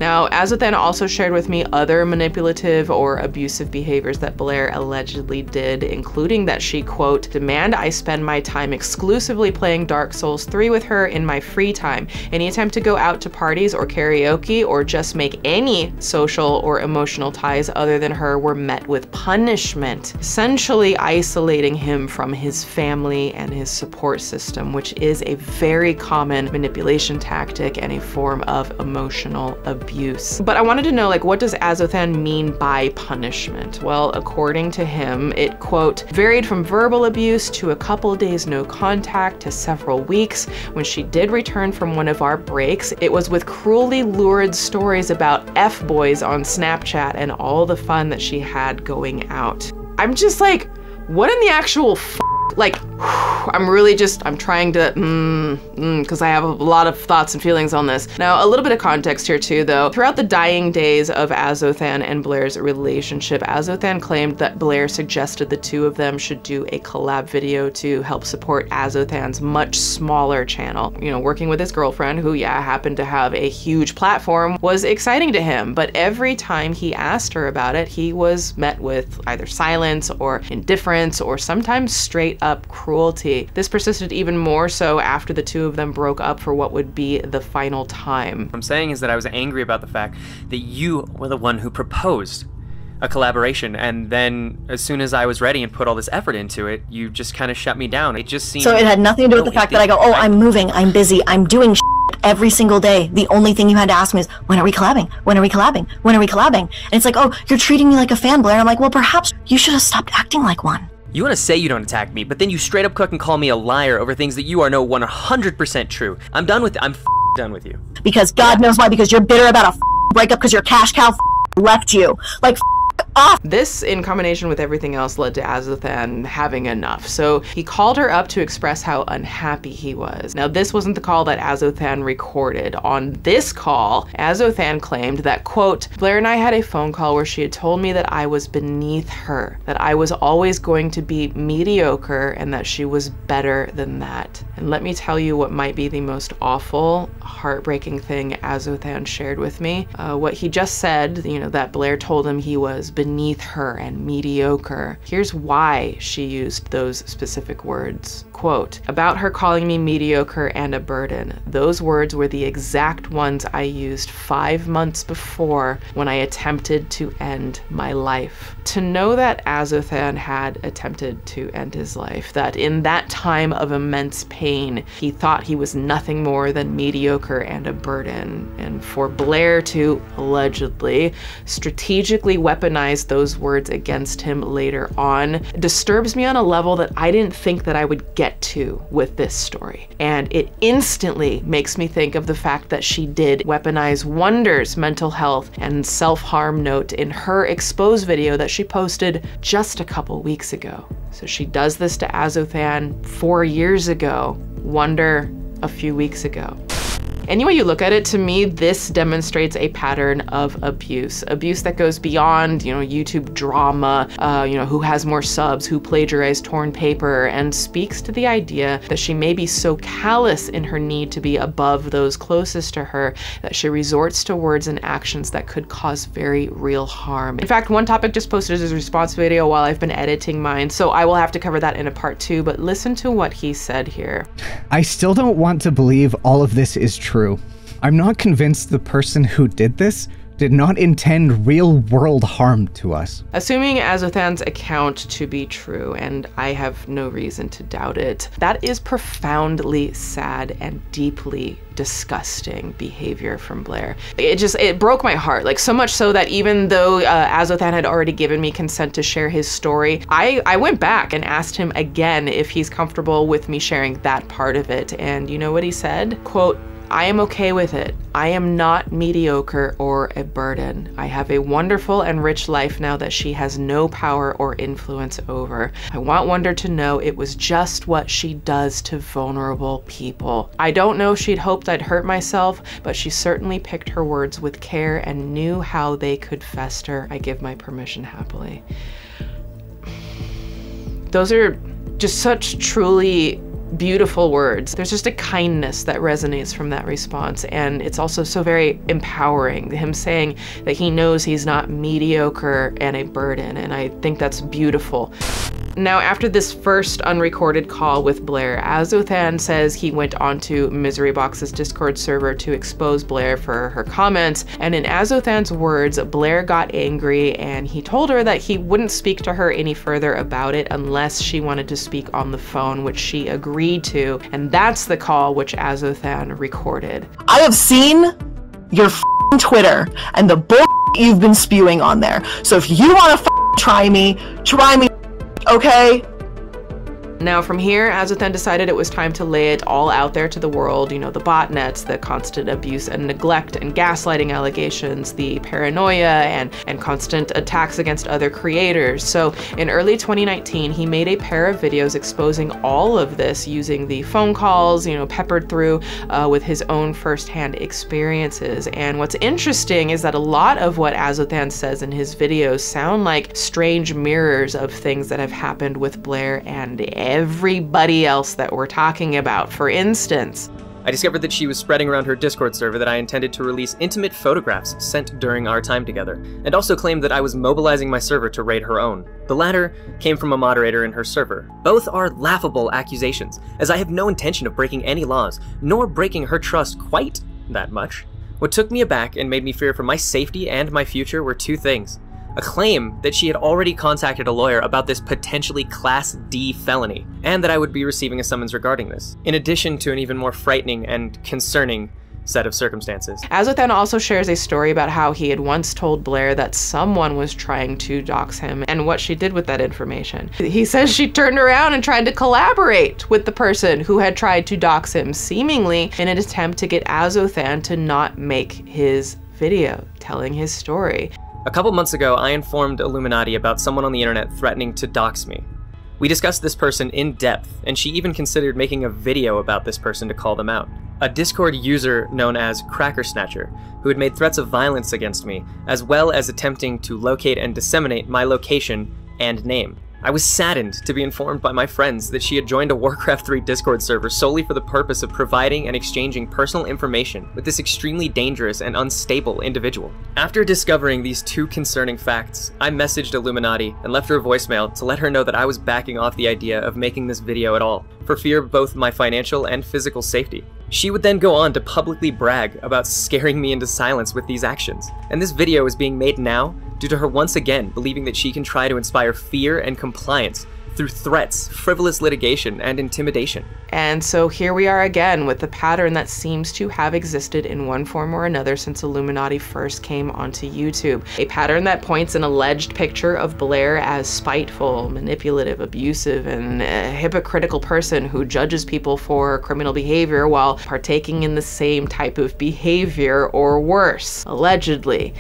Now, Azothan also shared with me other manipulative or abusive behaviors that Blair allegedly did, including that she, quote, demand I spend my time exclusively playing Dark Souls 3 with her in my free time. Any attempt to go out to parties or karaoke or just make any social or emotional ties other than her were met with punishment, essentially isolating him from his family and his support system, which is a very common manipulation tactic and a form of emotional abuse. But I wanted to know, like, what does Azothan mean by punishment? Well, according to him, it, quote, varied from verbal abuse to a couple days no contact to several weeks. When she did return from one of our breaks, it was with cruelly lurid stories about F-boys on Snapchat and all the fun that she had going out. I'm just like, what in the actual like, I'm trying to, because I have a lot of thoughts and feelings on this. Now, a little bit of context here too, though. Throughout the dying days of Azothan and Blair's relationship, Azothan claimed that Blair suggested the two of them should do a collab video to help support Azothan's much smaller channel. You know, working with his girlfriend, who, yeah, happened to have a huge platform, was exciting to him. But every time he asked her about it, he was met with either silence or indifference or sometimes straight up cruelty. This persisted even more so after the two of them broke up for what would be the final time. What I'm saying is that I was angry about the fact that you were the one who proposed a collaboration, and then as soon as I was ready and put all this effort into it, you just kind of shut me down. It just seemed— So it had nothing to do with the fact that I go, oh, I'm moving, I'm busy, I'm doing every single day. The only thing you had to ask me is, when are we collabing? When are we collabing? When are we collabing? And it's like, oh, you're treating me like a fan, Blair. I'm like, well, perhaps you should have stopped acting like one. You want to say you don't attack me, but then you straight up cook and call me a liar over things that you are no 100% true. I'm done with— I'm done with you. Because God knows why, because you're bitter about a breakup because your cash cow left you. Like, off. This, in combination with everything else, led to Azothan having enough. So he called her up to express how unhappy he was. Now, this wasn't the call that Azothan recorded. On this call, Azothan claimed that, quote, Blair and I had a phone call where she had told me that I was beneath her, that I was always going to be mediocre, and that she was better than that. And let me tell you what might be the most awful, heartbreaking thing Azothan shared with me. What he just said, you know, that Blair told him he was beneath her and mediocre. Here's why she used those specific words. Quote, about her calling me mediocre and a burden. Those words were the exact ones I used 5 months before when I attempted to end my life. To know that Azothan had attempted to end his life, that in that time of immense pain, he thought he was nothing more than mediocre and a burden, and for Blair to allegedly strategically weaponize those words against him later on disturbs me on a level that I didn't think that I would get to with this story. And it instantly makes me think of the fact that she did weaponize Wonder's mental health and self-harm note in her expose video that she posted just a couple weeks ago. So she does this to Azothan 4 years ago, Wonder a few weeks ago. Any way you look at it, to me, this demonstrates a pattern of abuse. Abuse that goes beyond, YouTube drama, who has more subs, who plagiarized torn paper, and speaks to the idea that she may be so callous in her need to be above those closest to her that she resorts to words and actions that could cause very real harm. In fact, One Topic just posted his response video while I've been editing mine, so I will have to cover that in a part 2, but listen to what he said here. I still don't want to believe all of this is true. I'm not convinced the person who did this did not intend real-world harm to us. Assuming Azothan's account to be true, and I have no reason to doubt it, that is profoundly sad and deeply disgusting behavior from Blair. It broke my heart, like so much so that even though Azothan had already given me consent to share his story, I went back and asked him again if he's comfortable with me sharing that part of it, and you know what he said? Quote, "I am okay with it. I am not mediocre or a burden. I have a wonderful and rich life now that she has no power or influence over. I want Wonder to know it was just what she does to vulnerable people. I don't know if she'd hoped I'd hurt myself, but she certainly picked her words with care and knew how they could fester. I give my permission happily." Those are just such truly beautiful words. There's just a kindness that resonates from that response, and it's also so very empowering. Him saying that he knows he's not mediocre and a burden, and I think that's beautiful. Now, after this first unrecorded call with Blair, Azothan says he went onto Miserybox's Discord server to expose Blair for her comments, and in Azothan's words, Blair got angry and he told her that he wouldn't speak to her any further about it unless she wanted to speak on the phone, which she agreed to, and that's the call which Azothan recorded. I have seen your Twitter and the bull you've been spewing on there, so if you want to try me, okay? Now from here, Azothan decided it was time to lay it all out there to the world, the botnets, the constant abuse and neglect and gaslighting allegations, the paranoia and constant attacks against other creators. So in early 2019, he made a pair of videos exposing all of this using the phone calls, peppered through with his own firsthand experiences. And what's interesting is that a lot of what Azothan says in his videos sound like strange mirrors of things that have happened with Blair and everybody else that we're talking about. For instance, I discovered that she was spreading around her Discord server that I intended to release intimate photographs sent during our time together, and also claimed that I was mobilizing my server to raid her own. The latter came from a moderator in her server. Both are laughable accusations, as I have no intention of breaking any laws, nor breaking her trust quite that much. What took me aback and made me fear for my safety and my future were two things. A claim that she had already contacted a lawyer about this potentially Class D felony, and that I would be receiving a summons regarding this, in addition to an even more frightening and concerning set of circumstances. Azothan also shares a story about how he had once told Blair that someone was trying to dox him and what she did with that information. He says she turned around and tried to collaborate with the person who had tried to dox him, seemingly in an attempt to get Azothan to not make his video telling his story. A couple months ago, I informed Iilluminaughtii about someone on the internet threatening to dox me. We discussed this person in depth, and she even considered making a video about this person to call them out. A Discord user known as Cracker Snatcher, who had made threats of violence against me, as well as attempting to locate and disseminate my location and name. I was saddened to be informed by my friends that she had joined a Warcraft 3 Discord server solely for the purpose of providing and exchanging personal information with this extremely dangerous and unstable individual. After discovering these two concerning facts, I messaged Iilluminaughtii and left her a voicemail to let her know that I was backing off the idea of making this video at all, for fear of both my financial and physical safety. She would then go on to publicly brag about scaring me into silence with these actions. And this video is being made now due to her once again believing that she can try to inspire fear and compliance through threats, frivolous litigation, and intimidation. And so here we are again with the pattern that seems to have existed in one form or another since Iilluminaughtii first came onto YouTube. A pattern that points an alleged picture of Blair as spiteful, manipulative, abusive, and a hypocritical person who judges people for criminal behavior while partaking in the same type of behavior or worse, allegedly.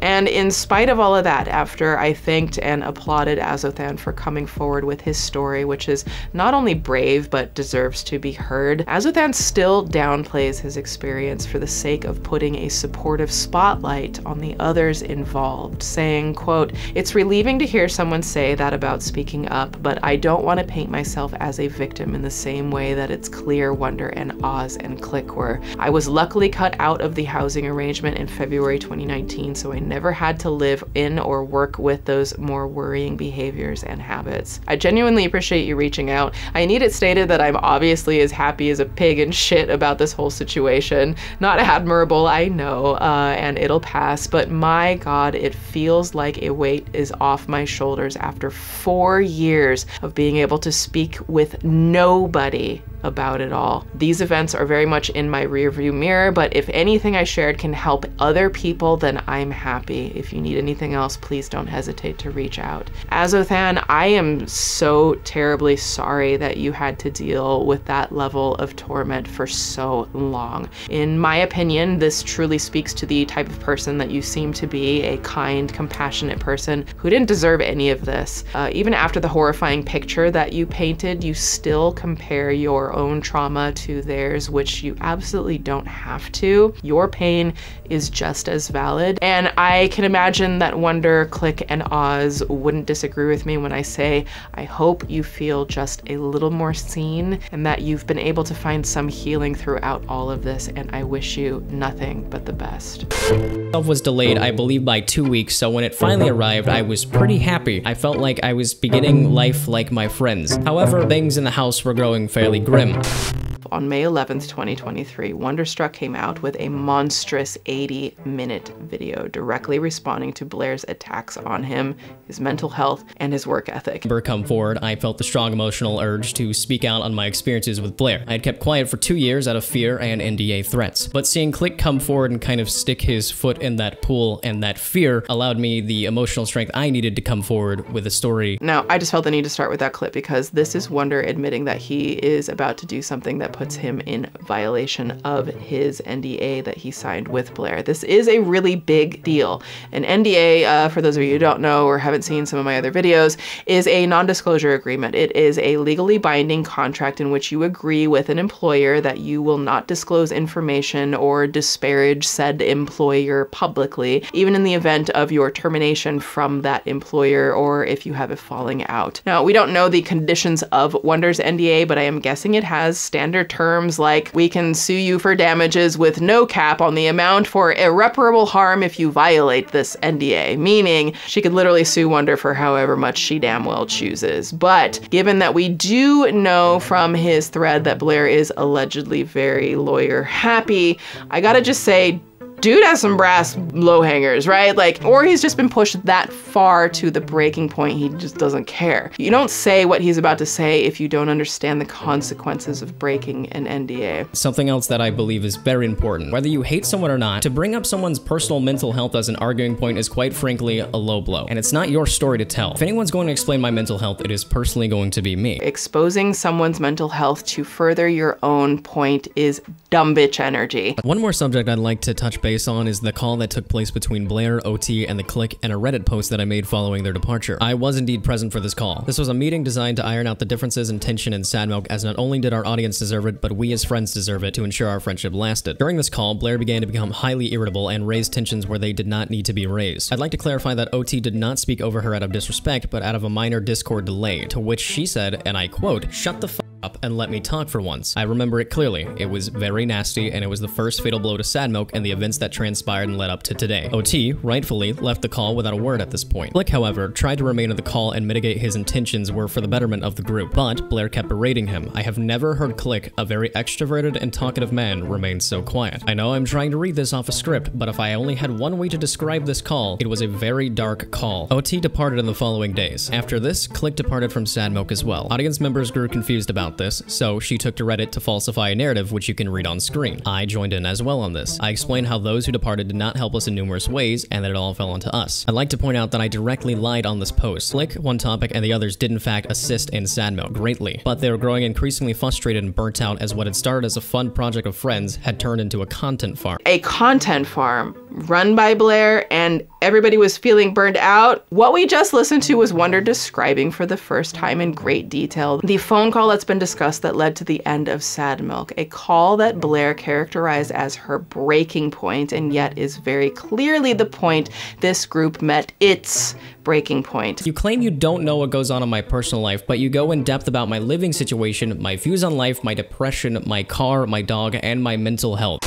And in spite of all of that, after I thanked and applauded Azothan for coming forward with his story, which is not only brave but deserves to be heard, Azothan still downplays his experience for the sake of putting a supportive spotlight on the others involved, saying, quote, "It's relieving to hear someone say that about speaking up, but I don't want to paint myself as a victim in the same way that it's clear Wonder and Oz and Click were. I was luckily cut out of the housing arrangement in February 2019, so I never had to live in or work with those more worrying behaviors and habits. I genuinely appreciate you reaching out. I need it stated that I'm obviously as happy as a pig in shit about this whole situation. Not admirable, I know, and it'll pass, but my God, it feels like a weight is off my shoulders after 4 years of being able to speak with nobody about it all. These events are very much in my rearview mirror, but if anything I shared can help other people, then I'm happy. If you need anything else, please don't hesitate to reach out." Azothan, I am so terribly sorry that you had to deal with that level of torment for so long. In my opinion, this truly speaks to the type of person that you seem to be, a kind, compassionate person who didn't deserve any of this. Even after the horrifying picture that you painted, you still compare your own trauma to theirs, which you absolutely don't have to. Your pain is just as valid. And I can imagine that Wonder, Click, and Oz wouldn't disagree with me when I say, I hope you feel just a little more seen and that you've been able to find some healing throughout all of this, and I wish you nothing but the best. Was delayed, I believe, by 2 weeks, so when it finally arrived, I was pretty happy. I felt like I was beginning life like my friends. However, things in the house were growing fairly grim. On May 11th, 2023, Wonderstruck came out with a monstrous 80-minute video directly responding to Blair's attacks on him, his mental health, and his work ethic. Come forward, I felt the strong emotional urge to speak out on my experiences with Blair. I had kept quiet for 2 years out of fear and NDA threats, but seeing Click come forward and kind of stick his foot in that pool and that fear allowed me the emotional strength I needed to come forward with a story. Now, I just felt the need to start with that clip because this is Wonder admitting that he is about to do something that puts him in violation of his NDA that he signed with Blair. This is a really big deal. An NDA, for those of you who don't know or haven't seen some of my other videos, is a non-disclosure agreement. It is a legally binding contract in which you agree with an employer that you will not disclose information or disparage said employer publicly, even in the event of your termination from that employer or if you have a falling out. Now, we don't know the conditions of Wonder's NDA, but I am guessing it has standard terms like we can sue you for damages with no cap on the amount for irreparable harm if you violate this NDA, meaning she could literally sue Wonder for however much she damn well chooses. But given that we do know from his thread that Blair is allegedly very lawyer happy, I gotta just say, dude has some brass low hangers, right? Like, or he's just been pushed that far to the breaking point, he just doesn't care. You don't say what he's about to say if you don't understand the consequences of breaking an NDA. Something else that I believe is very important, whether you hate someone or not, to bring up someone's personal mental health as an arguing point is quite frankly a low blow. And it's not your story to tell. If anyone's going to explain my mental health, it is personally going to be me. Exposing someone's mental health to further your own point is dumb bitch energy. One more subject I'd like to touch base on is the call that took place between Blair, OT, and the Click, and a Reddit post that I made following their departure. I was indeed present for this call. This was a meeting designed to iron out the differences in tension and sad milk, as not only did our audience deserve it, but we as friends deserve it to ensure our friendship lasted. During this call, Blair began to become highly irritable and raised tensions where they did not need to be raised. I'd like to clarify that OT did not speak over her out of disrespect, but out of a minor Discord delay, to which she said, and I quote, "Shut the f up and let me talk for once." I remember it clearly. It was very nasty, and it was the first fatal blow to sad milk and the events that transpired and led up to today. OT, rightfully, left the call without a word at this point. Click, however, tried to remain on the call and mitigate his intentions were for the betterment of the group, but Blair kept berating him. I have never heard Click, a very extroverted and talkative man, remain so quiet. I know I'm trying to read this off a script, but if I only had one way to describe this call, it was a very dark call. OT departed in the following days. After this, Click departed from sad milk as well. Audience members grew confused about this, so she took to Reddit to falsify a narrative which you can read on screen. I joined in as well on this. I explained how those who departed did not help us in numerous ways and that it all fell onto us. I'd like to point out that I directly lied on this post. Click, one topic, and the others did in fact assist in sad milk greatly, but they were growing increasingly frustrated and burnt out as what had started as a fun project of friends had turned into a content farm. A content farm? run by Blair, and everybody was feeling burned out. What we just listened to was Wonder describing for the first time in great detail the phone call that's been discussed that led to the end of Sad Milk, a call that Blair characterized as her breaking point, and yet is very clearly the point this group met its breaking point. You claim you don't know what goes on in my personal life, but you go in depth about my living situation, my views on life, my depression, my car, my dog, and my mental health.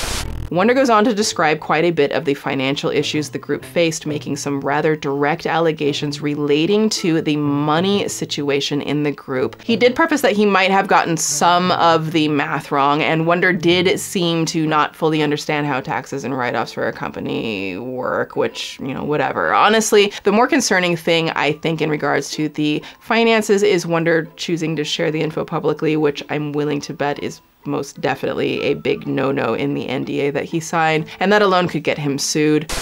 Wonder goes on to describe quite a bit of the financial issues the group faced, making some rather direct allegations relating to the money situation in the group. He did preface that he might have gotten some of the math wrong, and Wonder did seem to not fully understand how taxes and write-offs for a company work, which, you know, whatever. Honestly, the more concerning thing, I think, in regards to the finances is Wonder choosing to share the info publicly, which I'm willing to bet is most definitely a big no-no in the NDA that he signed, and that alone could get him sued.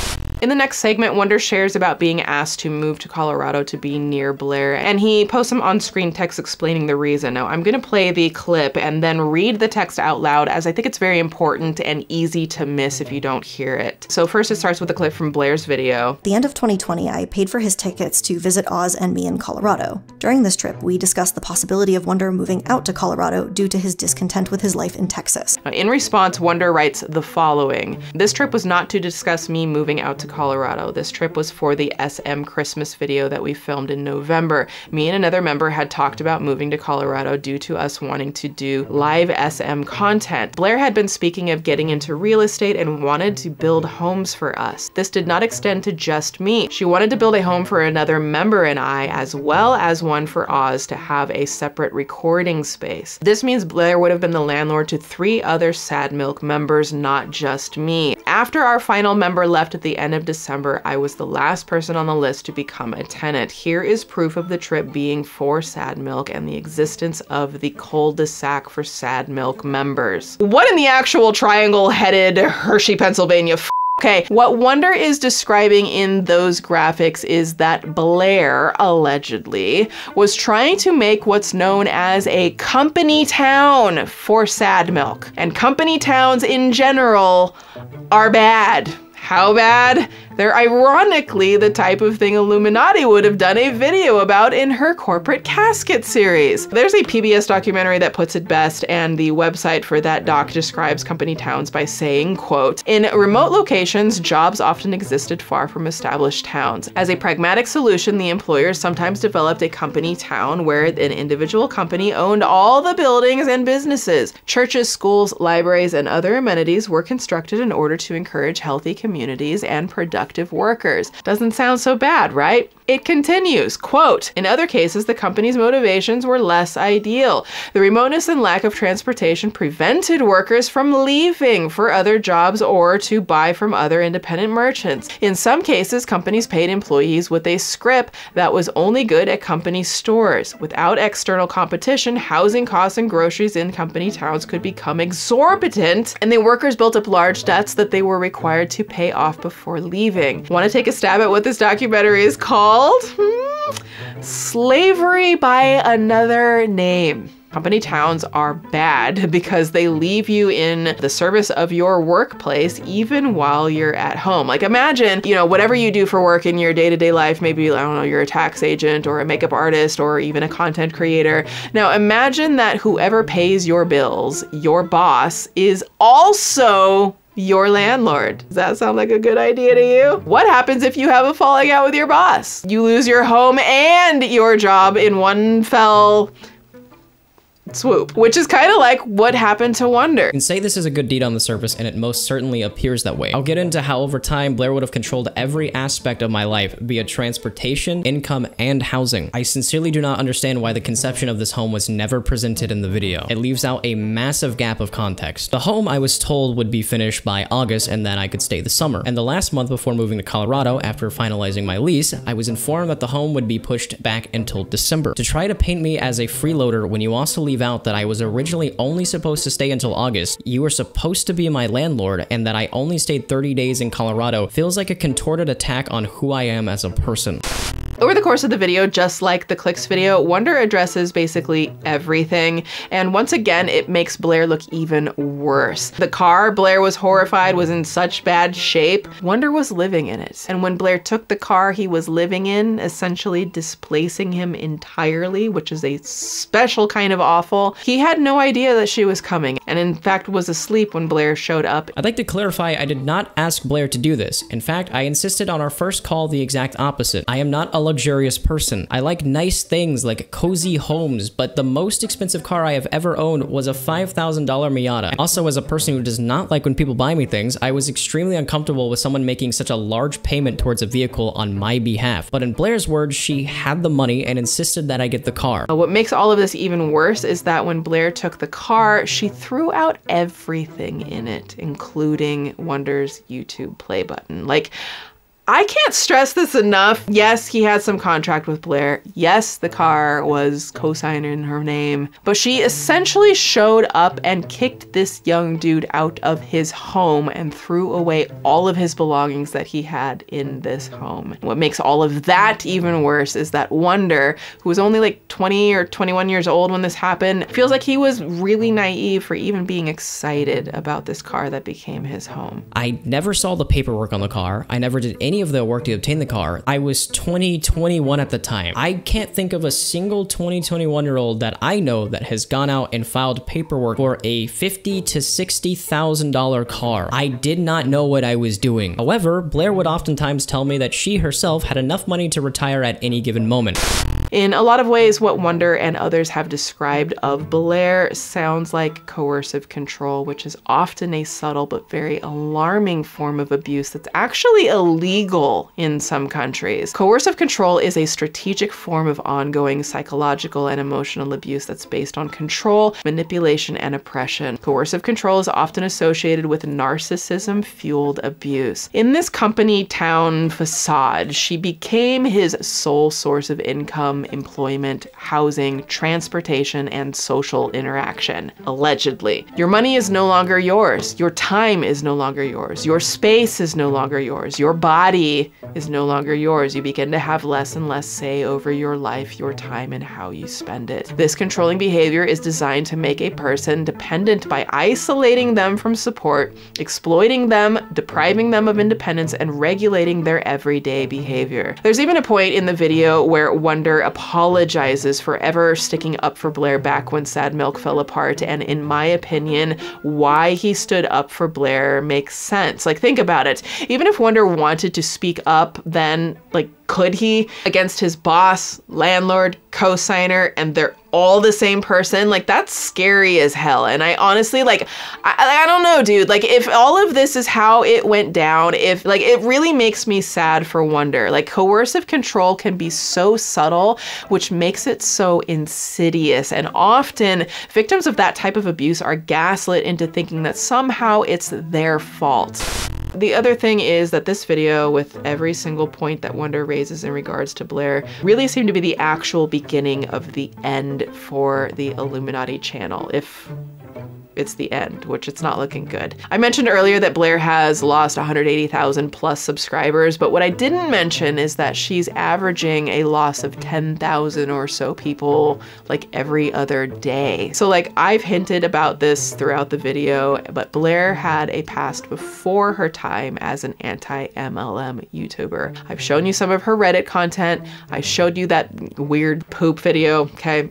In the next segment, Wonder shares about being asked to move to Colorado to be near Blair, and he posts some on-screen text explaining the reason. Now, I'm gonna play the clip and then read the text out loud, as I think it's very important and easy to miss if you don't hear it. So first it starts with a clip from Blair's video. At the end of 2020, I paid for his tickets to visit Oz and me in Colorado. During this trip, we discussed the possibility of Wonder moving out to Colorado due to his discontent with his life in Texas. In response, Wonder writes the following: "This trip was not to discuss me moving out to Colorado. This trip was for the SM Christmas video that we filmed in November. Me and another member had talked about moving to Colorado due to us wanting to do live SM content. Blair had been speaking of getting into real estate and wanted to build homes for us. This did not extend to just me. She wanted to build a home for another member and I, as well as one for Oz to have a separate recording space. This means Blair would have been the landlord to 3 other Sad Milk members, not just me. After our final member left at the end of December, I was the last person on the list to become a tenant. Here is proof of the trip being for Sad Milk and the existence of the cul-de-sac for Sad Milk members." What in the actual triangle-headed Hershey, Pennsylvania Okay, what Wonder is describing in those graphics is that Blair, allegedly, was trying to make what's known as a company town for Sad Milk. And company towns in general are bad. How bad? They're ironically the type of thing Iilluminaughtii would have done a video about in her corporate casket series. There's a PBS documentary that puts it best, and the website for that doc describes company towns by saying, quote, "In remote locations, jobs often existed far from established towns. As a pragmatic solution, the employers sometimes developed a company town where an individual company owned all the buildings and businesses. Churches, schools, libraries, and other amenities were constructed in order to encourage healthy communities and productive workers." Doesn't sound so bad, right? It continues, quote, "In other cases, the company's motivations were less ideal. The remoteness and lack of transportation prevented workers from leaving for other jobs or to buy from other independent merchants. In some cases, companies paid employees with a scrip that was only good at company stores. Without external competition, housing costs and groceries in company towns could become exorbitant, and the workers built up large debts that they were required to pay off before leaving." Want to take a stab at what this documentary is called? Slavery by another name. Company towns are bad because they leave you in the service of your workplace even while you're at home. Like imagine, you know, whatever you do for work in your day-to-day life, maybe, I don't know, you're a tax agent or a makeup artist or even a content creator. Now imagine that whoever pays your bills, your boss, is also your landlord. Does that sound like a good idea to you? What happens if you have a falling out with your boss? You lose your home and your job in one fell swoop, which is kind of like what happened to Wonder. You can say this is a good deed on the surface, and it most certainly appears that way. I'll get into how over time Blair would have controlled every aspect of my life, be it transportation, income, and housing. I sincerely do not understand why the conception of this home was never presented in the video. It leaves out a massive gap of context. The home I was told would be finished by August and then I could stay the summer. And the last month before moving to Colorado, after finalizing my lease, I was informed that the home would be pushed back until December. To try to paint me as a freeloader when you also leave out that I was originally only supposed to stay until August, you were supposed to be my landlord, and that I only stayed 30 days in Colorado feels like a contorted attack on who I am as a person. Over the course of the video, just like the clicks video, Wonder addresses basically everything. And once again, it makes Blair look even worse. The car Blair was horrified was in such bad shape. Wonder was living in it. And when Blair took the car he was living in, essentially displacing him entirely, which is a special kind of awful, he had no idea that she was coming, and in fact was asleep when Blair showed up. I'd like to clarify, I did not ask Blair to do this. In fact, I insisted on our first call the exact opposite. I am not a luxurious person. I like nice things like cozy homes, but the most expensive car I have ever owned was a $5,000 Miata. Also, as a person who does not like when people buy me things, I was extremely uncomfortable with someone making such a large payment towards a vehicle on my behalf. But in Blair's words, she had the money and insisted that I get the car. What makes all of this even worse is that when Blair took the car, she threw out everything in it, including Wonder's YouTube play button. Like, I can't stress this enough. Yes, he had some contract with Blair. Yes, the car was co-signed in her name, but she essentially showed up and kicked this young dude out of his home and threw away all of his belongings that he had in this home. What makes all of that even worse is that Wonder, who was only like 20 or 21 years old when this happened, feels like he was really naive for even being excited about this car that became his home. I never saw the paperwork on the car. I never did any of the work to obtain the car. I was 21 at the time. I can't think of a single 21-year-old that I know that has gone out and filed paperwork for a $50,000 to $60,000 car. I did not know what I was doing. However, Blair would oftentimes tell me that she herself had enough money to retire at any given moment. In a lot of ways, what Wonder and others have described of Blair sounds like coercive control, which is often a subtle but very alarming form of abuse that's actually illegal in some countries. Coercive control is a strategic form of ongoing psychological and emotional abuse that's based on control, manipulation, and oppression. Coercive control is often associated with narcissism-fueled abuse. In this company town facade, she became his sole source of income, employment, housing, transportation, and social interaction. Allegedly. Your money is no longer yours. Your time is no longer yours. Your space is no longer yours. Your body is no longer yours. You begin to have less and less say over your life, your time, and how you spend it. This controlling behavior is designed to make a person dependent by isolating them from support, exploiting them, depriving them of independence, and regulating their everyday behavior. There's even a point in the video where Wonder apologizes for ever sticking up for Blair back when Sad Milk fell apart, and in my opinion, why he stood up for Blair makes sense. Like, think about it. Even if Wonder wanted to speak up, then, like, could he? Against his boss, landlord, co-signer, and they're all the same person? Like, that's scary as hell. And I honestly, like, I don't know, dude. Like, if all of this is how it went down, if, like, it really makes me sad for Wonder. Like, coercive control can be so subtle, which makes it so insidious. And often, victims of that type of abuse are gaslit into thinking that somehow it's their fault. The other thing is that this video, with every single point that Wonder raises in regards to Blair, really seemed to be the actual beginning of the end for the Iilluminaughtii channel, if it's the end, which it's not looking good. I mentioned earlier that Blair has lost 180,000 plus subscribers, but what I didn't mention is that she's averaging a loss of 10,000 or so people like every other day. So, like, I've hinted about this throughout the video, but Blair had a past before her time as an anti-MLM YouTuber. I've shown you some of her Reddit content. I showed you that weird poop video, okay?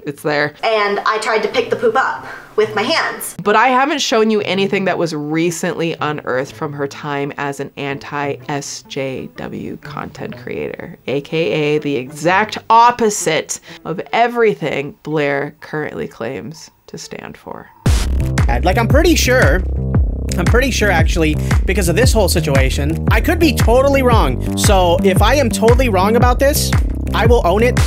It's there. And I tried to pick the poop up with my hands. But I haven't shown you anything that was recently unearthed from her time as an anti-SJW content creator, aka the exact opposite of everything Blair currently claims to stand for. Like, I'm pretty sure actually, because of this whole situation, I could be totally wrong. So if I am totally wrong about this, I will own it.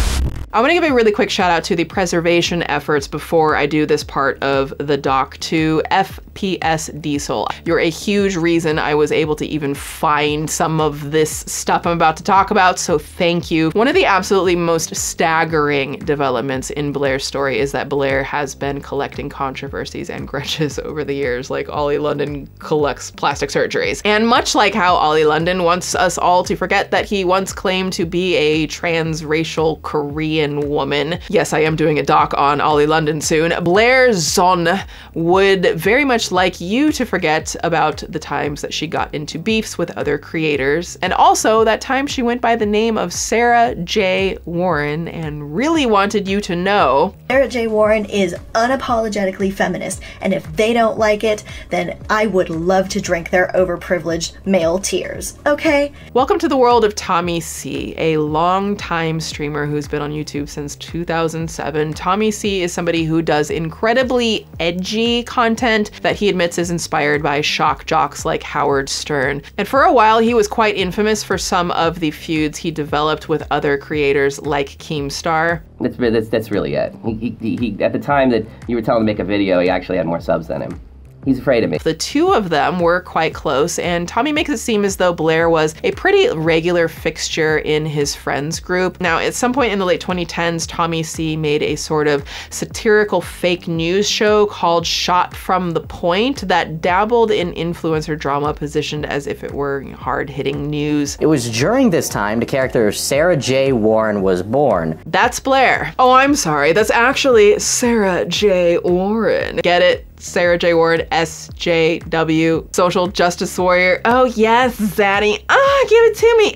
I want to give a really quick shout out to the preservation efforts before I do this part of the doc to FPS Diesel. You're a huge reason I was able to even find some of this stuff I'm about to talk about, so thank you. One of the absolutely most staggering developments in Blair's story is that Blair has been collecting controversies and grudges over the years, like Ollie London collects plastic surgeries. And much like how Ollie London wants us all to forget that he once claimed to be a transracial Korean woman. Yes, I am doing a doc on Ollie London soon. Blair Zon would very much like you to forget about the times that she got into beefs with other creators, and also that time she went by the name of Sarah J. Warren and really wanted you to know Sarah J. Warren is unapologetically feminist, and if they don't like it, then I would love to drink their overprivileged male tears, okay? Welcome to the world of Tommy C, a long-time streamer who's been on YouTube since 2007. Tommy C is somebody who does incredibly edgy content that he admits is inspired by shock jocks like Howard Stern. And for a while, he was quite infamous for some of the feuds he developed with other creators like Keemstar. That's really it. He at the time that you were telling him to make a video, he actually had more subs than him. He's afraid of me. The two of them were quite close, and Tommy makes it seem as though Blair was a pretty regular fixture in his friends group. Now, at some point in the late 2010s, Tommy C made a sort of satirical fake news show called Shot from the Point that dabbled in influencer drama positioned as if it were hard-hitting news. It was during this time the character Sarah J. Warren was born. That's Blair. Oh, I'm sorry. That's actually Sarah J. Warren. Get it? Sarah J. Warren, SJW, social justice warrior. Oh yes, Zaddy. Give it to me.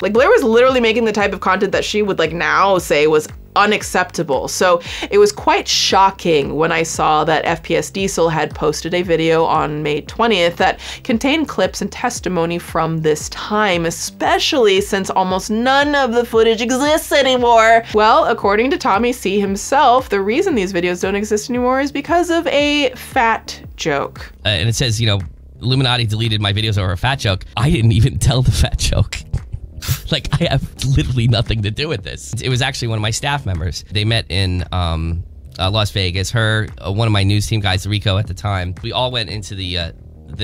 Like Blair was literally making the type of content that she would like now say was unacceptable. So it was quite shocking when I saw that FPS Diesel had posted a video on May 20th that contained clips and testimony from this time, especially since almost none of the footage exists anymore. Well, according to Tommy C himself, the reason these videos don't exist anymore is because of a fat joke. And it says, you know, Illuminaughtii deleted my videos over a fat joke. I didn't even tell the fat joke. Like, I have literally nothing to do with this. It was actually one of my staff members. They met in Las Vegas. Her, one of my news team guys, Rico at the time, we all went into the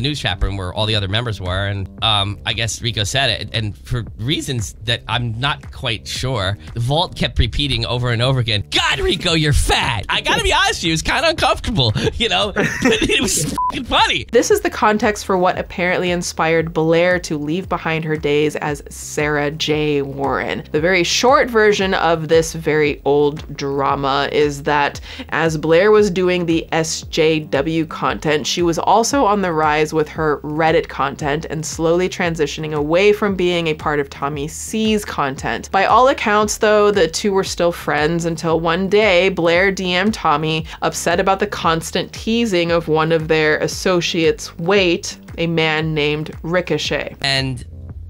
news chat room where all the other members were, and I guess Rico said it, and for reasons that I'm not quite sure, Vault kept repeating over and over again, God, Rico, you're fat. I gotta be honest with you, it was kind of uncomfortable, you know? It was f***ing funny. This is the context for what apparently inspired Blair to leave behind her days as Sarah J. Warren. The very short version of this very old drama is that as Blair was doing the SJW content, she was also on the rise with her Reddit content and slowly transitioning away from being a part of Tommy C's content. By all accounts, though, the two were still friends until one day Blair DM'd Tommy, upset about the constant teasing of one of their associates' weight, a man named Ricochet. And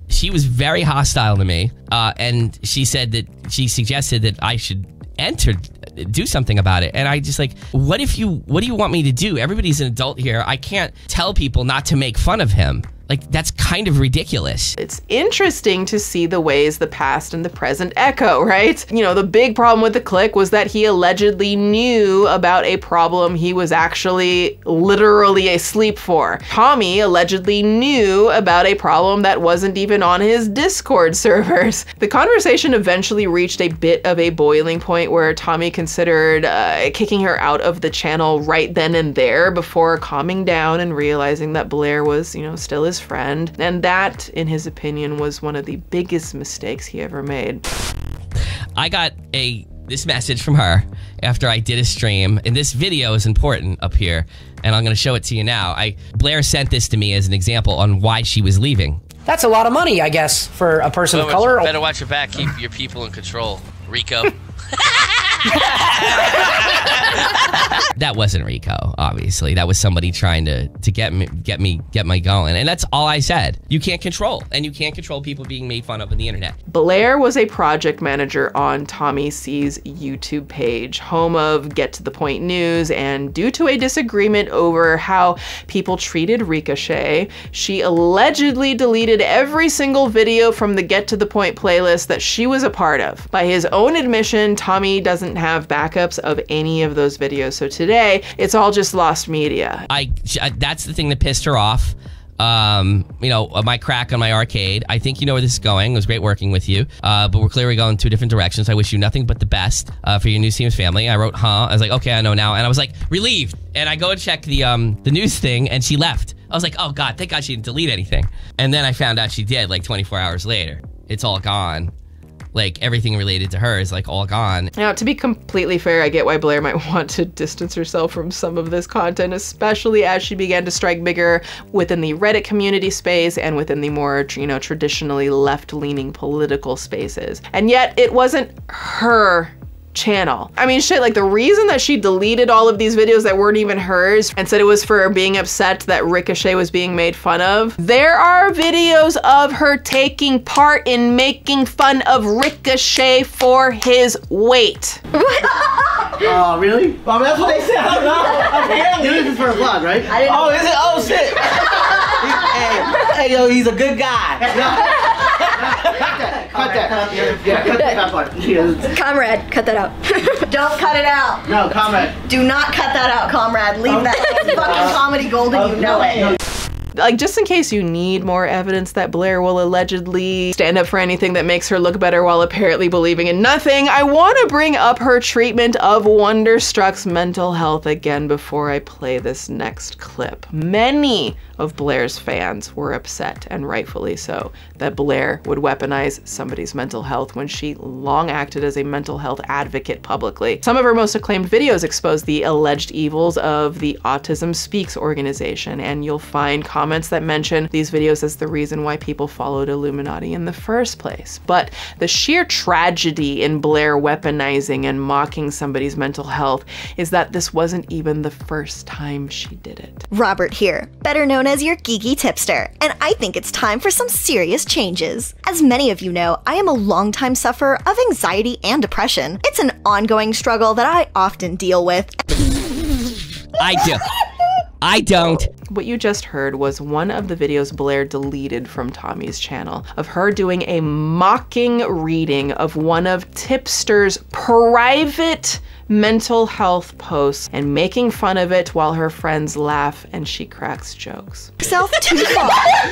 she was very hostile to me, and she said that she suggested that I should do something about it. And I just like, what do you want me to do? Everybody's an adult here. I can't tell people not to make fun of him. Like, that's kind of ridiculous. It's interesting to see the ways the past and the present echo, right? You know, the big problem with the clique was that he allegedly knew about a problem he was actually literally asleep for. Tommy allegedly knew about a problem that wasn't even on his Discord servers. The conversation eventually reached a bit of a boiling point where Tommy considered kicking her out of the channel right then and there before calming down and realizing that Blair was, you know, still his friend, and that, in his opinion, was one of the biggest mistakes he ever made. I got this message from her after I did a stream, and this video is important up here, and I'm gonna show it to you now. Blair sent this to me as an example on why she was leaving. That's a lot of money, I guess, for a person of color. Better watch your back, keep your people in control, Rico. That wasn't Rico, obviously. That was somebody trying to get me going. And that's all I said. You can't control, and you can't control people being made fun of on the internet. Blair was a project manager on Tommy C's YouTube page, home of Get to the Point News, and due to a disagreement over how people treated Ricochet, she allegedly deleted every single video from the Get to the Point playlist that she was a part of. By his own admission, Tommy doesn't have backups of any of those videos, so today it's all just lost media. That's the thing that pissed her off. You know, my crack on my arcade. I think you know where this is going. It was great working with you, but we're clearly going two different directions. I wish you nothing but the best for your new Sims family. I wrote, huh? I was like, okay, I know now. And I was like, relieved. And I go and check the news thing, and she left. I was like, oh God, thank God she didn't delete anything. And then I found out she did, like 24 hours later. It's all gone. Like, everything related to her is like all gone. Now, to be completely fair, I get why Blair might want to distance herself from some of this content, especially as she began to strike bigger within the Reddit community space and within the more, you know, traditionally left-leaning political spaces. And yet, it wasn't her channel. I mean, shit, like the reason that she deleted all of these videos that weren't even hers and said it was for being upset that Ricochet was being made fun of, there are videos of her taking part in making fun of Ricochet for his weight. Oh, really? Well, that's what they said. I don't know. Apparently. This is for a vlog, right? I didn't know. Oh, is it? Oh, shit. Hey, yo, he's a good guy. Cut that. Yeah, cut that part. Comrade, cut that out. Don't cut it out. No, comrade. Do not cut that out, comrade. Leave that. It's fucking comedy gold and you know it. Like, just in case you need more evidence that Blair will allegedly stand up for anything that makes her look better while apparently believing in nothing, I want to bring up her treatment of Wonderstruck's mental health again before I play this next clip. Many of Blair's fans were upset, and rightfully so, that Blair would weaponize somebody's mental health when she long acted as a mental health advocate publicly. Some of her most acclaimed videos expose the alleged evils of the Autism Speaks organization, and you'll find comments that mention these videos as the reason why people followed Iilluminaughtii in the first place. But the sheer tragedy in Blair weaponizing and mocking somebody's mental health is that this wasn't even the first time she did it. Robert here, better known as your geeky tipster, and I think it's time for some serious changes. As many of you know, I am a longtime sufferer of anxiety and depression. It's an ongoing struggle that I often deal with. I do. I don't. What you just heard was one of the videos Blair deleted from Tommy's channel of her doing a mocking reading of one of Tipster's private mental health posts and making fun of it while her friends laugh and she cracks jokes. Self too far.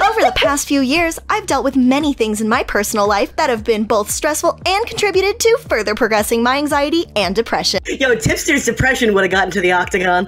Over the past few years, I've dealt with many things in my personal life that have been both stressful and contributed to further progressing my anxiety and depression. Yo, Tipster's depression would have gotten to the octagon.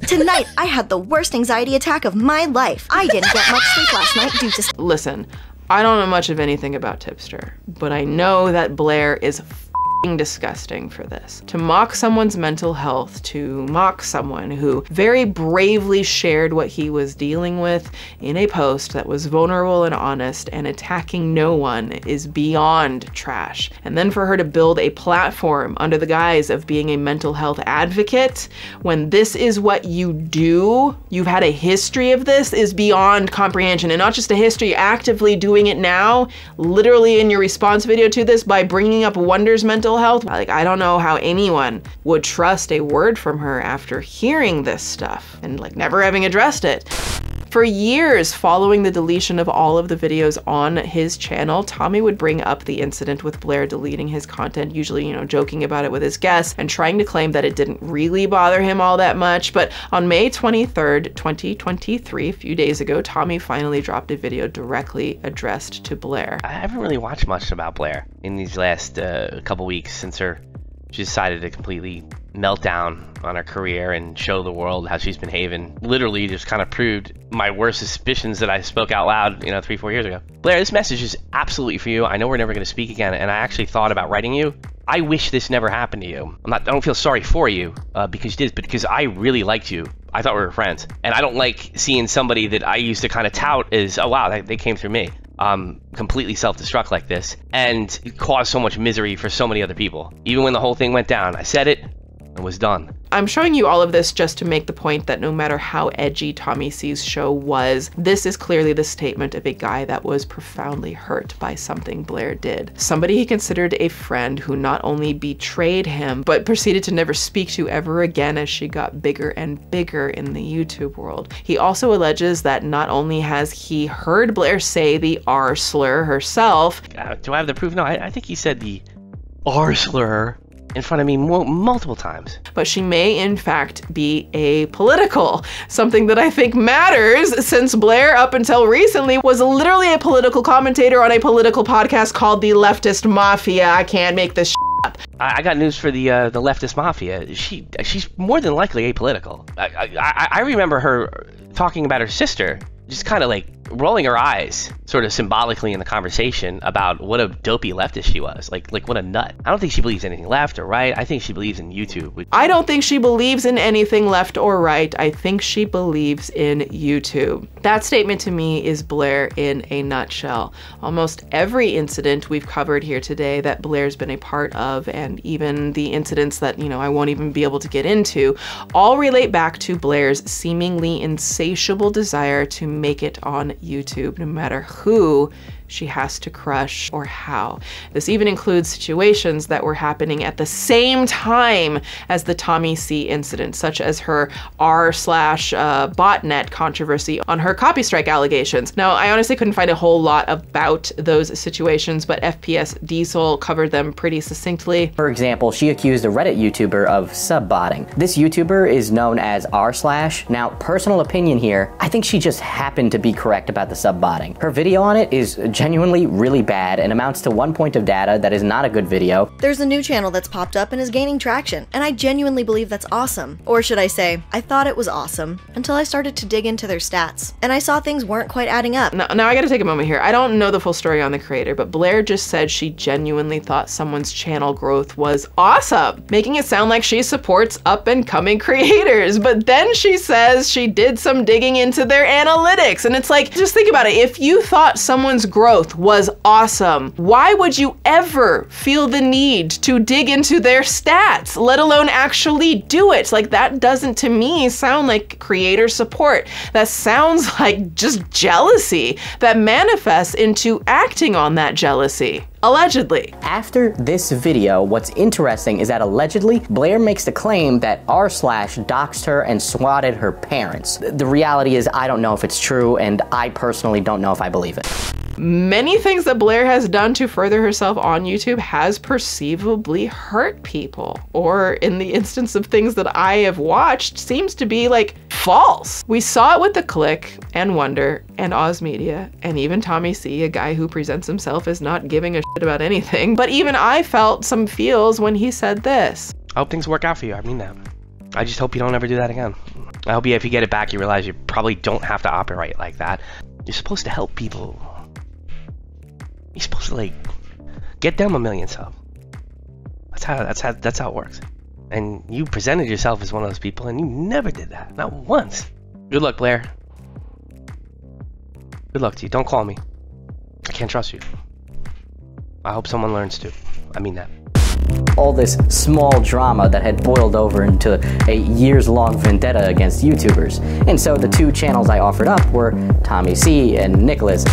Tonight, I had the worst anxiety attack of my life. I didn't get much sleep last night due to— Listen, I don't know much of anything about Tipster, but I know that Blair is f***ing disgusting for this. To mock someone's mental health, to mock someone who very bravely shared what he was dealing with in a post that was vulnerable and honest and attacking no one is beyond trash. And then for her to build a platform under the guise of being a mental health advocate, when this is what you do, you've had a history of this, is beyond comprehension. And not just a history, actively doing it now, literally in your response video to this by bringing up Wonder's mental health. Like, I don't know how anyone would trust a word from her after hearing this stuff and like never having addressed it. For years following the deletion of all of the videos on his channel, Tommy would bring up the incident with Blair deleting his content, usually, you know, joking about it with his guests and trying to claim that it didn't really bother him all that much. But on May 23rd, 2023, a few days ago, Tommy finally dropped a video directly addressed to Blair. I haven't really watched much about Blair in these last couple weeks since she decided to completely melt down on her career and show the world how she's behaving. Literally just kind of proved my worst suspicions that I spoke out loud, you know, 3-4 years ago. Blair, this message is absolutely for you. I know we're never going to speak again, and I actually thought about writing you. I wish this never happened to you. I don't feel sorry for you because you did, but because I really liked you. I thought we were friends. And I don't like seeing somebody that I used to kind of tout as, oh wow, they came through me. completely self-destruct like this and cause so much misery for so many other people. Even when the whole thing went down, I said it and was done. I'm showing you all of this just to make the point that no matter how edgy Tommy C's show was, this is clearly the statement of a guy that was profoundly hurt by something Blair did. Somebody he considered a friend who not only betrayed him, but proceeded to never speak to ever again as she got bigger and bigger in the YouTube world. He also alleges that not only has he heard Blair say the R slur herself. Do I have the proof? No, I think he said the R slur in front of me multiple times. But she may in fact be apolitical, something that I think matters since Blair up until recently was literally a political commentator on a political podcast called The Leftist Mafia. I can't make this up. I got news for the leftist mafia. She's more than likely apolitical. I remember her talking about her sister, just kind of like rolling her eyes sort of symbolically in the conversation about what a dopey leftist she was, like what a nut. I don't think she believes anything left or right. I think she believes in YouTube. I don't think she believes in anything left or right. I think she believes in YouTube. That statement to me is Blair in a nutshell. Almost every incident we've covered here today that Blair's been a part of, and even the incidents that, I won't even be able to get into, all relate back to Blair's seemingly insatiable desire to make it on YouTube, no matter who she has to crush or how. This even includes situations that were happening at the same time as the Tommy C incident, such as her r/botnet controversy on her copy strike allegations. Now, I honestly couldn't find a whole lot about those situations, but FPS Diesel covered them pretty succinctly. For example, she accused a Reddit YouTuber of sub-botting. This YouTuber is known as r/. Now, personal opinion here, I think she just happened to be correct about the sub-botting. Her video on it is genuinely really bad and amounts to 1 point of data that is not a good video. There's a new channel that's popped up and is gaining traction, and I genuinely believe that's awesome. Or should I say, I thought it was awesome until I started to dig into their stats, and I saw things weren't quite adding up. Now I gotta take a moment here. I don't know the full story on the creator, but Blair just said she genuinely thought someone's channel growth was awesome, making it sound like she supports up and coming creators. But then she says she did some digging into their analytics, and it's like, just think about it. If you thought someone's growth was awesome, why would you ever feel the need to dig into their stats, let alone actually do it? Like, that doesn't to me sound like creator support. That sounds like just jealousy that manifests into acting on that jealousy. Allegedly. After this video, what's interesting is that allegedly, Blair makes the claim that r/ doxed her and swatted her parents. The reality is, I don't know if it's true, and I personally don't know if I believe it. Many things that Blair has done to further herself on YouTube has perceivably hurt people, or in the instance of things that I have watched, seems to be like false. We saw it with The Click and Wonder and Oz Media, and even Tommy C, a guy who presents himself as not giving a shit about anything. But even I felt some feels when he said this. I hope things work out for you. I mean that. I just hope you don't ever do that again. I hope if you get it back, you realize you probably don't have to operate like that. You're supposed to help people. You're supposed to, like, get them 1 million subs. That's how it works. And you presented yourself as one of those people, and you never did that, not once. Good luck, Blair. Good luck to you. Don't call me. I can't trust you. I hope someone learns to. I mean that. All this small drama that had boiled over into a years-long vendetta against YouTubers. And so the two channels I offered up were Tommy C and Nicholas.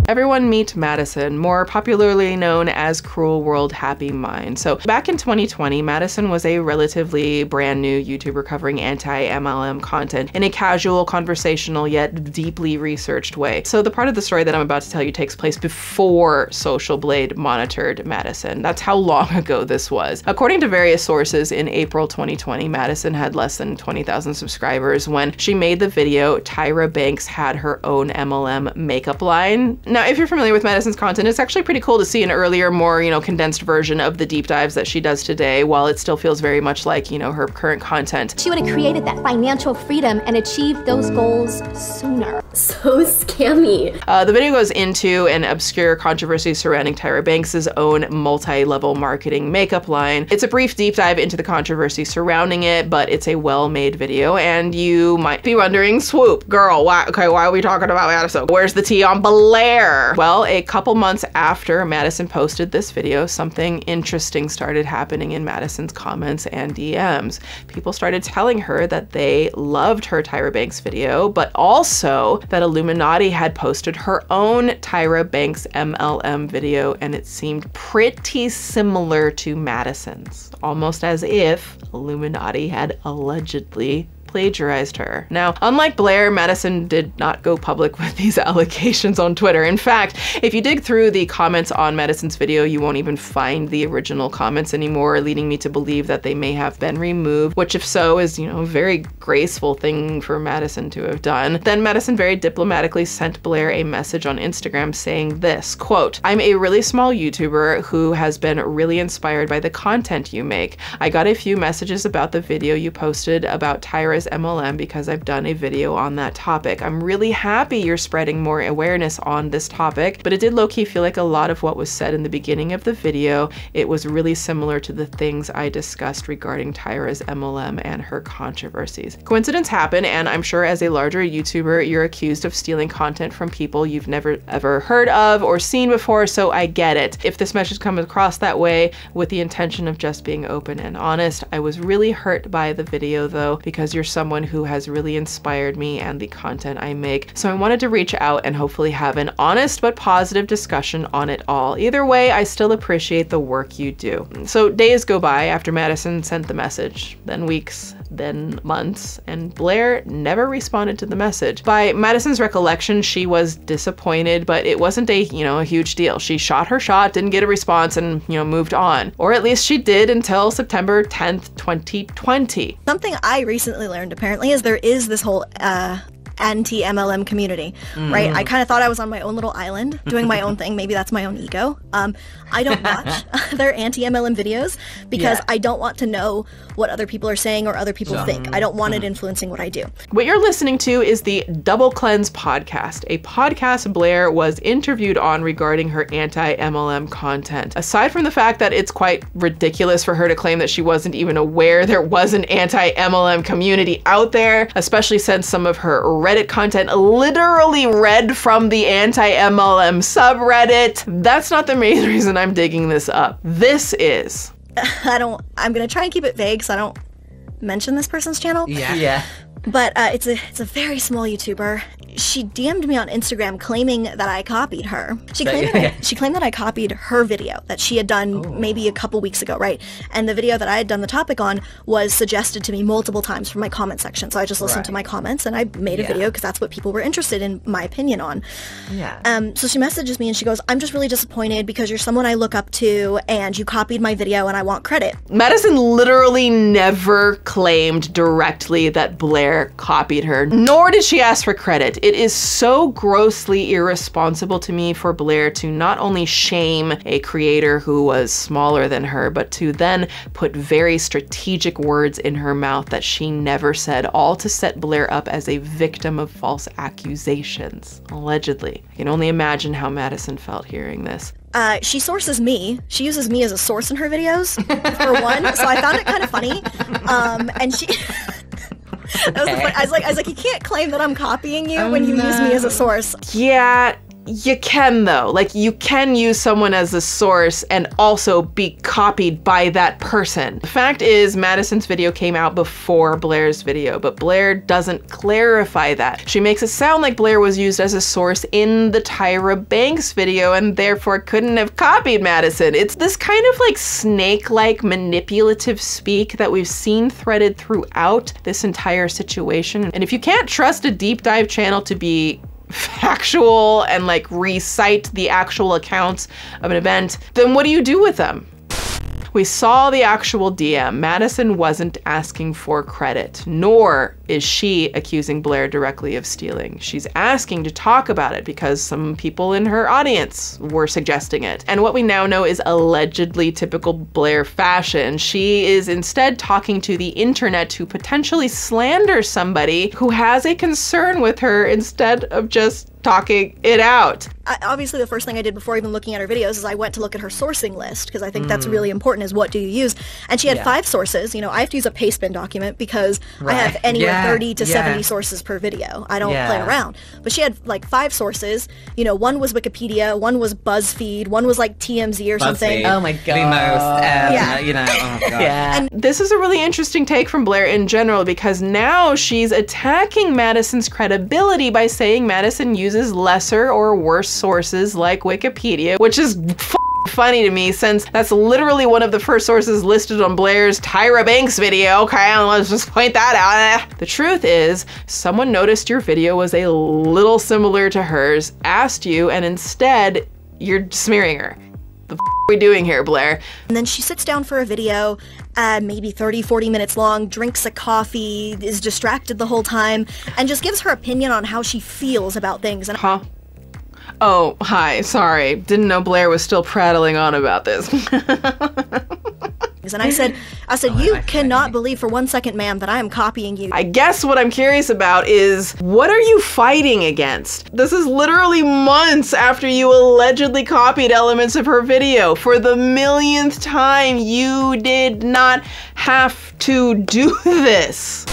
Everyone meet Madison, more popularly known as Cruel World Happy Mind. So back in 2020, Madison was a relatively brand new YouTuber covering anti-MLM content in a casual, conversational, yet deeply researched way. So the part of the story that I'm about to tell you takes place before Social Blade monitored Madison. That's how long ago this was. According to various sources, in April 2020, Madison had less than 20,000 subscribers when she made the video Tyra Banks had her own MLM makeup line. Now, if you're familiar with Madison's content, it's actually pretty cool to see an earlier, more, condensed version of the deep dives that she does today, while it still feels very much like, her current content. She would have created that financial freedom and achieved those goals sooner. So scammy. The video goes into an obscure controversy surrounding Tyra Banks' own multi-level marketing makeup line. It's a brief deep dive into the controversy surrounding it, but it's a well-made video, and you might be wondering, Swoop, girl, why are we talking about Madison? Where's the tea on Blair? Well, a couple months after Madison posted this video, something interesting started happening in Madison's comments and DMs. People started telling her that they loved her Tyra Banks video, but also that Iilluminaughtii had posted her own Tyra Banks MLM video, and it seemed pretty similar to Madison's, almost as if Iilluminaughtii had allegedly plagiarized her. Now, unlike Blair, Madison did not go public with these allegations on Twitter. In fact, if you dig through the comments on Madison's video, you won't even find the original comments anymore, leading me to believe that they may have been removed, which if so is, a very graceful thing for Madison to have done. Then Madison very diplomatically sent Blair a message on Instagram saying this, quote, "I'm a really small YouTuber who has been really inspired by the content you make. I got a few messages about the video you posted about Tyra's MLM because I've done a video on that topic. I'm really happy you're spreading more awareness on this topic, but it did low-key feel like a lot of what was said in the beginning of the video, it was really similar to the things I discussed regarding Tyra's MLM and her controversies. Coincidence happen, and I'm sure as a larger YouTuber, you're accused of stealing content from people you've never ever heard of or seen before, so I get it. If this message comes across that way with the intention of just being open and honest, I was really hurt by the video though, because you're someone who has really inspired me and the content I make. So I wanted to reach out and hopefully have an honest but positive discussion on it all. Either way, I still appreciate the work you do." So days go by after Madison sent the message, then weeks, then months, and Blair never responded to the message. By Madison's recollection, she was disappointed, but it wasn't a huge deal. She shot her shot, didn't get a response, and moved on. Or at least she did until September 10th, 2020. Something I recently learned apparently is there is this whole anti-MLM community, right? I kind of thought I was on my own little island doing my own thing. Maybe that's my own ego. I don't watch their anti-MLM videos because I don't want to know what other people are saying or other people think. I don't want it influencing what I do. What you're listening to is the Double Cleanse podcast, a podcast Blair was interviewed on regarding her anti-MLM content. Aside from the fact that it's quite ridiculous for her to claim that she wasn't even aware there was an anti-MLM community out there, especially since some of her Reddit content literally read from the anti-MLM subreddit. That's not the main reason I'm digging this up. This is... I'm gonna try and keep it vague so I don't mention this person's channel. Yeah. But it's a very small YouTuber. She DM'd me on Instagram claiming that I copied her. She claimed that I copied her video that she had done maybe a couple weeks ago, right? And the video that I had done the topic on was suggested to me multiple times from my comment section. So I just listened to my comments and I made a video because that's what people were interested in my opinion on. So she messages me and she goes, "I'm just really disappointed because you're someone I look up to and you copied my video and I want credit." Madison literally never claimed directly that Blair copied her, nor did she ask for credit. It is so grossly irresponsible to me for Blair to not only shame a creator who was smaller than her, but to then put very strategic words in her mouth that she never said, all to set Blair up as a victim of false accusations, allegedly. I can only imagine how Madison felt hearing this. She sources me. She uses me as a source in her videos, for one, so I found it kind of funny. And she... I was like, you can't claim that I'm copying you when you use me as a source. Yeah, you can though. Like, you can use someone as a source and also be copied by that person. The fact is, Madison's video came out before Blair's video, but Blair doesn't clarify that. She makes it sound like Blair was used as a source in the Tyra Banks video and therefore couldn't have copied Madison. It's this kind of like snake-like manipulative speak that we've seen threaded throughout this entire situation. And if you can't trust a deep dive channel to be factual and like recite the actual accounts of an event, then what do you do with them? We saw the actual DM. Madison wasn't asking for credit, nor is she accusing Blair directly of stealing. She's asking to talk about it because some people in her audience were suggesting it. And what we now know is allegedly typical Blair fashion. She is instead talking to the internet to potentially slander somebody who has a concern with her instead of just talking it out. Obviously, the first thing I did before even looking at her videos is I went to look at her sourcing list, because I think that's really important, is what do you use? And she had 5 sources. You know, I have to use a pastebin document because I have anywhere 30 to 70 sources per video. I don't play around. But she had like 5 sources. You know, one was Wikipedia, one was BuzzFeed, one was like TMZ or something. Oh my god. You know, oh god. And this is a really interesting take from Blair in general, because now she's attacking Madison's credibility by saying Madison uses lesser or worse sources like Wikipedia, which is funny to me, since that's literally one of the first sources listed on Blair's Tyra Banks video. Okay, let's just point that out. The truth is, someone noticed your video was a little similar to hers, asked you, and instead you're smearing her. The f are we doing here, Blair? And then she sits down for a video, maybe 30, 40 minutes long, drinks a coffee, is distracted the whole time, and just gives her opinion on how she feels about things. And Oh, hi, sorry. Didn't know Blair was still prattling on about this. And I said, you cannot believe for 1 second, ma'am, that I am copying you. I guess what I'm curious about is, what are you fighting against? This is literally months after you allegedly copied elements of her video. For the millionth time, you did not have to do this.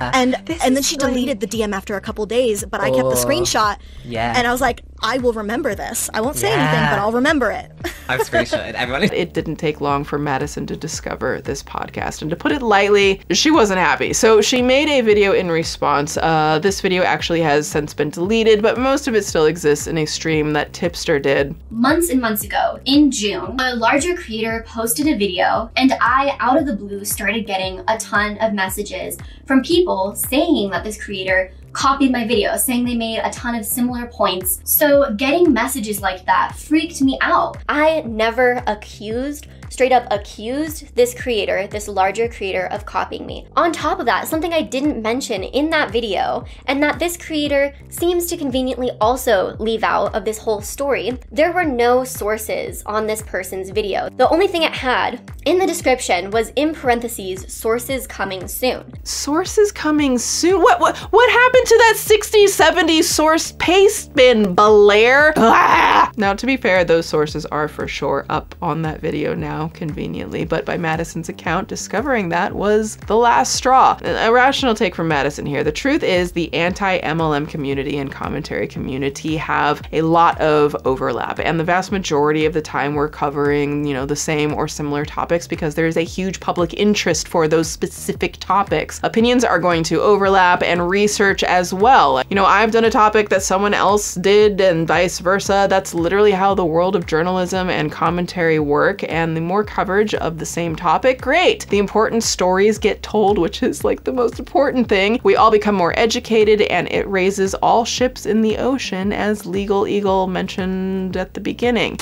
And then she deleted the DM after a couple days, but I kept the screenshot. And I was like, I will remember this. I won't say anything, but I'll remember it. I've screenshotted everyone. It didn't take long for Madison to discover this podcast, and to put it lightly, she wasn't happy. So she made a video in response. This video actually has since been deleted, but most of it still exists in a stream that Tipster did. Months and months ago, in June, a larger creator posted a video, and I, out of the blue, started getting a ton of messages from people saying that this creator copied my video, saying they made a ton of similar points. So getting messages like that freaked me out. I never straight up accused this creator, this larger creator, of copying me. On top of that, something I didn't mention in that video, and that this creator seems to conveniently also leave out of this whole story, there were no sources on this person's video. The only thing it had in the description was, in parentheses, sources coming soon. Sources coming soon? What happened to that 60s, 70s source paste bin, Blair? Ah! Now, to be fair, those sources are for sure up on that video now, conveniently, but by Madison's account, discovering that was the last straw. A rational take from Madison here. The truth is, the anti-MLM community and commentary community have a lot of overlap, and the vast majority of the time we're covering, you know, the same or similar topics because there's a huge public interest for those specific topics. Opinions are going to overlap, and research as well. You know, I've done a topic that someone else did and vice versa. That's literally how the world of journalism and commentary work, and the more coverage of the same topic, great. The important stories get told, which is like the most important thing. We all become more educated, and it raises all ships in the ocean, as Legal Eagle mentioned at the beginning.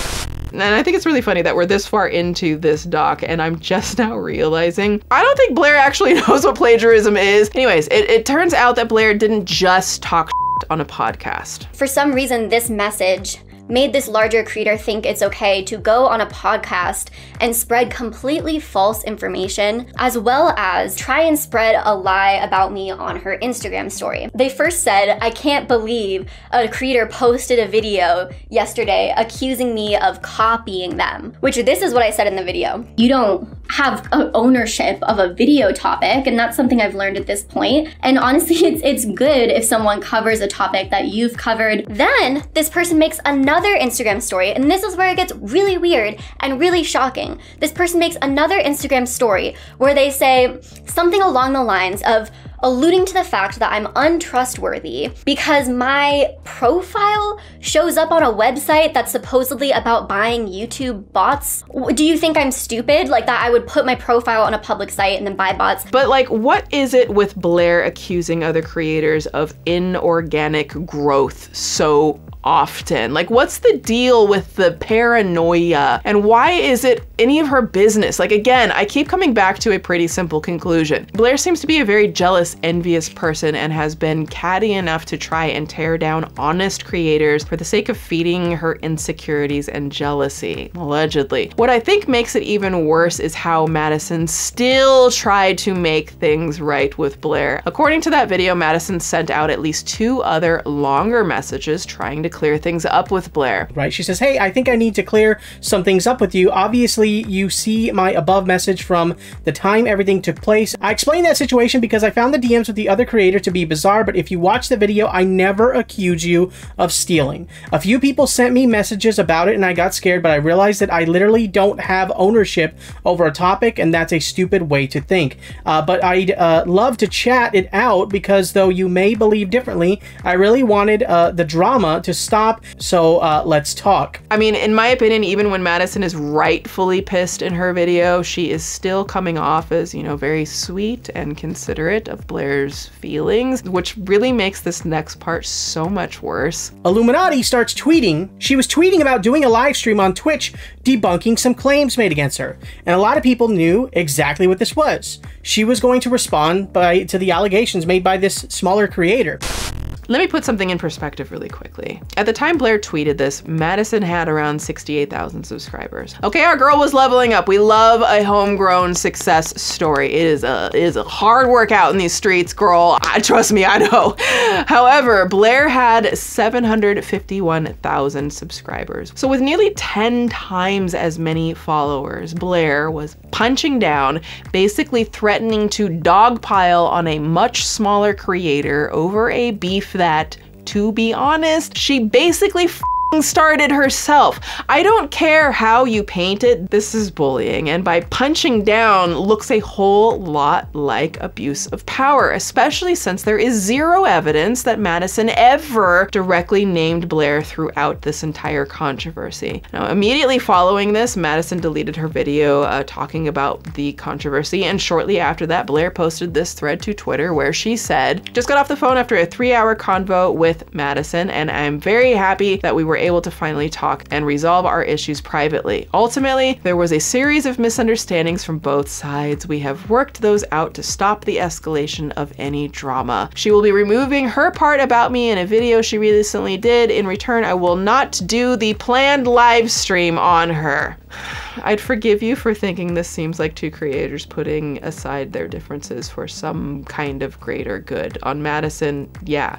And I think it's really funny that we're this far into this doc, and I'm just now realizing I don't think Blair actually knows what plagiarism is. Anyways, it turns out that Blair didn't just talk on a podcast. For some reason, this message made this larger creator think it's okay to go on a podcast and spread completely false information, as well as try and spread a lie about me on her Instagram story. They first said, I can't believe a creator posted a video yesterday accusing me of copying them, which this is what I said in the video. You don't have ownership of a video topic, and that's something I've learned at this point. And honestly, it's good if someone covers a topic that you've covered. Then this person makes another Instagram story, and this is where it gets really weird and really shocking. This person makes another Instagram story where they say something along the lines of alluding to the fact that I'm untrustworthy because my profile shows up on a website that's supposedly about buying YouTube bots. Do you think I'm stupid? Like that I would put my profile on a public site and then buy bots? But like, what is it with Blair accusing other creators of inorganic growth so often? Like, what's the deal with the paranoia? And why is it any of her business? Like, again, I keep coming back to a pretty simple conclusion. Blair seems to be a very jealous, envious person and has been catty enough to try and tear down honest creators for the sake of feeding her insecurities and jealousy, allegedly. What I think makes it even worse is how Madison still tried to make things right with Blair. According to that video, Madison sent out at least 2 other longer messages trying to clear things up with Blair. Right, she says, hey, I think I need to clear some things up with you. Obviously, you see my above message from the time everything took place. I explained that situation because I found the DMs with the other creator to be bizarre, but if you watch the video, I never accuse you of stealing. A few people sent me messages about it and I got scared, but I realized that I literally don't have ownership over a topic, and that's a stupid way to think. But I'd love to chat it out because though you may believe differently, I really wanted the drama to stop, so let's talk. I mean, in my opinion, even when Madison is rightfully pissed in her video, she is still coming off as, you know, very sweet and considerate of Blair's feelings, which really makes this next part so much worse. Iilluminaughtii starts tweeting. She was tweeting about doing a live stream on Twitch debunking some claims made against her, and a lot of people knew exactly what this was. She was going to respond to the allegations made by this smaller creator. Let me put something in perspective really quickly. At the time Blair tweeted this, Madison had around 68,000 subscribers. Okay, our girl was leveling up. We love a homegrown success story. It is a hard work out in these streets, girl. Trust me, I know. However, Blair had 751,000 subscribers. So with nearly 10 times as many followers, Blair was punching down, basically threatening to dogpile on a much smaller creator over a beef that, to be honest, she basically started herself. I don't care how you paint it, this is bullying, and by punching down looks a whole lot like abuse of power, especially since there is zero evidence that Madison ever directly named Blair throughout this entire controversy. Now, immediately following this, Madison deleted her video talking about the controversy, and shortly after that, Blair posted this thread to Twitter where she said, "Just got off the phone after a 3-hour convo with Madison, and I'm very happy that we were able to finally talk and resolve our issues privately. Ultimately, there was a series of misunderstandings from both sides. We have worked those out to stop the escalation of any drama. She will be removing her part about me in a video she recently did. In return, I will not do the planned live stream on her." I'd forgive you for thinking this seems like 2 creators putting aside their differences for some kind of greater good. On Madison, yeah,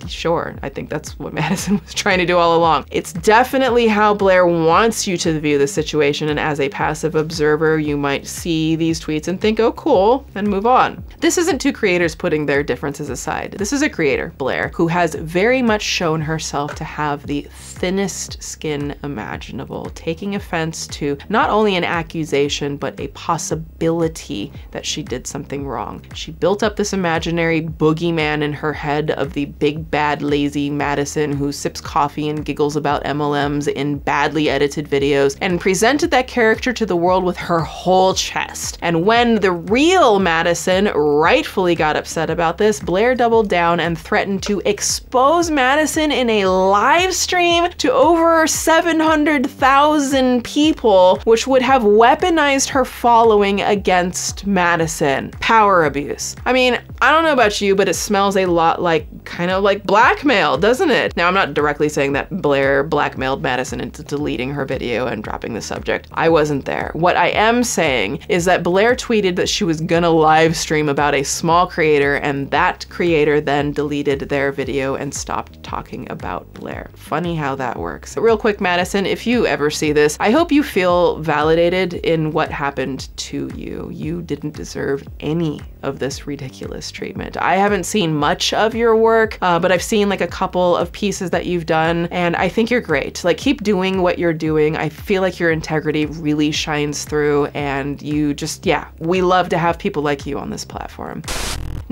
sure. I think that's what Madison was trying to do all along. It's definitely how Blair wants you to view the situation, and as a passive observer, you might see these tweets and think, oh, cool, and move on. This isn't 2 creators putting their differences aside. This is a creator, Blair, who has very much shown herself to have the thinnest skin imaginable, taking offense to not only an accusation, but a possibility that she did something wrong. She built up this imaginary boogeyman in her head of the big, bad, lazy Madison who sips coffee and giggles about MLMs in badly edited videos, and presented that character to the world with her whole chest. And when the real Madison rightfully got upset about this, Blair doubled down and threatened to expose Madison in a live stream to over 700,000 people, which would have weaponized her following against Madison. Power abuse. I mean, I don't know about you, but it smells a lot like, kind of like blackmail, doesn't it? Now, I'm not directly saying that Blair blackmailed Madison into deleting her video and dropping the subject. I wasn't there. What I am saying is that Blair tweeted that she was gonna live stream about a small creator, and that creator then deleted their video and stopped talking about Blair. Funny how that works. But real quick, Madison, if you ever see this, I hope you feel validated in what happened to you. You didn't deserve any of this ridiculous treatment. I haven't seen much of your work, but I've seen like a couple of pieces that you've done, and I think you're great. Like, keep doing what you're doing. I feel like your integrity really shines through, and you just, yeah, we love to have people like you on this platform.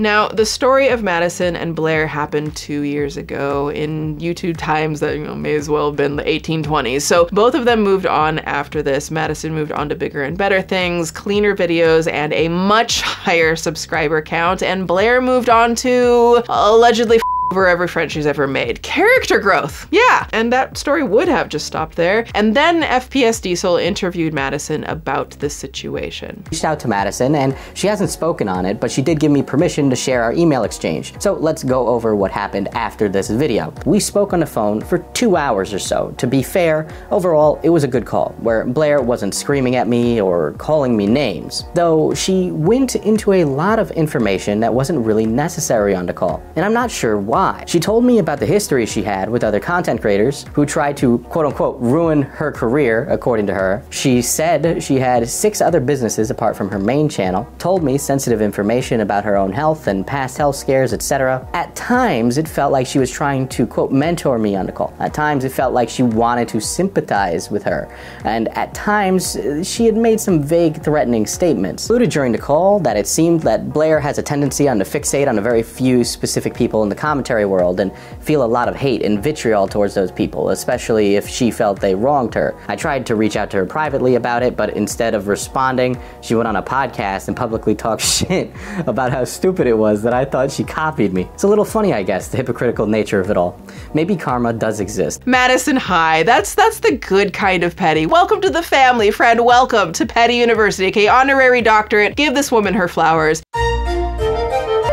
Now, the story of Madison and Blair happened 2 years ago in YouTube times that, you know, may as well have been the 1820s. So both of them moved on after this. Madison moved on to bigger and better things, cleaner videos, and a much higher subscriber count. And Blair moved on to allegedly over every friend she's ever made. Character growth. Yeah, and that story would have just stopped there. And then FPS Diesel interviewed Madison about this situation. Reached out to Madison, and she hasn't spoken on it, but she did give me permission to share our email exchange. So let's go over what happened after this video. We spoke on the phone for 2 hours or so. To be fair, overall, it was a good call, where Blair wasn't screaming at me or calling me names, though she went into a lot of information that wasn't really necessary on the call, and I'm not sure why. She told me about the history she had with other content creators who tried to quote-unquote ruin her career, according to her. She said she had 6 other businesses apart from her main channel, told me sensitive information about her own health and past health scares, etc. At times, it felt like she was trying to quote mentor me on the call. At times, it felt like she wanted to sympathize with her. And at times, she had made some vague, threatening statements. Included during the call that it seemed that Blair has a tendency to fixate on a very few specific people in the commentary world and feel a lot of hate and vitriol towards those people, especially if she felt they wronged her. I tried to reach out to her privately about it, but instead of responding, she went on a podcast and publicly talked shit about how stupid it was that I thought she copied me. It's a little funny, I guess, the hypocritical nature of it all. Maybe karma does exist. Madison, hi. That's the good kind of petty. Welcome to the family, friend. Welcome to Petty University, aka honorary doctorate. Give this woman her flowers.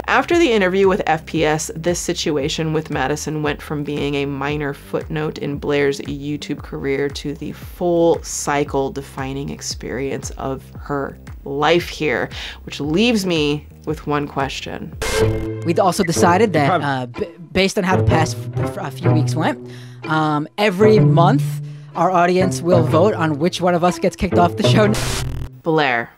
After the interview with FPS, this situation with Madison went from being a minor footnote in Blair's YouTube career to the full cycle defining experience of her life here, which leaves me with one question. We also decided that based on how the past few weeks went, every month our audience will vote on which one of us gets kicked off the show. Blair,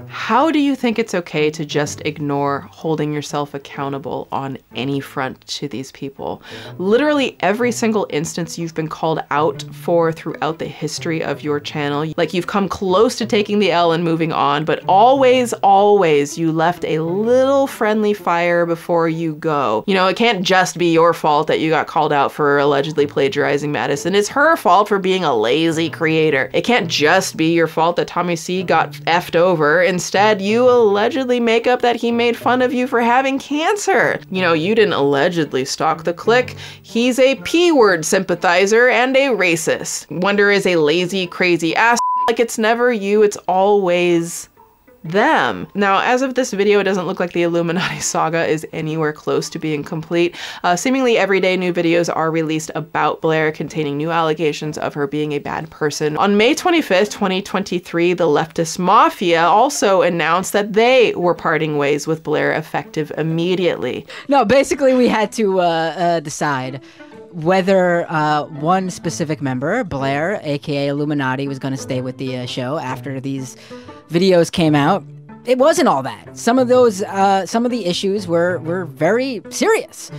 how do you think it's okay to just ignore holding yourself accountable on any front to these people? Literally every single instance you've been called out for throughout the history of your channel, like you've come close to taking the L and moving on, but always, always you left a little friendly fire before you go. You know, it can't just be your fault that you got called out for allegedly plagiarizing Madison. It's her fault for being a lazy creator. It can't just be your fault that Tommy C got effed over. Instead, you allegedly make up that he made fun of you for having cancer. You know, you didn't allegedly stalk the clique. He's a P-word sympathizer and a racist. Wonder is a lazy, crazy ass. Like, it's never you, it's always them. Now, as of this video, it doesn't look like the Illuminaughtii saga is anywhere close to being complete. Seemingly every day new videos are released about Blair containing new allegations of her being a bad person. On May 25th, 2023, the leftist mafia also announced that they were parting ways with Blair effective immediately. No, basically we had to decide whether one specific member, Blair, aka Illuminaughtii, was going to stay with the show after these videos came out. It wasn't all that. Some of those, some of the issues were very serious.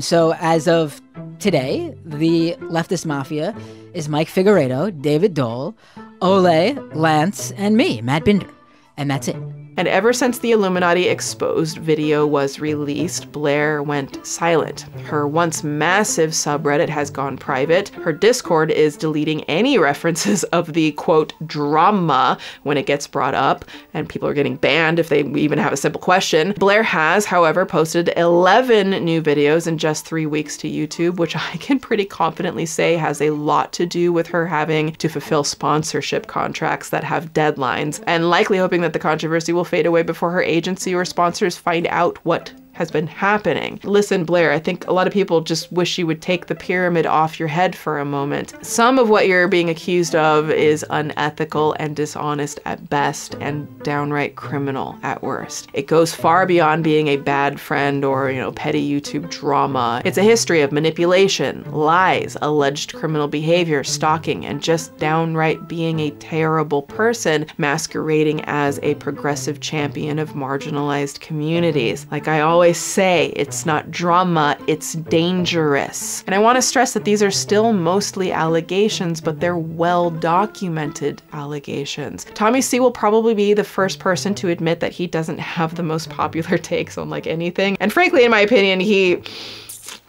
So as of today, the leftist mafia is Mike Figueredo, David Dole, Ole, Lance, and me, Matt Binder. And that's it. And ever since the Illuminaughtii exposed video was released, Blair went silent. Her once massive subreddit has gone private. Her Discord is deleting any references of the quote drama when it gets brought up, and people are getting banned if they even have a simple question. Blair has, however, posted 11 new videos in just 3 weeks to YouTube, which I can pretty confidently say has a lot to do with her having to fulfill sponsorship contracts that have deadlines, and likely hoping that the controversy will fade away before her agency or sponsors find out what has been happening. Listen, Blair, I think a lot of people just wish you would take the pyramid off your head for a moment. Some of what you're being accused of is unethical and dishonest at best and downright criminal at worst. It goes far beyond being a bad friend or, you know, petty YouTube drama. It's a history of manipulation, lies, alleged criminal behavior, stalking, and just downright being a terrible person masquerading as a progressive champion of marginalized communities. Like I always say, it's not drama, it's dangerous. And I want to stress that these are still mostly allegations, but they're well-documented allegations. Tommy C will probably be the first person to admit that he doesn't have the most popular takes on like anything. And frankly, in my opinion, he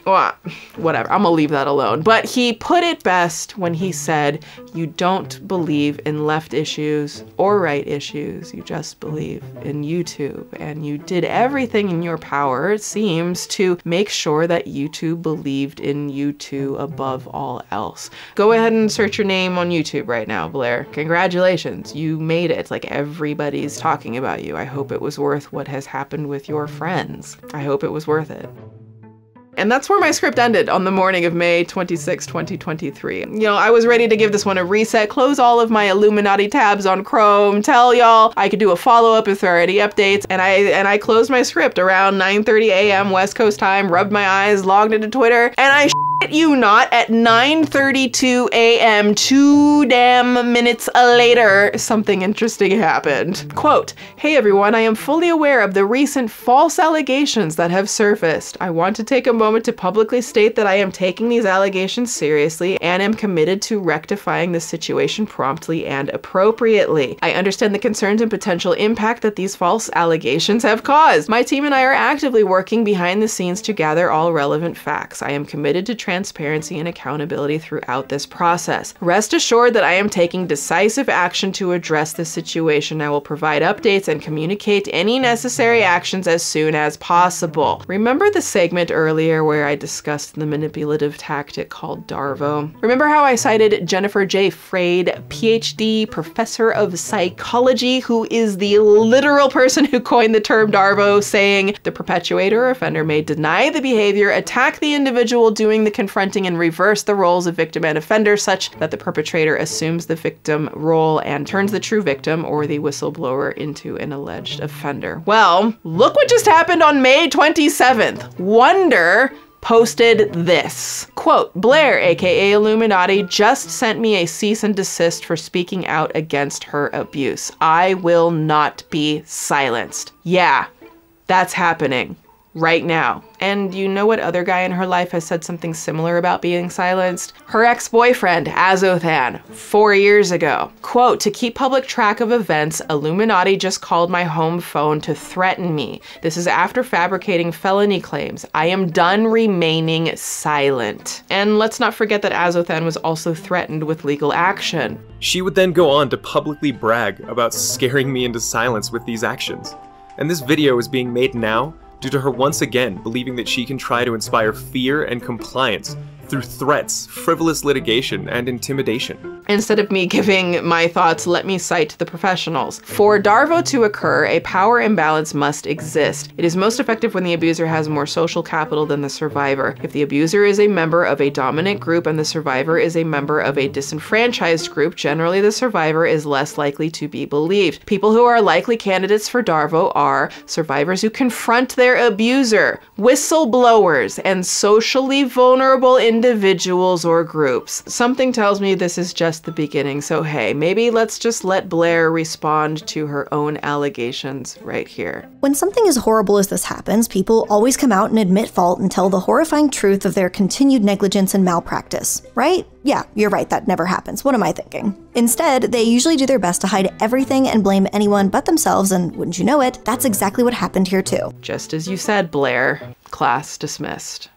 Well, whatever, I'm gonna leave that alone. But he put it best when he said, you don't believe in left issues or right issues, you just believe in YouTube. And you did everything in your power, it seems, to make sure that YouTube believed in you two above all else. Go ahead and search your name on YouTube right now, Blair. Congratulations, you made it. Like, everybody's talking about you. I hope it was worth what has happened with your friends. I hope it was worth it. And that's where my script ended on the morning of May 26, 2023. You know, I was ready to give this one a reset, close all of my Illuminaughtii tabs on Chrome, tell y'all I could do a follow-up if there are any updates, and I closed my script around 9:30 a.m. West Coast time, rubbed my eyes, logged into Twitter, and I shit you not, at 9:32 a.m., 2 damn minutes later, something interesting happened. Quote, "Hey everyone, I am fully aware of the recent false allegations that have surfaced. I want to take a moment to publicly state that I am taking these allegations seriously and am committed to rectifying the situation promptly and appropriately. I understand the concerns and potential impact that these false allegations have caused. My team and I are actively working behind the scenes to gather all relevant facts. I am committed to transparency and accountability throughout this process. Rest assured that I am taking decisive action to address this situation. I will provide updates and communicate any necessary actions as soon as possible." Remember the segment earlier where I discussed the manipulative tactic called Darvo? Remember how I cited Jennifer J. Frade, PhD, professor of psychology, who is the literal person who coined the term Darvo, saying, "The perpetuator or offender may deny the behavior, attack the individual doing the confronting, and reverse the roles of victim and offender such that the perpetrator assumes the victim role and turns the true victim or the whistleblower into an alleged offender." Well, look what just happened on May 27th. Wonder posted this. Quote, "Blair, aka Illuminaughtii, just sent me a cease and desist for speaking out against her abuse. I will not be silenced." Yeah, that's happening right now. And you know what other guy in her life has said something similar about being silenced? Her ex-boyfriend, Azothan, 4 years ago. Quote, "To keep public track of events, Illuminaughtii just called my home phone to threaten me. This is after fabricating felony claims. I am done remaining silent." And let's not forget that Azothan was also threatened with legal action. She would then go on to publicly brag about scaring me into silence with these actions. And this video is being made now due to her once again believing that she can try to inspire fear and compliance through threats, frivolous litigation, and intimidation. Instead of me giving my thoughts, let me cite the professionals. For Darvo to occur, a power imbalance must exist. It is most effective when the abuser has more social capital than the survivor. If the abuser is a member of a dominant group and the survivor is a member of a disenfranchised group, generally the survivor is less likely to be believed. People who are likely candidates for Darvo are survivors who confront their abuser, whistleblowers, and socially vulnerable individuals or groups. Something tells me this is just the beginning, so hey, maybe let's just let Blair respond to her own allegations right here. When something as horrible as this happens, people always come out and admit fault and tell the horrifying truth of their continued negligence and malpractice, right? Yeah, you're right, that never happens. What am I thinking? Instead, they usually do their best to hide everything and blame anyone but themselves, and wouldn't you know it, that's exactly what happened here too. Just as you said, Blair. Class dismissed.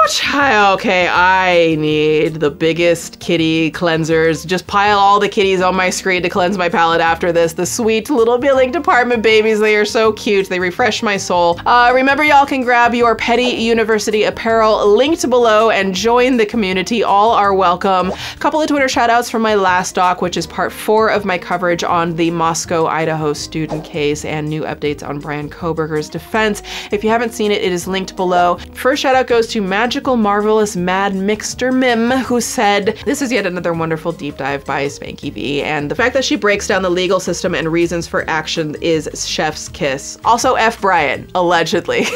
Child, okay, I need the biggest kitty cleansers. Just pile all the kitties on my screen to cleanse my palette after this. The sweet little billing department babies, they are so cute. They refresh my soul. Remember, y'all can grab your Petty University apparel linked below and join the community. All are welcome. A couple of Twitter shoutouts from my last doc, which is part 4 of my coverage on the Moscow, Idaho student case and new updates on Bryan Kohberger's defense. If you haven't seen it, it is linked below. First shoutout goes to Magical Marvelous Mad Mixter Mim, who said, "This is yet another wonderful deep dive by Spanky V, and the fact that she breaks down the legal system and reasons for action is chef's kiss. Also F Bryan, allegedly."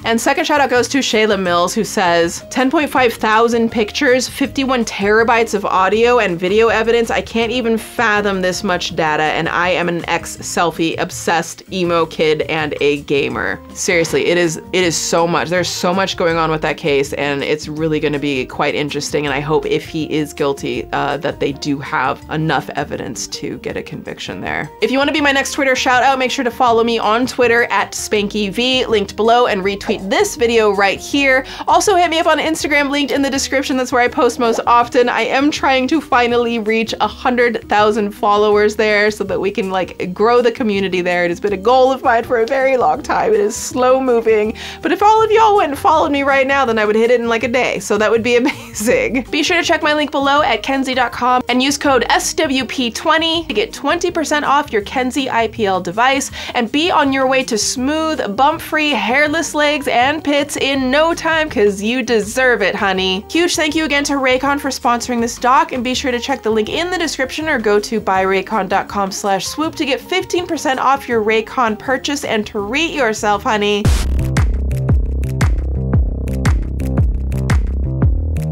And second shout out goes to Shayla Mills, who says, 10.5 thousand pictures, 51 terabytes of audio and video evidence. I can't even fathom this much data, and I am an ex-selfie obsessed emo kid and a gamer. Seriously, it is so much. There's so much going on with that case, and it's really going to be quite interesting, and I hope if he is guilty that they do have enough evidence to get a conviction there. If you want to be my next Twitter shout out, make sure to follow me on Twitter at SpankyV, linked below, and retweet this video right here. Also hit me up on Instagram, linked in the description. That's where I post most often. I am trying to finally reach 100,000 followers there so that we can like grow the community there. It has been a goal of mine for a very long time. It is slow moving, but if all of y'all went and followed me right now, then I would hit it in like a day. So that would be amazing. Be sure to check my link below at kenzie.com and use code SWP20 to get 20% off your Kenzie IPL device and be on your way to smooth, bump-free, hairless legs and pits in no time, because you deserve it, honey. Huge thank you again to Raycon for sponsoring this doc, and be sure to check the link in the description or go to buyraycon.com/swoop to get 15% off your Raycon purchase and treat yourself, honey.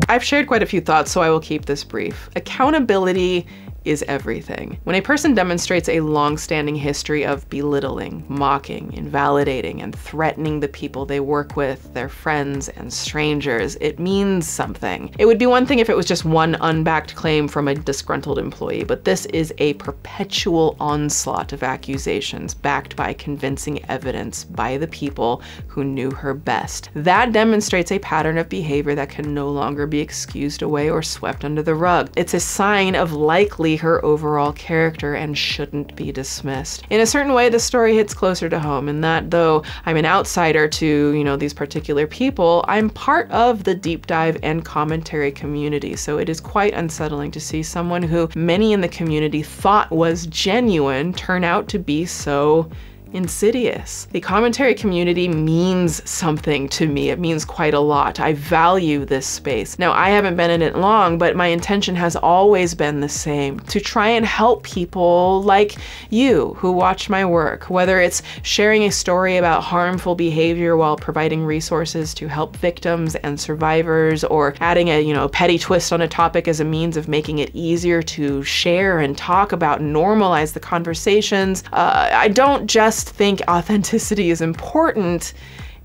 I've shared quite a few thoughts, so I will keep this brief. Accountability is everything. When a person demonstrates a long-standing history of belittling, mocking, invalidating, and threatening the people they work with, their friends and strangers, it means something. It would be one thing if it was just one unbacked claim from a disgruntled employee, but this is a perpetual onslaught of accusations backed by convincing evidence by the people who knew her best. That demonstrates a pattern of behavior that can no longer be excused away or swept under the rug. It's a sign of likely her overall character and shouldn't be dismissed. In a certain way, the story hits closer to home in that though I'm an outsider to, you know, these particular people, I'm part of the deep dive and commentary community. So it is quite unsettling to see someone who many in the community thought was genuine turn out to be so insidious. The commentary community means something to me. It means quite a lot. I value this space. Now, I haven't been in it long, but my intention has always been the same, to try and help people like you who watch my work, whether it's sharing a story about harmful behavior while providing resources to help victims and survivors, or adding a, you know, petty twist on a topic as a means of making it easier to share and talk about, normalize the conversations. I don't just think authenticity is important,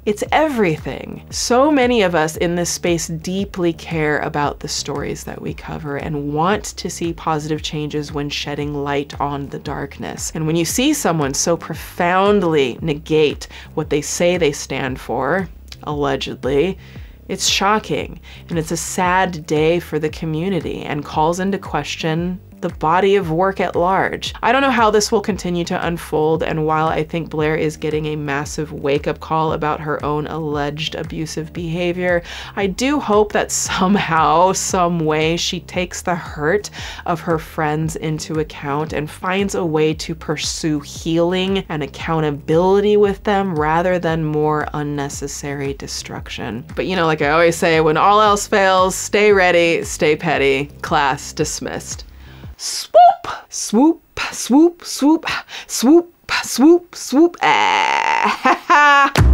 it's everything. So many of us in this space deeply care about the stories that we cover and want to see positive changes when shedding light on the darkness. And when you see someone so profoundly negate what they say they stand for, allegedly, it's shocking, and it's a sad day for the community and calls into question the body of work at large. I don't know how this will continue to unfold, and while I think Blair is getting a massive wake-up call about her own alleged abusive behavior, I do hope that somehow, some way, she takes the hurt of her friends into account and finds a way to pursue healing and accountability with them rather than more unnecessary destruction. But you know, like I always say, when all else fails, stay ready, stay petty. Class dismissed. Swoop! Swoop, swoop, swoop, swoop, swoop, swoop. Ah, ha, ha.